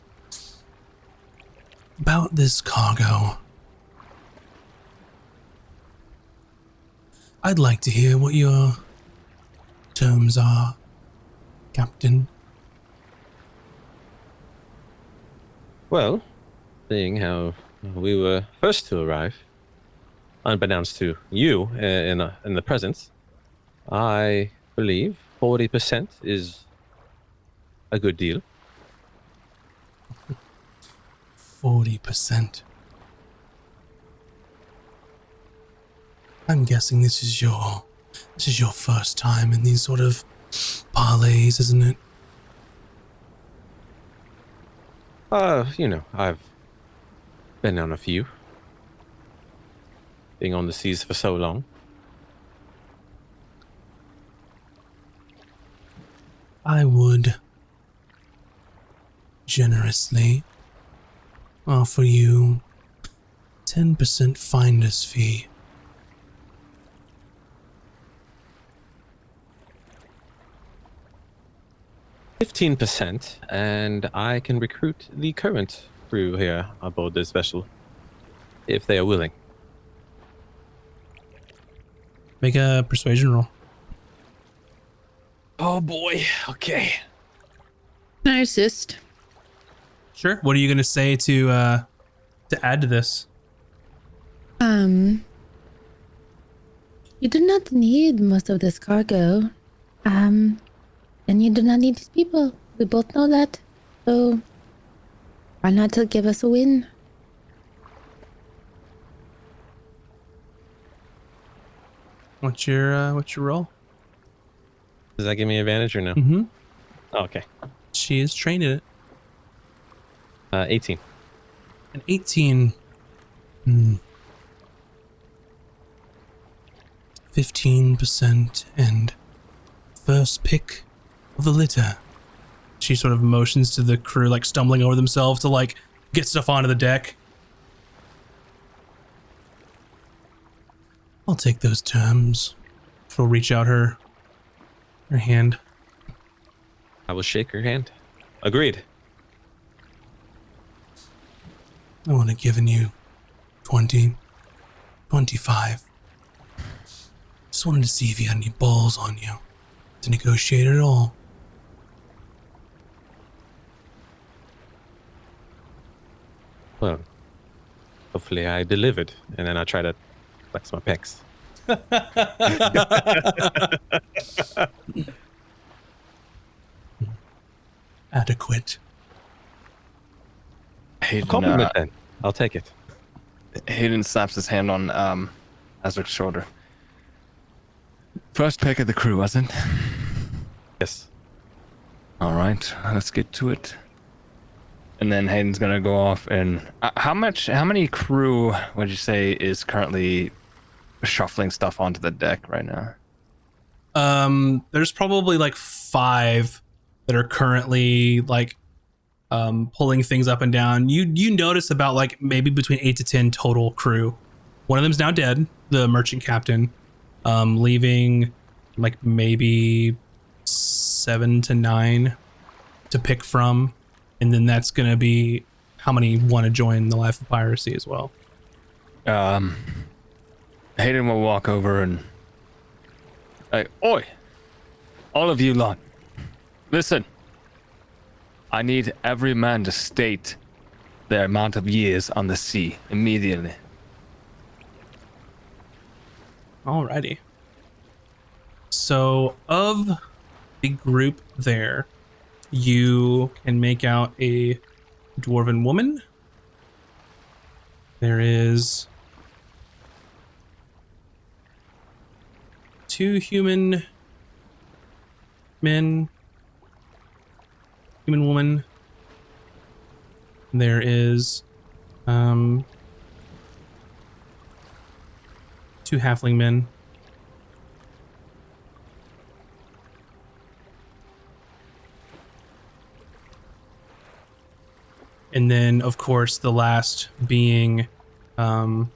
Speaker 2: about this cargo, I'd like to hear what your terms are, Captain.
Speaker 4: Well, seeing how we were first to arrive, unbeknownst to you in the presence, I believe 40% is a good deal.
Speaker 2: 40%. I'm guessing this is your first time in these sort of parlays, isn't it?
Speaker 4: I've been on a few. Being on the seas for so long.
Speaker 2: I would generously offer you 10% finder's fee.
Speaker 4: %, and I can recruit the current crew here aboard this vessel, if they are willing.
Speaker 2: Make a persuasion roll.
Speaker 4: Oh boy, okay.
Speaker 5: Can I assist?
Speaker 2: Sure. What are you going to say to add to this?
Speaker 5: You do not need most of this cargo. And you do not need these people. We both know that. So why not to give us a win?
Speaker 2: What's your roll?
Speaker 4: Does that give me advantage or no?
Speaker 2: Mm-hmm.
Speaker 4: Oh, okay.
Speaker 2: She is trained in it.
Speaker 4: 18.
Speaker 2: An 18. 15% and first pick of the litter. She sort of motions to the crew, like stumbling over themselves to like get stuff onto the deck. I'll take those terms. She'll reach out her hand.
Speaker 4: I will shake her hand. Agreed.
Speaker 2: I would have given you 20, 25. Just wanted to see if you had any balls on you to negotiate at all.
Speaker 4: Well, hopefully I delivered, and then I try to flex my pecs.
Speaker 2: Adequate.
Speaker 6: Hayden,
Speaker 4: Compliment then. I'll take it.
Speaker 6: Hayden slaps his hand on Azric's shoulder. First pick of the crew, wasn't it?
Speaker 4: Yes.
Speaker 6: All right, let's get to it. And then Hayden's gonna go off and how many crew would you say is currently shuffling stuff onto the deck right now?
Speaker 2: There's probably like 5 that are currently like pulling things up and down. You notice about like maybe between 8 to 10 total crew. One of them's now dead, the merchant captain, leaving like maybe 7 to 9 to pick from. And then that's going to be how many want to join the life of piracy as well.
Speaker 6: Hayden will walk over and, hey, oi, all of you lot, listen. I need every man to state their amount of years on the sea immediately.
Speaker 2: Alrighty. So of the group there, you can make out a dwarven woman. There is 2 human men, human woman. There is 2 halfling men. And then, of course, the last being the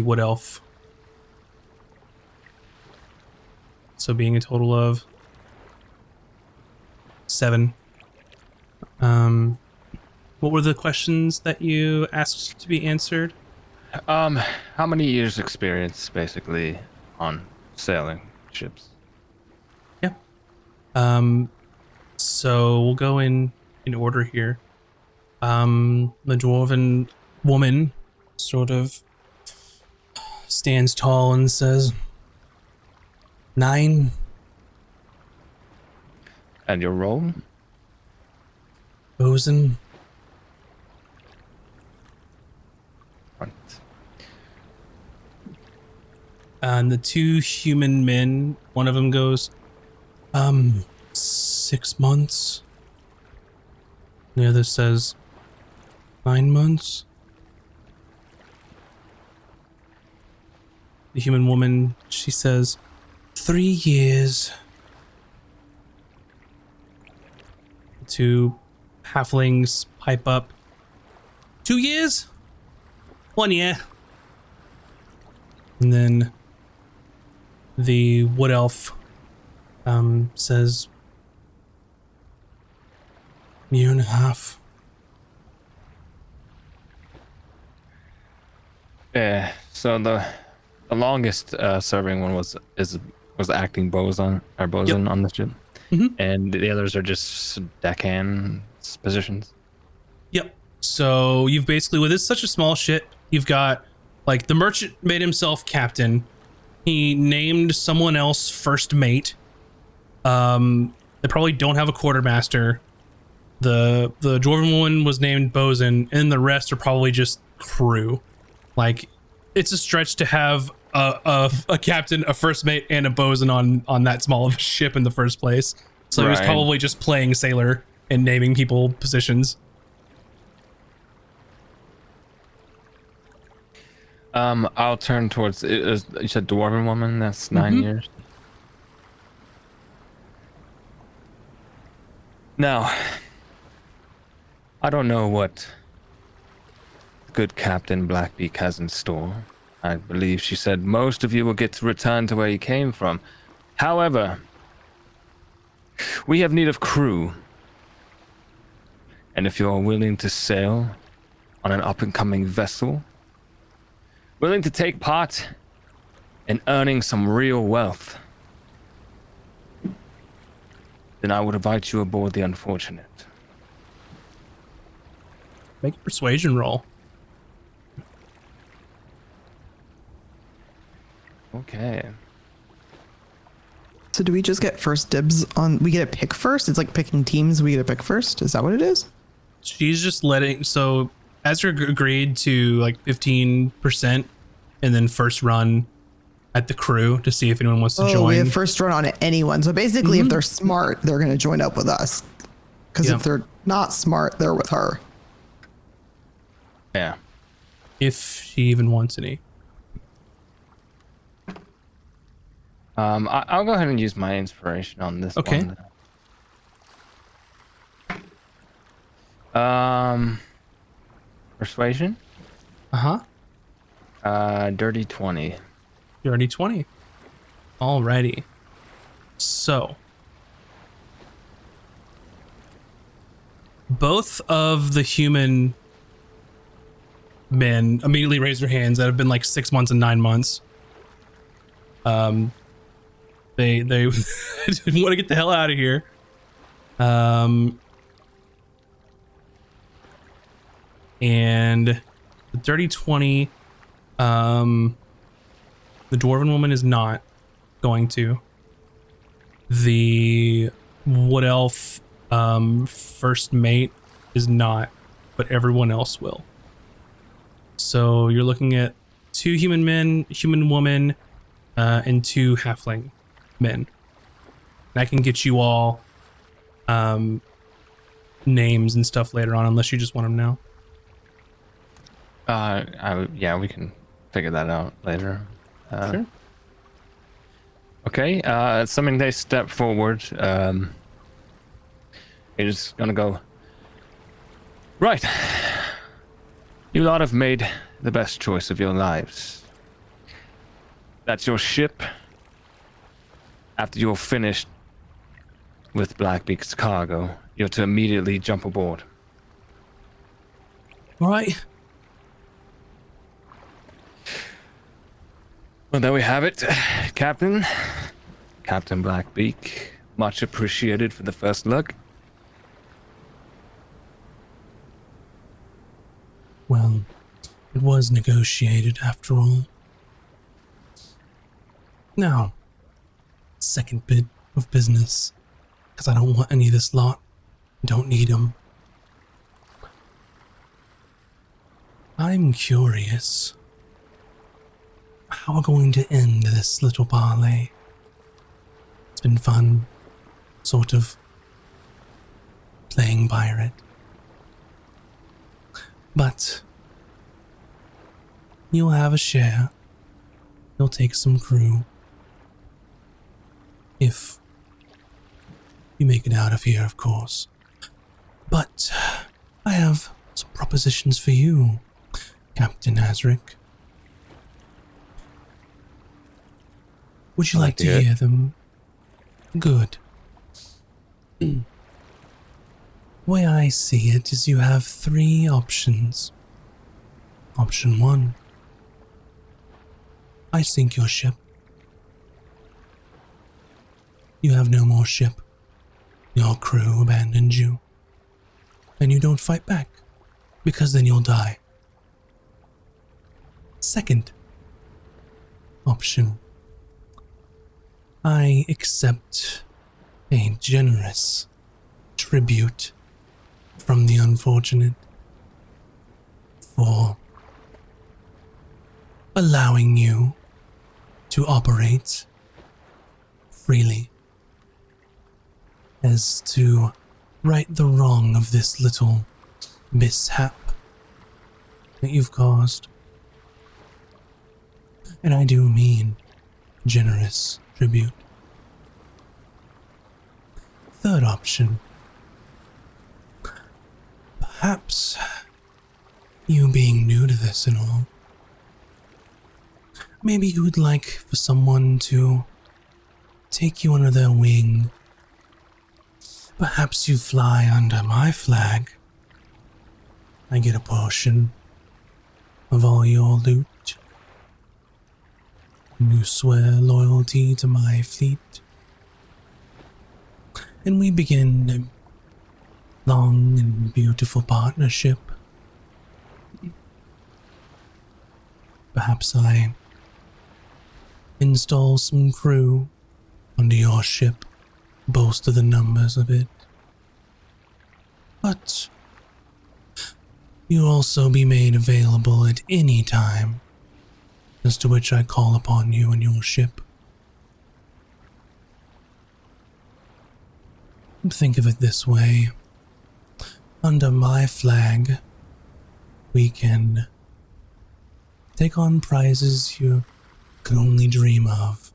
Speaker 2: wood elf. So being a total of 7. What were the questions that you asked to be answered?
Speaker 6: How many years experience basically on sailing ships?
Speaker 2: Yeah. So we'll go in order here. The dwarven woman sort of stands tall and says, 9.
Speaker 6: And your role?
Speaker 2: Bosun.
Speaker 6: Right.
Speaker 2: And the 2 human men, one of them goes, 6 months. The other says, 9 months. The human woman, she says, 3 years. The 2 halflings pipe up, 2 years? 1 year. And then the wood elf says, 1.5 years.
Speaker 6: Yeah. So the longest serving one was the acting bosun on the ship, and the others are just deckhand positions.
Speaker 2: Yep. So you've basically, with this such a small ship, you've got like the merchant made himself captain. He named someone else first mate. They probably don't have a quartermaster. The dwarven woman was named bosun, and the rest are probably just crew. Like, it's a stretch to have a captain, a first mate, and a bosun on that small of a ship in the first place. So he was probably just playing sailor and naming people positions.
Speaker 6: I'll turn towards. You said dwarven woman. That's 9 years. Now, I don't know what good Captain Blackbeak has in store. I believe she said most of you will get to return to where you came from. However, we have need of crew. And if you are willing to sail on an up-and-coming vessel, willing to take part in earning some real wealth, then I would invite you aboard the Unfortunate.
Speaker 2: Make a persuasion roll.
Speaker 6: Okay.
Speaker 3: So do we just get first dibs on? We get a pick first. It's like picking teams. We get a pick first. Is that what it is?
Speaker 2: She's just letting. So Ezra agreed to like 15%, and then first run at the crew to see if anyone wants to join.
Speaker 3: We have first run on anyone. So basically, if they're smart, they're going to join up with us. Because if they're not smart, they're with her.
Speaker 6: Yeah.
Speaker 2: If she even wants any.
Speaker 6: I'll go ahead and use my inspiration on this one. Persuasion? Dirty 20.
Speaker 2: Dirty 20. Alrighty. So both of the human men immediately raise their hands that have been like 6 months and 9 months. They want to get the hell out of here. And the dirty 20, the dwarven woman is not going to. The wood elf first mate is not, but everyone else will. So you're looking at 2 human men, human woman, and 2 halfling men. And I can get you all names and stuff later on, unless you just want them now.
Speaker 6: Yeah, we can figure that out later.
Speaker 2: Sure.
Speaker 6: Okay, assuming they step forward, you're just gonna go. Right. You lot have made the best choice of your lives. That's your ship. After you're finished with Blackbeak's cargo, you're to immediately jump aboard.
Speaker 2: All right.
Speaker 6: Well, there we have it, Captain. Captain Blackbeak. Much appreciated for the first look.
Speaker 2: Well, it was negotiated after all. Now, second bit of business, because I don't want any of this lot. Don't need them. I'm curious how we're going to end this little parley. It's been fun, sort of, playing pirate. But you'll have a share. You'll take some crew. If you make it out of here, of course. But I have some propositions for you, Captain Azric. Would you like to hear them? Good. The way I see it is you have 3 options. Option 1. I sink your ship. You have no more ship. Your crew abandoned you. And you don't fight back, because then you'll die. Second option. I accept a generous tribute from the unfortunate for allowing you to operate freely, as to right the wrong of this little mishap that you've caused. And I do mean generous tribute. Third option. Perhaps you being new to this and all, maybe you would like for someone to take you under their wing. Perhaps you fly under my flag. I get a portion of all your loot. You swear loyalty to my fleet. And we begin a long and beautiful partnership. Perhaps I install some crew onto your ship, bolster the numbers a bit. But you'll also be made available at any time, as to which I call upon you and your ship. Think of it this way. Under my flag, we can take on prizes you could only dream of.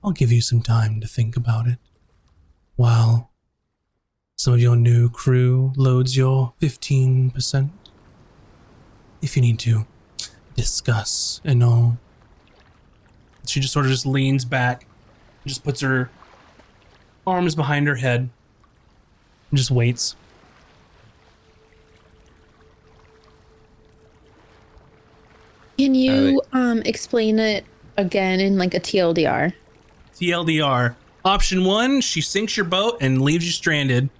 Speaker 2: I'll give you some time to think about it, while some of your new crew loads your 15%. If you need to discuss and all. She just sort of just leans back, just puts her arms behind her head, and just waits.
Speaker 5: Can you explain it again in like a TLDR?
Speaker 2: TLDR. Option 1, she sinks your boat and leaves you stranded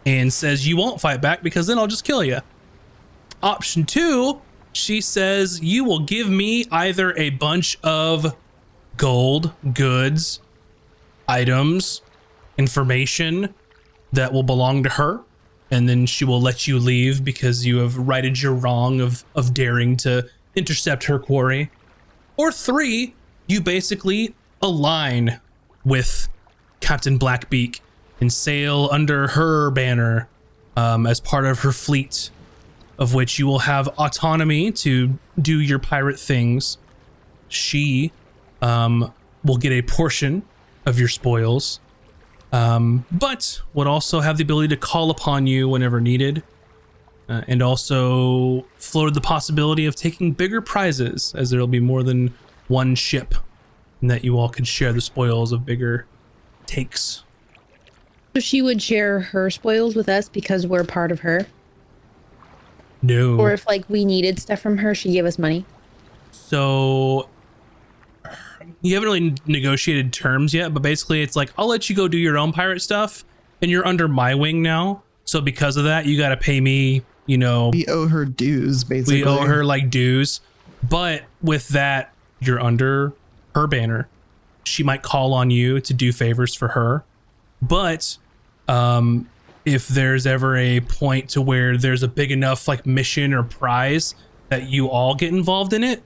Speaker 2: and says you won't fight back because then I'll just kill you. Option 2, she says you will give me either a bunch of gold, goods, items, information that will belong to her, and then she will let you leave because you have righted your wrong of daring to intercept her quarry. Or 3, you basically align with Captain Blackbeak and sail under her banner as part of her fleet, of which you will have autonomy to do your pirate things. She will get a portion of your spoils, but would also have the ability to call upon you whenever needed, and also floated the possibility of taking bigger prizes, as there will be more than one ship, and that you all could share the spoils of bigger takes.
Speaker 5: So she would share her spoils with us because we're part of her?
Speaker 2: No.
Speaker 5: Or if like we needed stuff from her, she'd give us money?
Speaker 2: So you haven't really negotiated terms yet, but basically it's like, I'll let you go do your own pirate stuff and you're under my wing now. So because of that, you got to pay me, you know,
Speaker 3: We owe her dues, basically.
Speaker 2: we owe her like dues. But with that, you're under her banner. She might call on you to do favors for her. But if there's ever a point to where there's a big enough like mission or prize that you all get involved in it,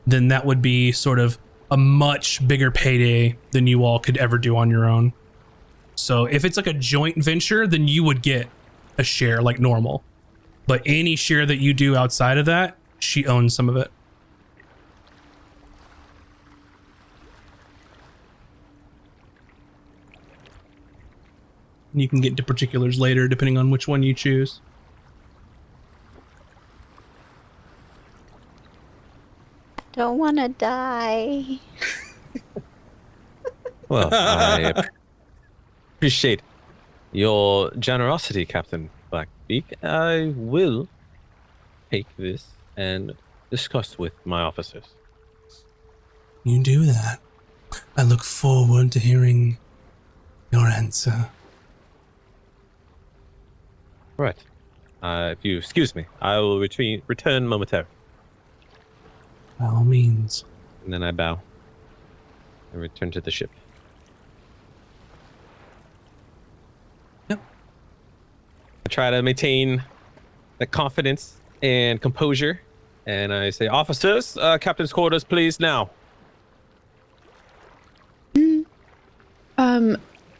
Speaker 2: then that would be sort of a much bigger payday than you all could ever do on your own. So if it's like a joint venture, then you would get a share like normal. But any share that you do outside of that, she owns some of it. You can get into particulars later, depending on which one you choose.
Speaker 1: Don't want to die.
Speaker 4: Well, I appreciate your generosity, Captain Blackbeak. I will take this and discuss with my officers.
Speaker 2: You do that. I look forward to hearing your answer.
Speaker 4: Right. If you excuse me, I will return momentarily.
Speaker 2: By all means.
Speaker 4: And then I bow and return to the ship.
Speaker 2: Yep.
Speaker 4: I try to maintain the confidence and composure, and I say, officers, captain's quarters, please, now.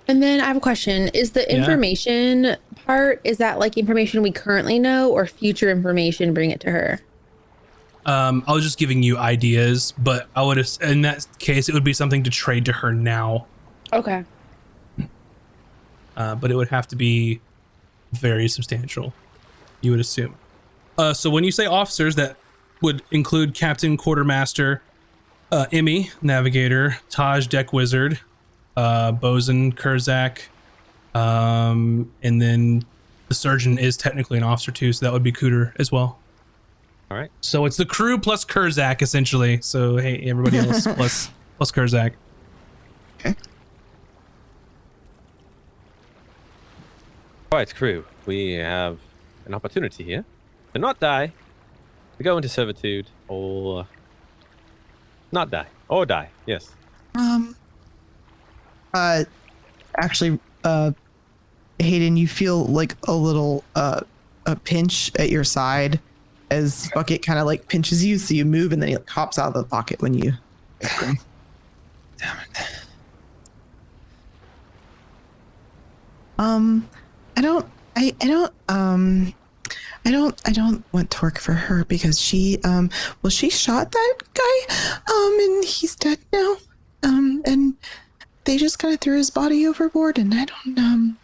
Speaker 5: And then I have a question. Is the information part, is that like information we currently know or future information, bring it to her?
Speaker 2: I was just giving you ideas, but I would, in that case, it would be something to trade to her now.
Speaker 5: Okay.
Speaker 2: But it would have to be very substantial, you would assume. So when you say officers, that would include Captain Quartermaster, Emmy, Navigator, Taj, Deck Wizard, Bosun, Kurzak, and then the Surgeon is technically an officer too, so that would be Cooter as well.
Speaker 4: All right.
Speaker 2: So it's the crew plus Kurzak essentially. So hey, everybody else plus Kurzak.
Speaker 3: Okay.
Speaker 4: All right, crew. We have an opportunity here to not die, to go into servitude, or not die, or die. Yes.
Speaker 3: Actually, Hayden, you feel like a little a pinch at your side as Bucket kind of like pinches you, so you move, and then he like hops out of the pocket when you.
Speaker 6: Damn it.
Speaker 3: I don't want to work for her because she she shot that guy and he's dead now, and they just kind of threw his body overboard, and I don't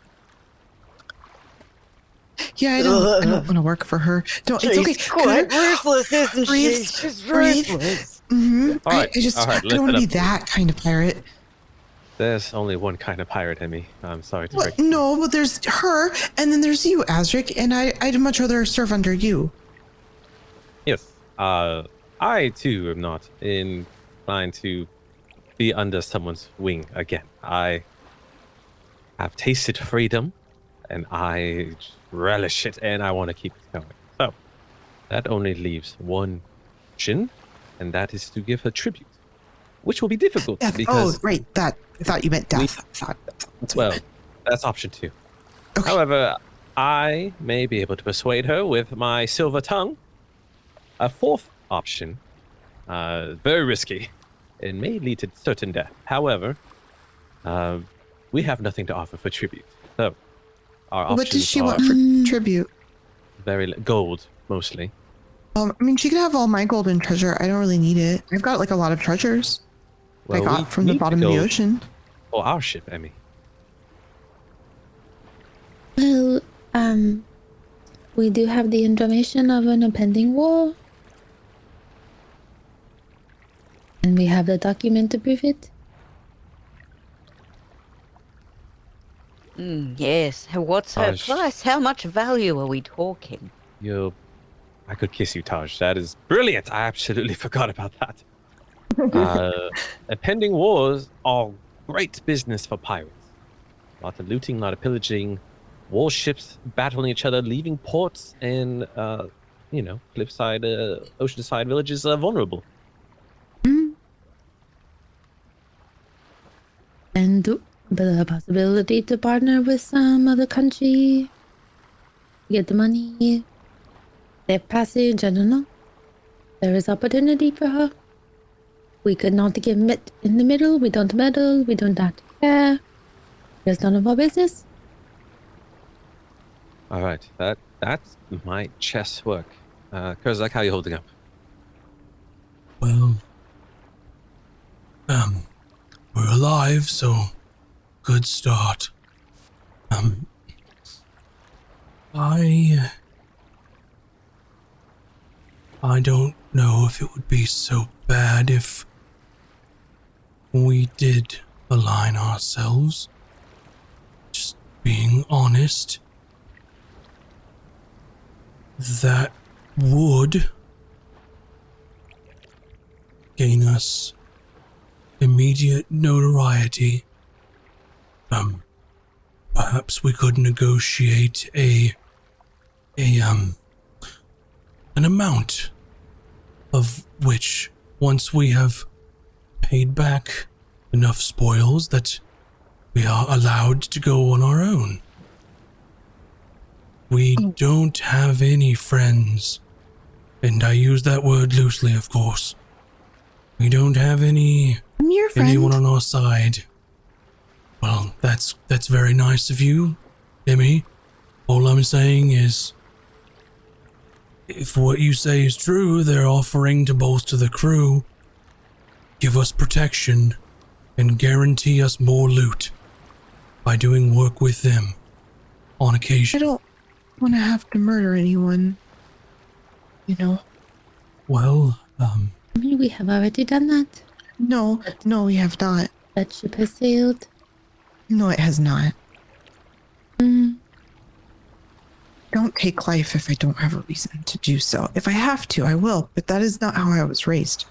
Speaker 3: want to work for her. Don't. It's okay.
Speaker 1: She's quite ruthless, isn't she?
Speaker 3: Breathe,
Speaker 1: She's
Speaker 3: breathe.
Speaker 1: ruthless.
Speaker 3: Mm-hmm.
Speaker 4: All right,
Speaker 3: I just
Speaker 4: all right,
Speaker 3: I don't want to
Speaker 4: listen
Speaker 3: be
Speaker 4: up.
Speaker 3: that kind of pirate.
Speaker 4: There's only one kind of pirate, Emmy. I'm sorry to
Speaker 3: What?
Speaker 4: break it.
Speaker 3: No, but there's her, and then there's you, Azric, and I'd much rather serve under you.
Speaker 4: Yes. I too am not inclined to be under someone's wing again. I have tasted freedom, and I relish it, and I want to keep it going. So that only leaves one option, and that is to give her tribute, which will be difficult
Speaker 3: Death.
Speaker 4: because
Speaker 3: Oh, right. That. I thought you meant death. That's what I
Speaker 4: well,
Speaker 3: meant.
Speaker 4: that's option 2.
Speaker 3: Okay.
Speaker 4: However, I may be able to persuade her with my silver tongue. A fourth option, very risky, it may lead to certain death. However, we have nothing to offer for tribute. So, our options
Speaker 3: What does she
Speaker 4: are
Speaker 3: want for tribute?
Speaker 4: gold, mostly.
Speaker 3: I mean, she can have all my golden treasure. I don't really need it. I've got like a lot of treasures I
Speaker 4: we
Speaker 3: got from the
Speaker 4: need
Speaker 3: bottom of the
Speaker 4: gold
Speaker 3: ocean.
Speaker 4: for our ship, Emmy.
Speaker 5: Well, we do have the information of an impending war. And we have the document to prove it.
Speaker 1: Yes. What's her
Speaker 4: Taj.
Speaker 1: price? How much value are we talking?
Speaker 4: I could kiss you, Taj. That is brilliant. I absolutely forgot about that. Impending wars are great business for pirates. A lot of looting, a lot of pillaging, warships battling each other, leaving ports and, cliffside, oceanside villages vulnerable.
Speaker 5: And the possibility to partner with some other country, get the money, safe passage, I don't know. There is opportunity for her. We could not get met in the middle. We don't meddle. We don't have to care. It's none of our business.
Speaker 4: All right, that's my chess work. Kurzak, how are you holding up?
Speaker 2: Well, we're alive, so good start. I don't know if it would be so bad if we did align ourselves. Just being honest. That would gain us immediate notoriety. Perhaps we could negotiate an amount of which, once we have paid back enough spoils, that we are allowed to go on our own. We don't have any friends, and I use that word loosely, of course. We don't have
Speaker 3: I'm your friend.
Speaker 2: anyone on our side. Well, that's very nice of you, Emmy. All I'm saying is, if what you say is true, they're offering to bolster the crew, give us protection, and guarantee us more loot by doing work with them on
Speaker 3: I
Speaker 2: occasion.
Speaker 3: don't want to have to murder anyone. You know?
Speaker 2: Well,
Speaker 5: I mean, we have already done that.
Speaker 3: No, we have not.
Speaker 5: That ship has sailed.
Speaker 3: No, it has not.
Speaker 5: Mm.
Speaker 3: Don't take life if I don't have a reason to do so. If I have to, I will, but that is not how I was raised.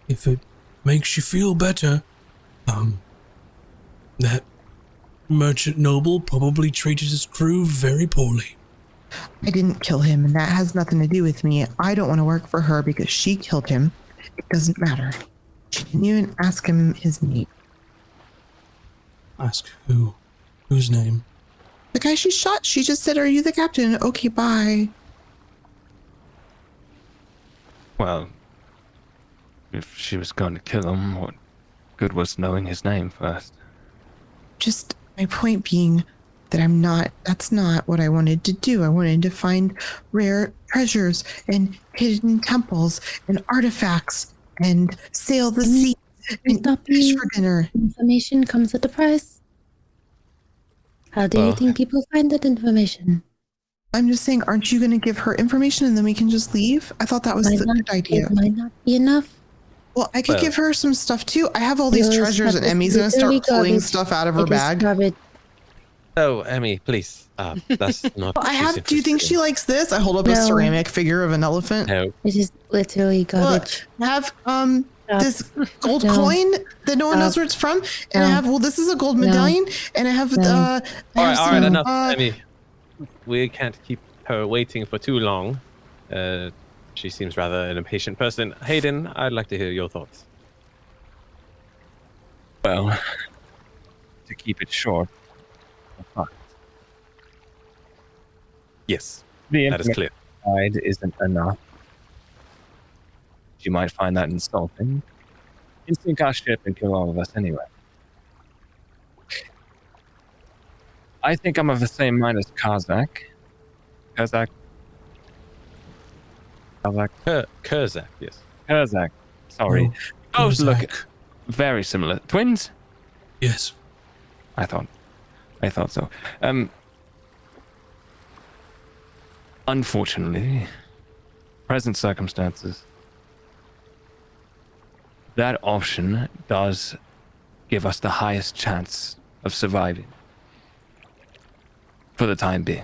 Speaker 2: if it makes you feel better, that merchant noble probably treated his crew very poorly.
Speaker 3: I didn't kill him, and that has nothing to do with me. I don't want to work for her because she killed him. It doesn't matter. She didn't even ask him his name.
Speaker 2: Ask who? Whose name?
Speaker 3: The guy she shot, she just said, "Are you the captain?" Okay, bye.
Speaker 6: Well, if she was going to kill him, what good was knowing his name first?
Speaker 3: Just my point being that that's not what I wanted to do. I wanted to find rare treasures and hidden temples and artifacts and sail the sea and
Speaker 5: Stop
Speaker 3: eat fish
Speaker 5: you.
Speaker 3: for dinner.
Speaker 5: Information comes at a price. How do you
Speaker 4: Well-
Speaker 5: think people find that information?
Speaker 3: I'm just saying, aren't you going to give her information and then we can just leave? I thought that was
Speaker 5: Might
Speaker 3: the
Speaker 5: not-
Speaker 3: good idea.
Speaker 5: It might not be enough.
Speaker 3: Well, I could
Speaker 4: Well.
Speaker 3: give her some stuff too. I have all these
Speaker 5: Your
Speaker 3: treasures,
Speaker 5: stuff
Speaker 3: and
Speaker 5: is
Speaker 3: Emmy's gonna
Speaker 5: literally
Speaker 3: start pulling
Speaker 5: garbage.
Speaker 3: stuff out of her
Speaker 5: It is
Speaker 3: bag.
Speaker 5: garbage.
Speaker 4: So, Emmy, please. That's not.
Speaker 3: Well,
Speaker 4: what
Speaker 3: I
Speaker 4: she's
Speaker 3: have. Do you think
Speaker 4: interested
Speaker 3: she
Speaker 4: in.
Speaker 3: likes this? I hold up a
Speaker 5: No.
Speaker 3: ceramic figure of an elephant.
Speaker 4: No.
Speaker 5: It is literally
Speaker 3: Well,
Speaker 5: garbage.
Speaker 3: I have
Speaker 5: Stop.
Speaker 3: this gold
Speaker 5: No.
Speaker 3: coin that no one knows
Speaker 5: Stop.
Speaker 3: where it's from, and I
Speaker 5: No.
Speaker 3: have this is a gold
Speaker 5: No.
Speaker 3: medallion, and I have
Speaker 5: No.
Speaker 3: I
Speaker 4: All
Speaker 3: have
Speaker 4: right, all right,
Speaker 3: some,
Speaker 4: enough, Emmy. We can't keep her waiting for too long. She seems rather an impatient person. Hayden, I'd like to hear your thoughts.
Speaker 6: Well, to keep it short,
Speaker 4: Yes,
Speaker 6: the
Speaker 4: that is clear.
Speaker 6: information isn't enough. You might find that insulting. And sink our ship and kill all of us anyway. I think I'm of the same mind as Kazak. Kazak.
Speaker 4: Kurzak, yes.
Speaker 6: Kazak. Sorry.
Speaker 2: Oh,
Speaker 6: Those look
Speaker 2: Zach.
Speaker 6: very similar. Twins?
Speaker 2: Yes.
Speaker 6: I thought so. Unfortunately, present circumstances, that option does give us the highest chance of surviving. For the time being.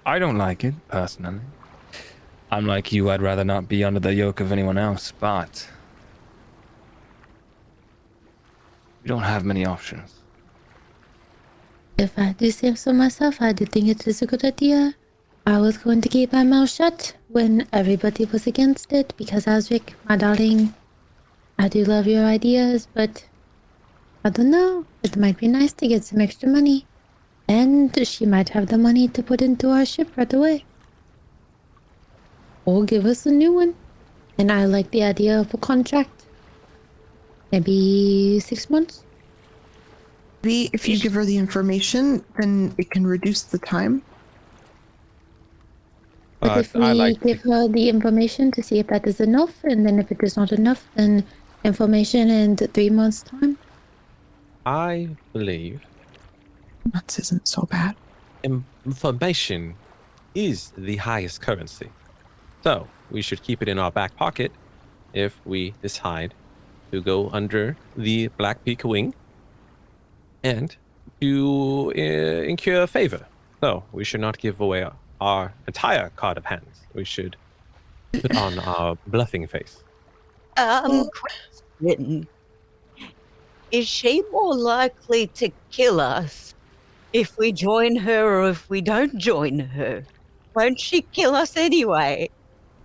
Speaker 6: I don't like it, personally. I'm like you, I'd rather not be under the yoke of anyone else, but we don't have many options.
Speaker 5: If I do say so myself, I do think it is a good idea. I was going to keep my mouth shut when everybody was against it because Azric, my darling, I do love your ideas, but I don't know. It might be nice to get some extra money. And she might have the money to put into our ship right away. Or give us a new one. And I like the idea of a contract. Maybe 6 months.
Speaker 3: Maybe if you give her the information, then it can reduce the time.
Speaker 5: But if we give her the information to see if that is enough, and then if it is not enough, then information in 3 months' time.
Speaker 4: I believe
Speaker 3: Months isn't so bad.
Speaker 4: information is the highest currency. So we should keep it in our back pocket if we decide to go under the Black Peak wing and to incur favor. So we should not give away our entire card of hands. We should put on our bluffing face.
Speaker 1: Question. Is she more likely to kill us if we join her or if we don't join her? Won't she kill us anyway?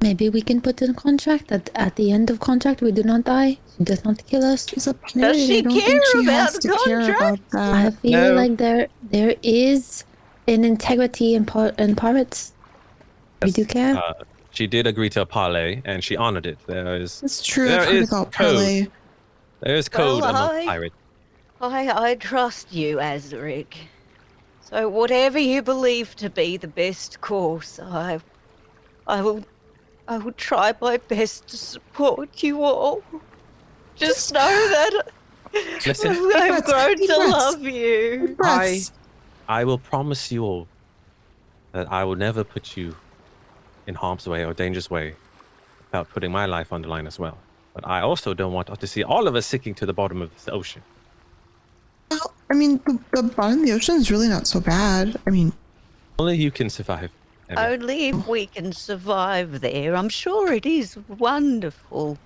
Speaker 5: Maybe we can put in a contract that at the end of contract we do not die. She does not kill us.
Speaker 3: She's a pirate.
Speaker 1: she
Speaker 3: I don't think
Speaker 1: care
Speaker 3: she
Speaker 1: about
Speaker 3: has to care about
Speaker 5: I
Speaker 3: that.
Speaker 5: feel
Speaker 4: no.
Speaker 5: like there is an integrity in pirates. We do care.
Speaker 4: She did agree to a parlay, and she honored it.
Speaker 3: It's true.
Speaker 4: There
Speaker 3: I've heard
Speaker 4: is
Speaker 3: about
Speaker 4: code.
Speaker 3: parlay.
Speaker 4: There is code
Speaker 1: Well,
Speaker 4: among pirates.
Speaker 1: I trust you, Azric. So whatever you believe to be the best course, I will try my best to support you all. Just know that
Speaker 4: Listen,
Speaker 1: I've grown to
Speaker 3: Congrats.
Speaker 1: love you.
Speaker 3: Congrats.
Speaker 4: I will promise you all that I will never put you in harm's way or dangerous way without putting my life on the line as well. But I also don't want to see all of us sinking to the bottom of this ocean.
Speaker 3: Well, I mean, the bottom of the ocean is really not so bad. I mean,
Speaker 4: Only you can survive. Emmy.
Speaker 1: Only if we can survive there. I'm sure it is wonderful.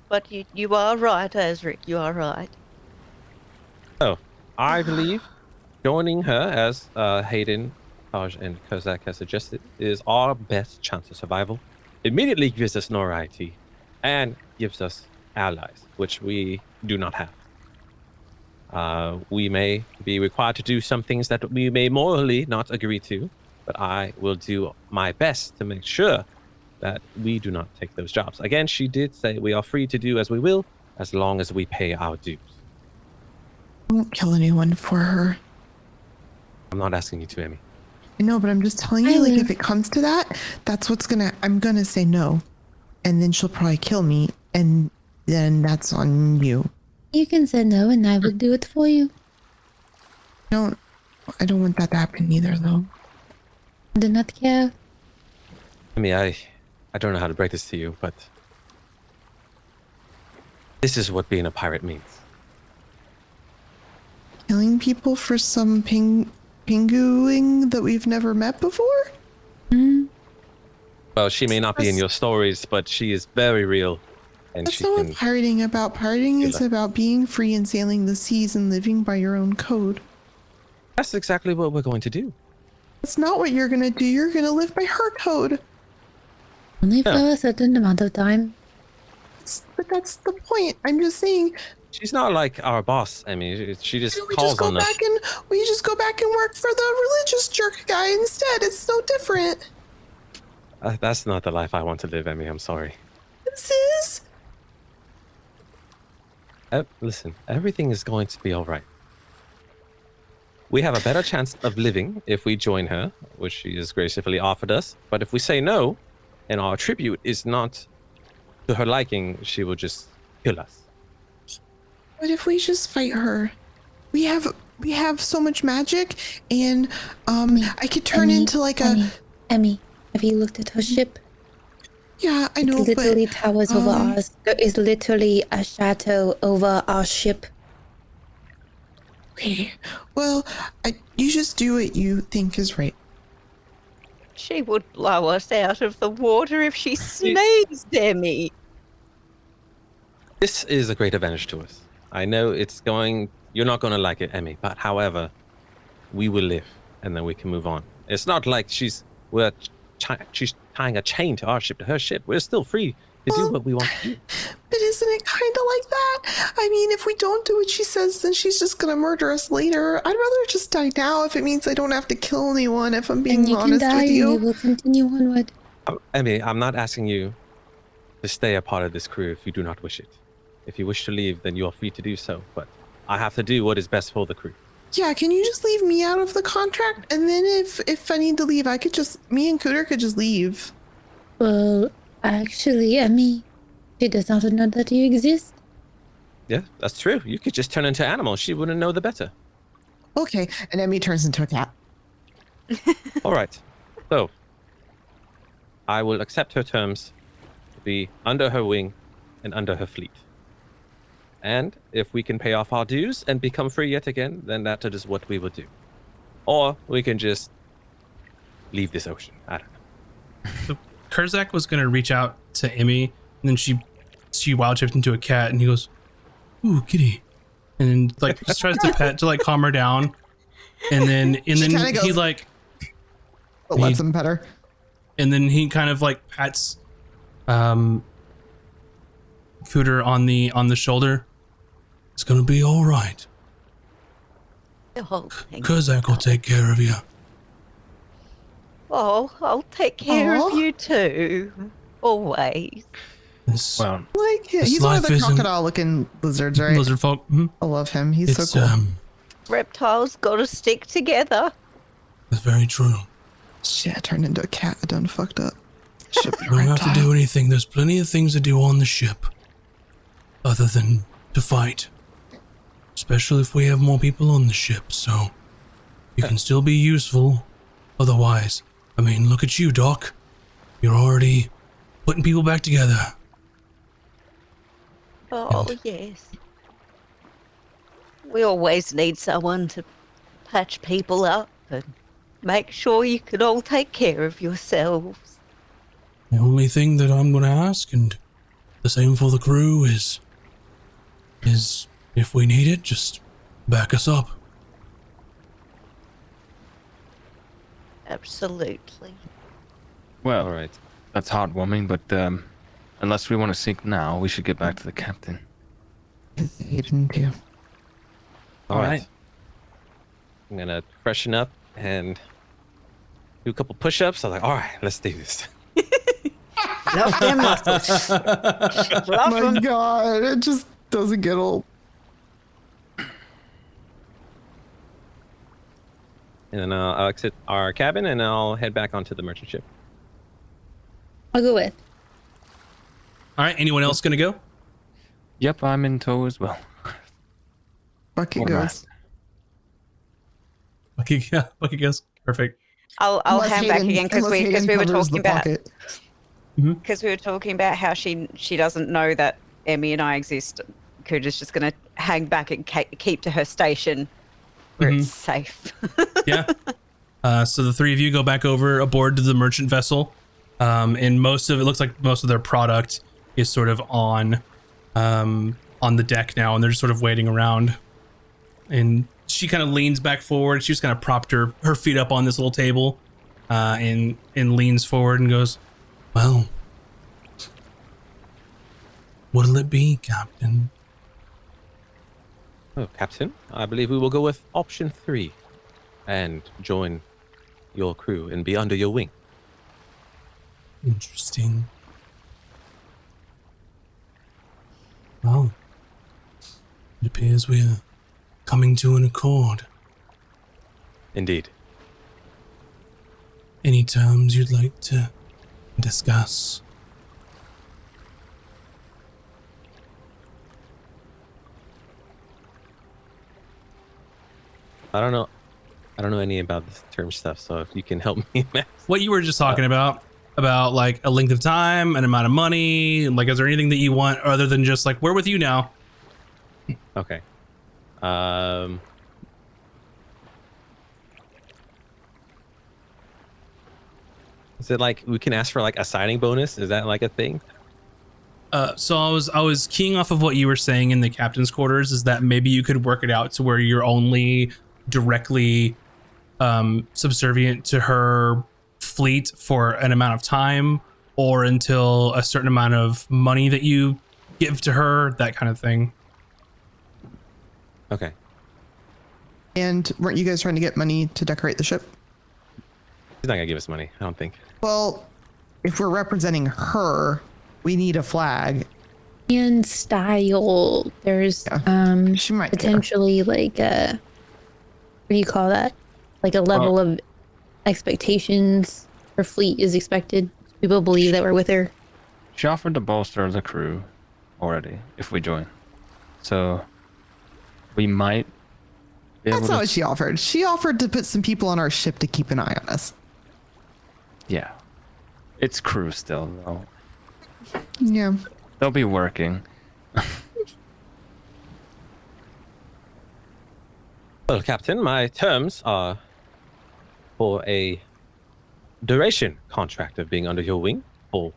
Speaker 1: But you are right, Azric. You are right.
Speaker 4: So, I believe joining her, as Hayden, Taj, and Kozak has suggested, is our best chance of survival. Immediately gives us notoriety and gives us allies, which we do not have. We may be required to do some things that we may morally not agree to, but I will do my best to make sure that we do not take those jobs. Again, she did say we are free to do as we will, as long as we pay our dues.
Speaker 3: I won't kill anyone for her.
Speaker 4: I'm not asking you to, Emmy.
Speaker 3: I know, but I'm just telling you, like, if it comes to that, that's what's I'm gonna say no. And then she'll probably kill me, and then that's on you.
Speaker 5: You can say no and I will do it for you.
Speaker 3: I don't want that to happen either, though.
Speaker 5: I do not care.
Speaker 4: Emmy, I don't know how to break this to you, but This is what being a pirate means.
Speaker 3: Killing people for some pinguing that we've never met before?
Speaker 4: Well, she may not be in your stories, but she is very real. And
Speaker 3: That's
Speaker 4: she
Speaker 3: not
Speaker 4: can...
Speaker 3: what pirating about. Pirating is
Speaker 4: like-
Speaker 3: about being free and sailing the seas and living by your own code.
Speaker 4: That's exactly what we're going to do.
Speaker 3: That's not what you're gonna do. You're gonna live by her code.
Speaker 5: Only for
Speaker 4: Yeah.
Speaker 5: a certain amount of time.
Speaker 3: But that's the point. I'm just saying.
Speaker 4: She's not like our boss. I mean, she just
Speaker 3: We
Speaker 4: calls
Speaker 3: just go
Speaker 4: on us.
Speaker 3: back and work for the religious jerk guy instead. It's so different.
Speaker 4: That's not the life I want to live, Emmy. I'm sorry.
Speaker 3: This is.
Speaker 4: Listen, everything is going to be all right. We have a better chance of living if we join her, which she has graciously offered us. But if we say no, and our tribute is not to her liking, she will just kill us.
Speaker 3: But if we just fight her, we have so much magic, and I could turn into like
Speaker 5: Emmy, have you looked at her ship?
Speaker 3: Yeah, I know,
Speaker 5: It literally
Speaker 3: but
Speaker 5: towers over ours. There is literally a chateau over our ship.
Speaker 3: okay. Well, you just do what you think is right.
Speaker 1: She would blow us out of the water if she sneezed, Emmy.
Speaker 4: This is a great advantage to us. I know you're not going to like it, Emmy, but however, we will live and then we can move on. It's not like she's tying a chain to our ship, to her ship. We're still free to do what we want to do.
Speaker 3: But isn't it kind of like that? I mean, if we don't do what she says, then she's just gonna murder us later. I'd rather just die now if it means I don't have to kill anyone, if I'm
Speaker 5: And
Speaker 3: being
Speaker 5: you can
Speaker 3: honest
Speaker 5: die
Speaker 3: with
Speaker 5: and you
Speaker 3: you.
Speaker 5: will continue onward.
Speaker 4: Emmy, I'm not asking you to stay a part of this crew if you do not wish it. If you wish to leave, then you are free to do so. But I have to do what is best for the crew.
Speaker 3: Yeah, can you just leave me out of the contract? And then if I need to leave, me and Cooter could just leave.
Speaker 5: Well, actually, Emmy, she does not know that you exist.
Speaker 4: Yeah, that's true. You could just turn into an animal. She wouldn't know the better.
Speaker 3: Okay, and Emmy turns into a cat.
Speaker 4: All right. So, I will accept her terms to be under her wing and under her fleet. And if we can pay off our dues and become free yet again, then that is what we will do. Or we can just leave this ocean. I don't know.
Speaker 2: So Kurzak was gonna reach out to Emmy, and then she wild shaped into a cat, and he goes, "Ooh, kitty," and then like just tries to pet to like calm her down, and then
Speaker 3: kinda
Speaker 2: he
Speaker 3: goes-
Speaker 2: like,
Speaker 3: But lets him pet her.
Speaker 2: and then he kind of like pats Cooter on the shoulder. It's gonna be all right.
Speaker 1: Oh, thank
Speaker 2: Kurzak will take care of you.
Speaker 1: Oh, I'll take care
Speaker 3: Aw.
Speaker 1: of you too. Always.
Speaker 2: This
Speaker 3: Like,
Speaker 2: This
Speaker 3: he's one of
Speaker 2: life
Speaker 3: the
Speaker 2: isn't-
Speaker 3: crocodile-looking lizards, right?
Speaker 2: lizard folk.
Speaker 3: I love him. He's
Speaker 2: It's
Speaker 3: so cool.
Speaker 1: Reptiles gotta stick together.
Speaker 2: it's very true.
Speaker 3: Shit, I turned into a cat. I done fucked up. Shit,
Speaker 2: You don't have to do anything. There's plenty of things to do on the ship, other than to fight. Especially if we have more people on the ship, so you can still be useful. Otherwise, I mean, look at you, Doc. You're already putting people back together.
Speaker 1: Oh, yes. We always need someone to patch people up and make sure you can all take care of yourselves.
Speaker 2: The only thing that I'm going to ask, and the same for the crew, is if we need it, just back us up.
Speaker 1: Absolutely.
Speaker 6: Well,
Speaker 4: All right.
Speaker 6: that's heartwarming, but unless we want to sink now, we should get back to the captain.
Speaker 3: He didn't do.
Speaker 4: All
Speaker 2: All
Speaker 4: right.
Speaker 2: right.
Speaker 4: I'm going to freshen up and do a couple push-ups. I'm like, all right, let's do this.
Speaker 1: Love them muscles.
Speaker 3: Oh
Speaker 1: Love
Speaker 3: my
Speaker 1: them.
Speaker 3: god, it just doesn't get old.
Speaker 4: And then I'll exit our cabin and I'll head back onto the merchant ship.
Speaker 5: I'll go with.
Speaker 2: All right, anyone else going to go?
Speaker 6: Yep, I'm in tow as well.
Speaker 3: Bucket
Speaker 6: All
Speaker 3: goes.
Speaker 2: Bucky goes. Perfect.
Speaker 1: I'll
Speaker 3: Unless
Speaker 1: hand back
Speaker 3: Hayden-
Speaker 1: again because
Speaker 3: unless
Speaker 1: we
Speaker 3: Hayden
Speaker 1: were
Speaker 3: covers
Speaker 1: talking
Speaker 3: the
Speaker 1: about
Speaker 3: pocket.
Speaker 1: how she doesn't know that Emmy and I exist, Kuja's just going to hang back and keep to her station where it's safe.
Speaker 2: Yeah. So the three of you go back over aboard to the merchant vessel. And most of it looks like most of their product is sort of on the deck now, and they're just sort of waiting around. And she kind of leans back forward. She just kind of propped her feet up on this little table, and leans forward and goes, "Well, what'll it be, Captain?"
Speaker 4: Oh, Captain, I believe we will go with option 3 and join your crew and be under your wing.
Speaker 2: Interesting. Well, it appears we're coming to an accord.
Speaker 4: Indeed.
Speaker 2: Any terms you'd like to discuss?
Speaker 4: I don't know any about this term stuff, so if you can help me, Max.
Speaker 2: What you were just talking about like a length of time, an amount of money, like is there anything that you want other than just like we're with you now?
Speaker 4: Okay. Is it like we can ask for like a signing bonus? Is that like a thing?
Speaker 2: So I was keying off of what you were saying in the captain's quarters, is that maybe you could work it out to where you're only directly subservient to her fleet for an amount of time, or until a certain amount of money that you give to her, that kind of thing.
Speaker 4: Okay.
Speaker 3: And weren't you guys trying to get money to decorate the ship?
Speaker 4: She's not gonna give us money, I don't think.
Speaker 3: Well, if we're representing her, we need a flag.
Speaker 5: And style. There's
Speaker 3: She might care.
Speaker 5: potentially like a, what do you call that? Like a level of expectations her fleet is expected. People believe that we're with her.
Speaker 6: She offered to bolster the crew already if we join. So we might be able
Speaker 3: That's not
Speaker 6: to.
Speaker 3: what she offered. She offered to put some people on our ship to keep an eye on us.
Speaker 6: Yeah. It's crew still, though.
Speaker 3: Yeah.
Speaker 6: They'll be working.
Speaker 4: Well, Captain, my terms are for a duration contract of being under your wing for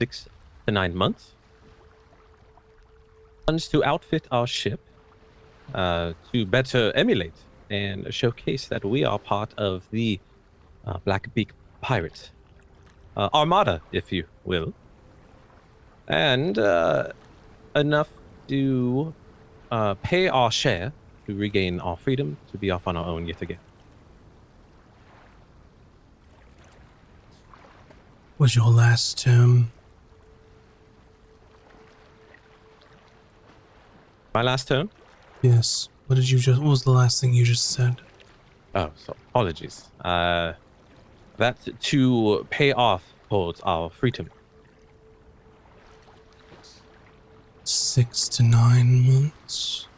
Speaker 4: 6 to 9 months. Funds to outfit our ship, to better emulate and showcase that we are part of the Blackbeak Pirate Armada, if you will. And enough to pay our share to regain our freedom to be off on our own yet again.
Speaker 2: Was your last term?
Speaker 4: My last turn?
Speaker 2: Yes. What was the last thing you just said?
Speaker 4: Oh, so apologies. That's to pay off towards our freedom.
Speaker 2: 6 to 9 months.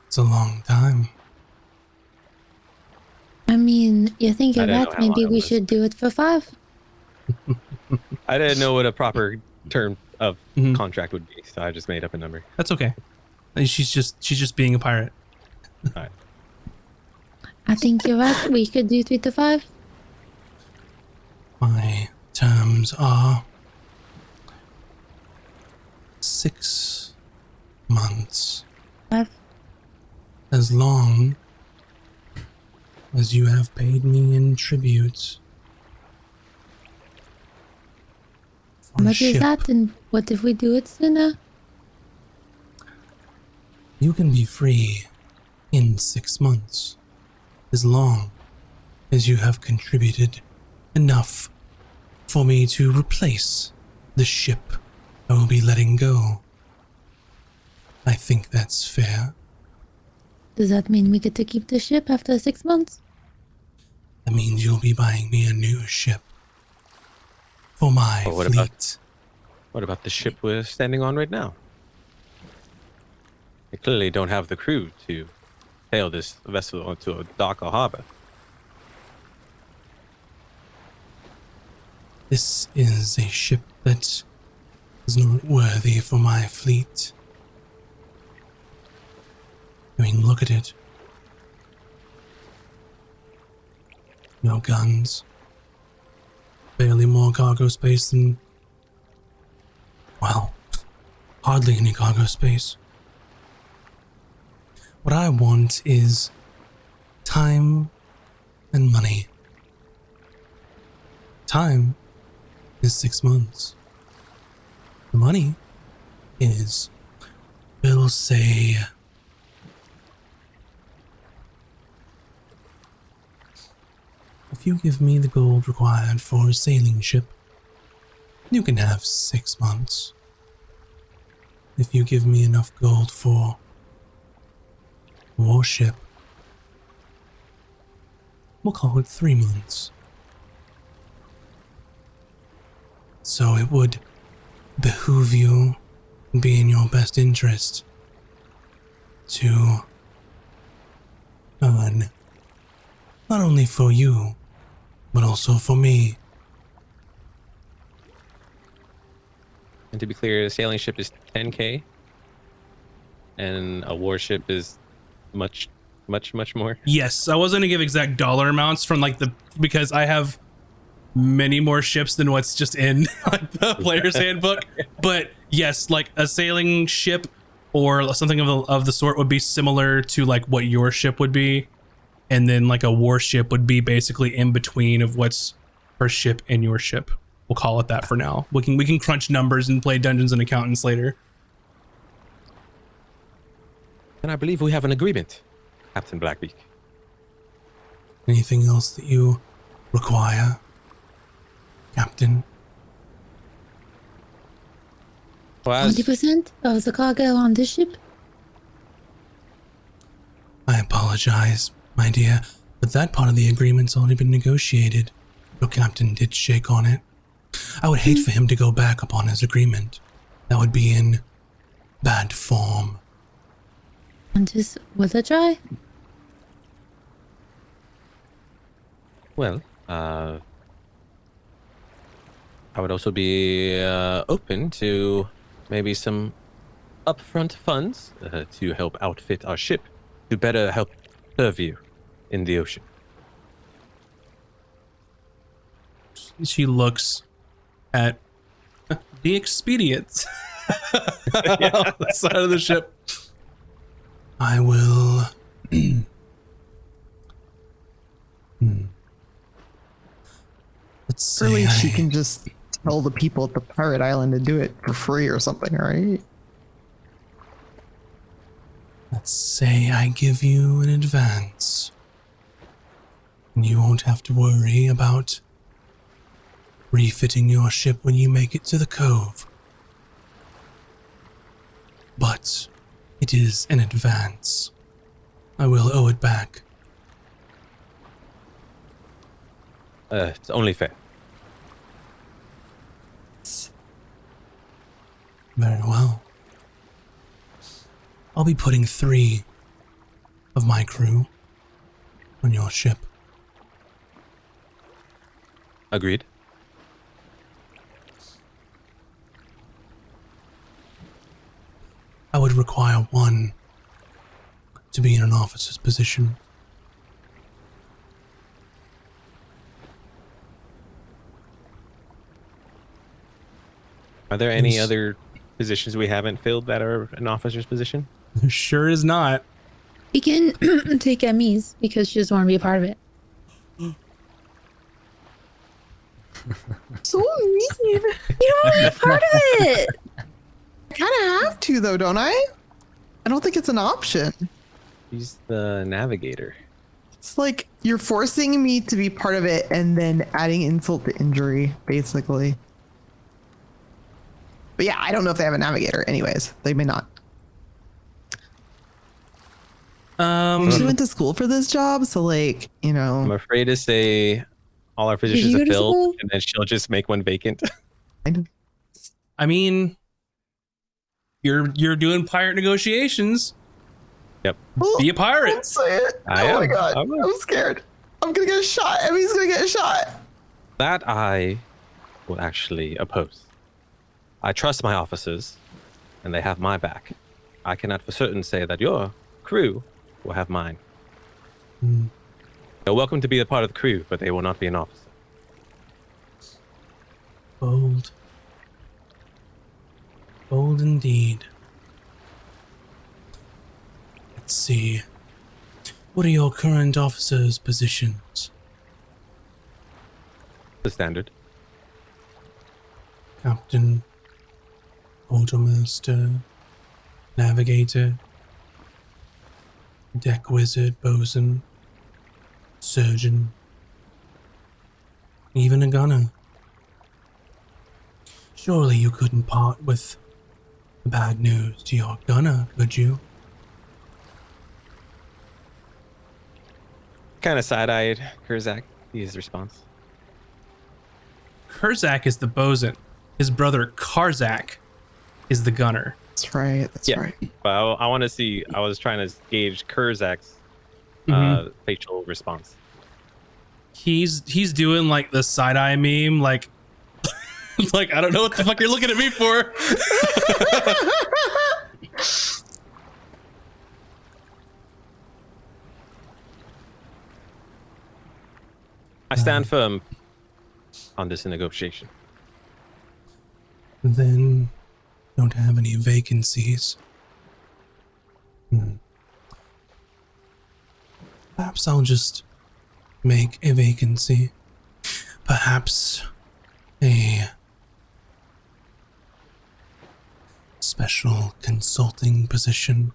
Speaker 2: It's a long time.
Speaker 5: I mean, you think
Speaker 4: I
Speaker 5: of
Speaker 4: don't know
Speaker 5: that,
Speaker 4: how long
Speaker 5: maybe
Speaker 4: it
Speaker 5: we
Speaker 4: was.
Speaker 5: should do it for 5.
Speaker 4: I didn't know what a proper term of contract would be, so I just made up a number.
Speaker 2: That's okay. She's just being a pirate.
Speaker 4: All right.
Speaker 5: I think you're right. We could do 3 to 5.
Speaker 2: My terms are 6 months.
Speaker 5: 5.
Speaker 2: As long as you have paid me in tribute.
Speaker 5: How much is that? And what if we do it sooner?
Speaker 2: You can be free in 6 months, as long as you have contributed enough for me to replace the ship I will be letting go. I think that's fair.
Speaker 5: Does that mean we get to keep the ship after 6 months?
Speaker 2: That means you'll be buying me a new ship for my
Speaker 4: But what
Speaker 2: fleet.
Speaker 4: What about the ship we're standing on right now? They clearly don't have the crew to sail this vessel onto a dock or harbor.
Speaker 2: This is a ship that is not worthy for my fleet. I mean, look at it. No guns. Barely more cargo space than... well, hardly any cargo space. What I want is time and money. Time is 6 months. The money is, we'll say, if you give me the gold required for a sailing ship, you can have 6 months. If you give me enough gold for a warship, we'll call it 3 months. So it would behoove you and be in your best interest to earn not only for you, but also for me.
Speaker 4: And to be clear, a sailing ship is 10K, and a warship is much more.
Speaker 2: Yes, I wasn't gonna give exact dollar amounts from because I have many more ships than what's just in like the player's handbook. But yes, like a sailing ship or something of the sort would be similar to like what your ship would be, and then like a warship would be basically in between of what's her ship and your ship. We'll call it that for now. We can crunch numbers and play Dungeons and Accountants later.
Speaker 4: And I believe we have an agreement, Captain Blackbeak.
Speaker 2: Anything else that you require, Captain?
Speaker 5: 20% of the cargo on this ship?
Speaker 2: I apologize, my dear, but that part of the agreement's already been negotiated. Your captain did shake on it. I would hate for him to go back upon his agreement. That would be in bad form.
Speaker 5: And this was a try?
Speaker 4: Well, I would also be open to maybe some upfront funds to help outfit our ship to better help serve you in the ocean.
Speaker 2: She looks at the expedience on the side of the ship. I will. Let's say
Speaker 3: Surely she can just tell the people at the pirate island to do it for free or something, right?
Speaker 2: Let's say I give you an advance. And you won't have to worry about refitting your ship when you make it to the cove. But it is an advance. I will owe it back.
Speaker 4: It's only fair.
Speaker 2: Very well. I'll be putting 3 of my crew on your ship.
Speaker 4: Agreed.
Speaker 2: I would require 1 to be in an officer's position.
Speaker 4: Are there any
Speaker 2: Yes.
Speaker 4: other positions we haven't filled that are an officer's position?
Speaker 2: Sure is not.
Speaker 5: We can take Emmy's because she doesn't want to be a part of it.
Speaker 3: So mean.
Speaker 5: You don't want to be a part of it. I kind of have.
Speaker 3: To though, don't I? I don't think it's an option.
Speaker 4: He's the navigator.
Speaker 3: It's like you're forcing me to be part of it and then adding insult to injury, basically. But yeah, I don't know if they have a navigator. Anyways, they may not. She went to school for this job, so like, you
Speaker 4: I'm
Speaker 3: know.
Speaker 4: afraid to say all our positions
Speaker 5: you
Speaker 4: are
Speaker 5: go to
Speaker 4: filled,
Speaker 5: school?
Speaker 4: and then she'll just make one vacant.
Speaker 2: I mean, you're doing pirate negotiations. Be a
Speaker 3: Don't
Speaker 2: pirate.
Speaker 3: say it.
Speaker 4: I
Speaker 3: Oh my
Speaker 4: am.
Speaker 3: god.
Speaker 4: I will.
Speaker 3: I'm scared. I'm gonna get shot. Emmy's gonna get shot.
Speaker 4: That I will actually oppose. I trust my officers, and they have my back. I cannot for certain say that your crew will have mine.
Speaker 2: Hmm.
Speaker 4: They're welcome to be a part of the crew, but they will not be an officer.
Speaker 2: Bold. Bold indeed. Let's see. What are your current officers' positions?
Speaker 4: The standard.
Speaker 2: Captain, quartermaster, navigator, deck wizard, bosun, surgeon, even a gunner. Surely you couldn't part with the bad news to your gunner, could you?
Speaker 4: Kind of side-eyed Kurzak, his response.
Speaker 2: Kurzak is the bosun. His brother Karzak is the gunner.
Speaker 3: That's right. That's
Speaker 4: Yeah.
Speaker 3: right.
Speaker 4: But I want to see, I was trying to gauge Kurzak's facial response.
Speaker 2: He's doing like the side eye meme, like like I don't know what the fuck you're looking at me for.
Speaker 4: I stand firm on this negotiation.
Speaker 2: Then don't have any vacancies. Perhaps I'll just make a vacancy. Perhaps a special consulting position.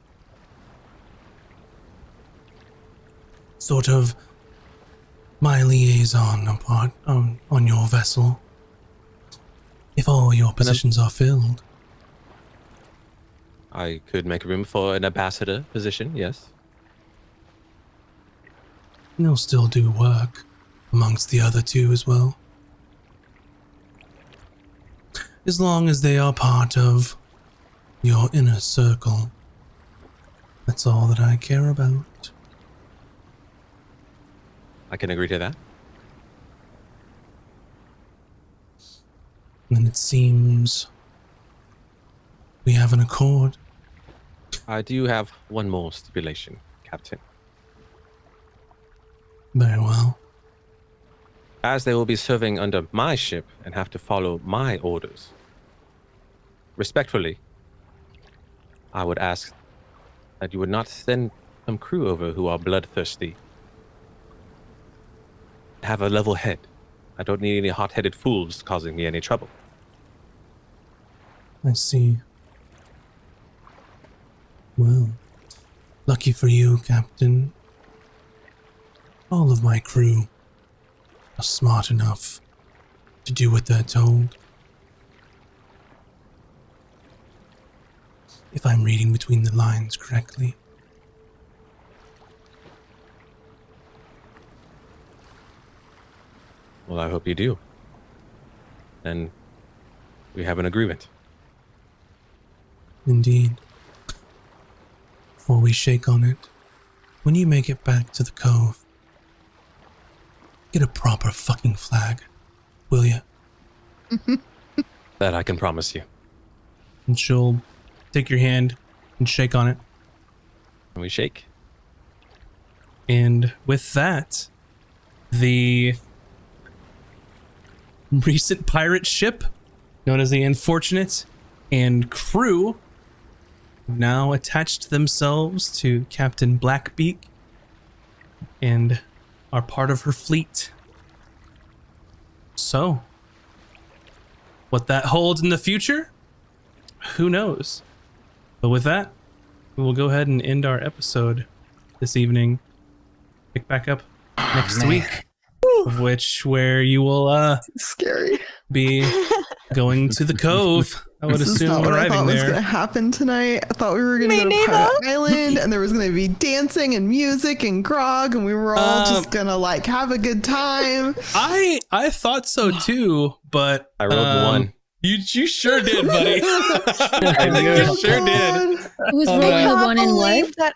Speaker 2: Sort of my liaison apart on your vessel. If all your positions are filled.
Speaker 4: I could make room for an ambassador position, yes.
Speaker 2: They'll still do work amongst the other two as well. As long as they are part of your inner circle. That's all that I care about.
Speaker 4: I can agree to that.
Speaker 2: And it seems we have an accord.
Speaker 4: I do have one more stipulation, Captain.
Speaker 2: Very well.
Speaker 4: As they will be serving under my ship and have to follow my orders. Respectfully, I would ask that you would not send some crew over who are bloodthirsty. Have a level head. I don't need any hot-headed fools causing me any trouble.
Speaker 2: I see. Well, lucky for you, Captain. All of my crew are smart enough to do what they're told. If I'm reading between the lines correctly.
Speaker 4: Well, I hope you do. Then we have an agreement.
Speaker 2: Indeed. Before we shake on it, when you make it back to the cove, get a proper fucking flag, will ya?
Speaker 4: That I can promise you.
Speaker 2: And she'll take your hand and shake on it.
Speaker 4: Can we shake?
Speaker 2: And with that, the recent pirate ship, known as the Unfortunate, and crew have now attached themselves to Captain Blackbeak and are part of her fleet. So, what that holds in the future, who knows? But with that, we will go ahead and end our episode this evening. Pick back up next week, of where you will
Speaker 3: Scary.
Speaker 2: be going to the cove. I would
Speaker 3: This is
Speaker 2: assume
Speaker 3: not what I
Speaker 2: arriving
Speaker 3: thought was
Speaker 2: there.
Speaker 3: going to happen tonight. I thought we were going to
Speaker 1: Me
Speaker 3: go to
Speaker 1: neither.
Speaker 3: Pirate Island and there was going to be dancing and music and grog and we were all just going to like have a good time.
Speaker 2: I thought so too, but
Speaker 4: I rolled one.
Speaker 2: You sure did, buddy. I think
Speaker 6: Yeah.
Speaker 2: you sure did.
Speaker 3: God.
Speaker 5: It was
Speaker 2: Oh,
Speaker 5: rolling
Speaker 2: man.
Speaker 5: a one and what?
Speaker 1: That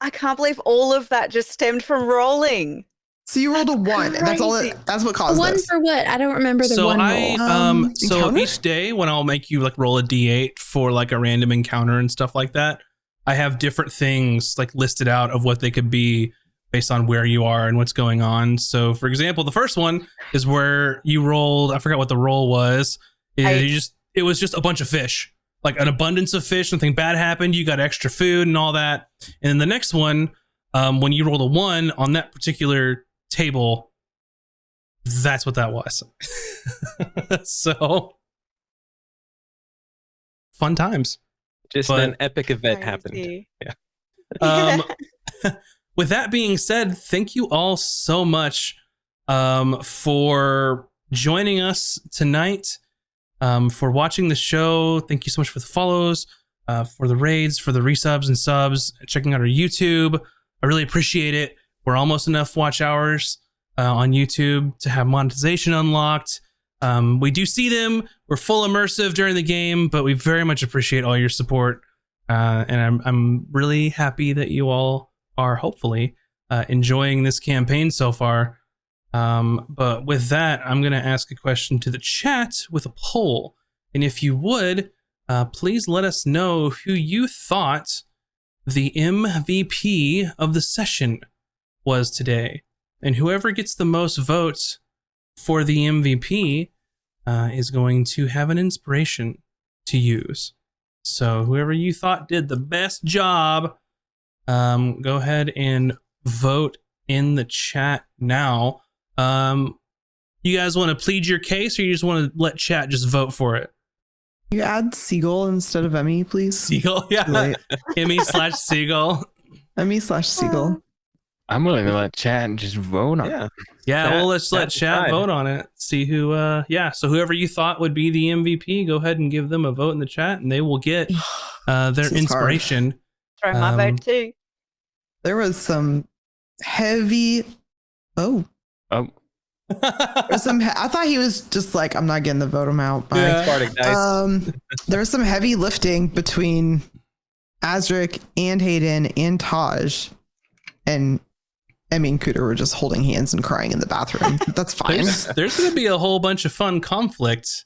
Speaker 1: I can't believe all of that just stemmed from rolling.
Speaker 3: So you rolled a 1, and that's all.
Speaker 1: Crazy.
Speaker 3: That's what caused
Speaker 5: One
Speaker 3: this.
Speaker 5: for what? I don't remember the
Speaker 2: So
Speaker 5: one
Speaker 2: I
Speaker 5: roll.
Speaker 2: so
Speaker 3: Encounter?
Speaker 2: each day when I'll make you like roll a d8 for like a random encounter and stuff like that, I have different things like listed out of what they could be based on where you are and what's going on. So for example, the first one is where you rolled, I forgot what the roll was. It was just a bunch of fish. Like an abundance of fish, something bad happened, you got extra food and all that. And then the next one, when you rolled a 1 on that particular table, that's what that was. So fun times.
Speaker 4: Just
Speaker 2: But-
Speaker 4: an epic event happened.
Speaker 1: Crazy.
Speaker 2: Um, with that being said, thank you all so much for joining us tonight, for watching the show. Thank you so much for the follows, for the raids, for the resubs and subs, checking out our YouTube. I really appreciate it. We're almost enough watch hours on YouTube to have monetization unlocked. We do see them. We're full immersive during the game, but we very much appreciate all your support. And I'm really happy that you all are hopefully enjoying this campaign so far. But with that, I'm going to ask a question to the chat with a poll. And if you would, please let us know who you thought the MVP of the session was today. And whoever gets the most votes for the MVP is going to have an inspiration to use. So whoever you thought did the best job, go ahead and vote in the chat now. You guys want to plead your case, or you just want to let chat just vote for it?
Speaker 3: You add Seagull instead of Emmy, please.
Speaker 2: Seagull, yeah.
Speaker 3: Right.
Speaker 2: Emmy/Seagull.
Speaker 3: Emmy/Seagull.
Speaker 6: I'm willing to let chat and just vote on it.
Speaker 4: Yeah.
Speaker 2: Yeah,
Speaker 4: Chat-
Speaker 2: well, let's let
Speaker 4: chat
Speaker 2: chat
Speaker 4: decide.
Speaker 2: vote on it. See who, so whoever you thought would be the MVP, go ahead and give them a vote in the chat, and they will get their
Speaker 3: This is hard.
Speaker 2: inspiration.
Speaker 1: Throw my vote too.
Speaker 3: There was some heavy. Oh,
Speaker 6: Oh,
Speaker 3: there's some. I thought he was just like, I'm not getting the vote. I'm out. Bye.
Speaker 2: Yeah.
Speaker 4: Spartic dice.
Speaker 3: There was some heavy lifting between Azric and Hayden and Taj, and Emmy and Cooter were just holding hands and crying in the bathroom. That's fine.
Speaker 2: There's going to be a whole bunch of fun conflict,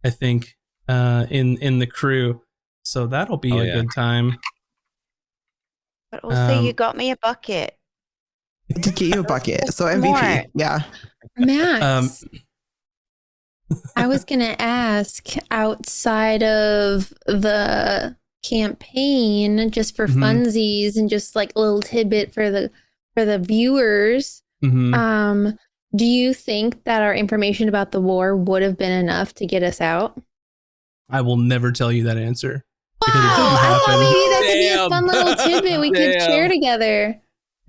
Speaker 2: I think, in the crew. So that'll be
Speaker 4: Oh,
Speaker 2: a
Speaker 4: yeah.
Speaker 2: good time.
Speaker 1: But also, you
Speaker 2: Um,
Speaker 1: got me a bucket.
Speaker 3: To get you a bucket. So
Speaker 1: Some
Speaker 3: MVP.
Speaker 1: more.
Speaker 3: Yeah.
Speaker 5: Max, I was gonna ask, outside of the campaign, just for
Speaker 2: Mhm.
Speaker 5: funsies and just like a little tidbit for the viewers.
Speaker 2: mhm.
Speaker 5: Do you think that our information about the war would have been enough to get us out?
Speaker 2: I will never tell you that answer. Because it
Speaker 5: Wow,
Speaker 2: didn't
Speaker 5: I thought
Speaker 2: happen.
Speaker 5: maybe that could be a
Speaker 4: Damn.
Speaker 5: fun little tidbit we could
Speaker 4: Damn.
Speaker 5: share together.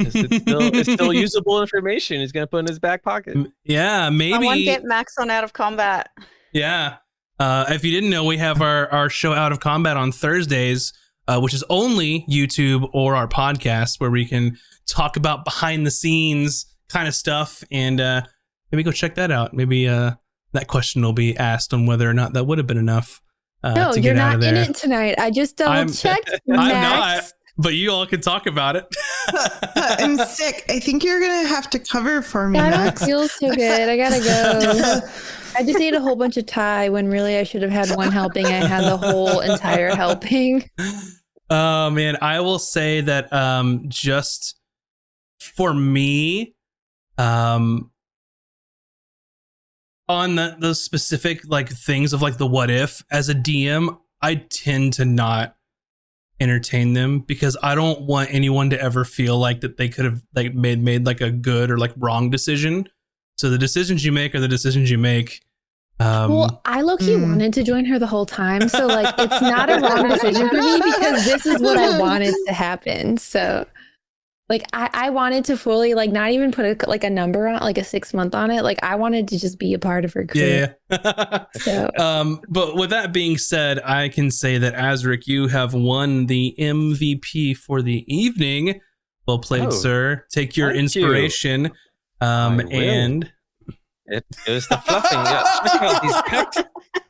Speaker 4: It's still usable information. He's gonna put in his back pocket.
Speaker 2: Yeah,
Speaker 1: I want to
Speaker 2: maybe.
Speaker 1: get Max on Out of Combat.
Speaker 2: Yeah. If you didn't know, we have our show Out of Combat on Thursdays, which is only YouTube or our podcast, where we can talk about behind the scenes kind of stuff. And maybe go check that out. Maybe that question will be asked on whether or not that would have been enough
Speaker 5: No,
Speaker 2: to
Speaker 5: you're
Speaker 2: get out
Speaker 5: not
Speaker 2: of
Speaker 5: in
Speaker 2: there.
Speaker 5: it tonight. I just double checked,
Speaker 2: I'm not,
Speaker 5: Max.
Speaker 2: but you all can talk about it.
Speaker 3: I'm sick. I think you're going to have to cover for me,
Speaker 5: I don't
Speaker 3: Max.
Speaker 5: feel so good. I gotta go. I just ate a whole bunch of Thai when really I should have had one helping. I had the whole entire helping.
Speaker 2: Oh man, I will say that just for me, on the specific like things of like the what if, as a DM, I tend to not entertain them because I don't want anyone to ever feel like that they could have like made like a good or like wrong decision. So the decisions you make are the decisions you make.
Speaker 5: Well, I low-key wanted to join her the whole time. So like it's not a wrong decision for me because this is what I wanted to happen. So like I wanted to fully like not even put a number on like a 6 month on it. Like I wanted to just be a part of her crew.
Speaker 2: yeah.
Speaker 5: So
Speaker 2: But with that being said, I can say that Azric, you have won the MVP for the evening. Well played,
Speaker 4: Oh,
Speaker 2: sir. Take your
Speaker 4: thank you.
Speaker 2: inspiration.
Speaker 4: I will.
Speaker 2: And
Speaker 4: It was the fluffing. Yeah, check out these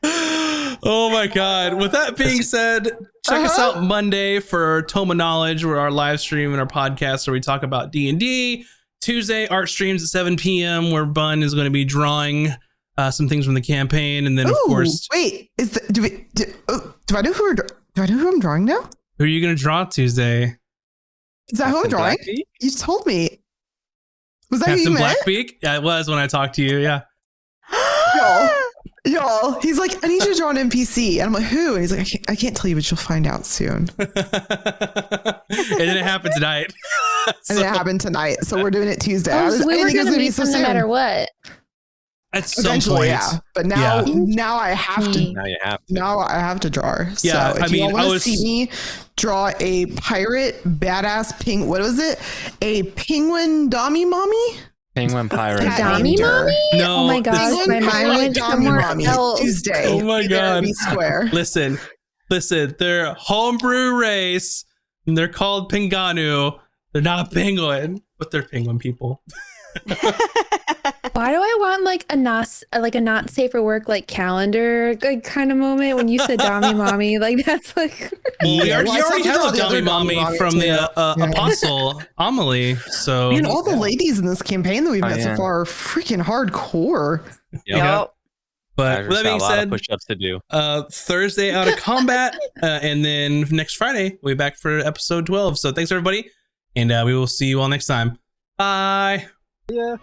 Speaker 4: pecs.
Speaker 2: Oh my God. With that being said, check us out Monday for Toma Knowledge, where our live stream and our podcast where we talk about D&D. Tuesday, art streams at 7 p.m. where Bun is going to be drawing some things from the campaign. And then, of course...
Speaker 3: Wait, do I know who I'm drawing now?
Speaker 2: Who are you going to draw Tuesday?
Speaker 3: Is that who I'm
Speaker 4: Captain
Speaker 3: drawing?
Speaker 4: Blackbeak?
Speaker 3: You told me. Was that who you
Speaker 2: Captain
Speaker 3: meant?
Speaker 2: Blackbeak? Yeah, it was when I talked to you, yeah.
Speaker 3: Y'all, he's like, I need you to draw an NPC. And I'm like, who? And he's like, I can't tell you, but you'll find out soon.
Speaker 2: And then it happened tonight.
Speaker 3: And it happened tonight. So we're doing it Tuesday.
Speaker 5: Oh, so we were
Speaker 3: going
Speaker 5: gonna
Speaker 3: to
Speaker 5: meet them no matter what.
Speaker 2: At some
Speaker 3: Eventually,
Speaker 2: point.
Speaker 3: yeah. But now,
Speaker 2: Yeah.
Speaker 3: now I have to.
Speaker 4: Now you have to.
Speaker 3: Now I have to draw.
Speaker 2: Yeah,
Speaker 3: so if
Speaker 2: I mean,
Speaker 3: you want
Speaker 2: I
Speaker 3: to
Speaker 2: was-
Speaker 3: see me draw a pirate badass ping. What was it? A penguin dummy mommy?
Speaker 6: Penguin pirate.
Speaker 3: Cat
Speaker 5: Dami
Speaker 3: named
Speaker 5: mommy?
Speaker 2: No,
Speaker 5: Oh my
Speaker 2: this-
Speaker 5: gosh, my
Speaker 3: Penguin
Speaker 5: mind
Speaker 3: pirate
Speaker 5: went
Speaker 3: dummy
Speaker 5: somewhere
Speaker 3: mommy.
Speaker 5: else.
Speaker 3: Tuesday.
Speaker 2: Oh my
Speaker 3: Be there,
Speaker 2: God.
Speaker 3: Be square.
Speaker 2: Listen, they're a homebrew race, and they're called Pinganu. They're not penguin, but they're penguin people.
Speaker 5: Why do I want like a not safe for work like calendar like kind of moment when you said Dami mommy? Like that's like
Speaker 2: Well, we
Speaker 3: Yeah,
Speaker 2: already,
Speaker 3: well, I
Speaker 2: you
Speaker 3: still
Speaker 2: already
Speaker 3: have to draw
Speaker 2: have a
Speaker 3: the other
Speaker 2: dummy mommy
Speaker 3: mommy
Speaker 2: from
Speaker 3: too.
Speaker 2: the
Speaker 3: Yeah.
Speaker 2: Apostle Amelie. So
Speaker 3: And all the ladies in this campaign that we've
Speaker 6: Oh,
Speaker 3: met
Speaker 6: yeah.
Speaker 3: so far are freaking hardcore.
Speaker 4: Yep.
Speaker 2: but with that being
Speaker 4: got a lot of
Speaker 2: said,
Speaker 4: push-ups to do.
Speaker 2: Thursday out of combat, and then next Friday we'll be back for episode 12. So thanks everybody, and we will see you all next time. Bye.
Speaker 4: Yeah.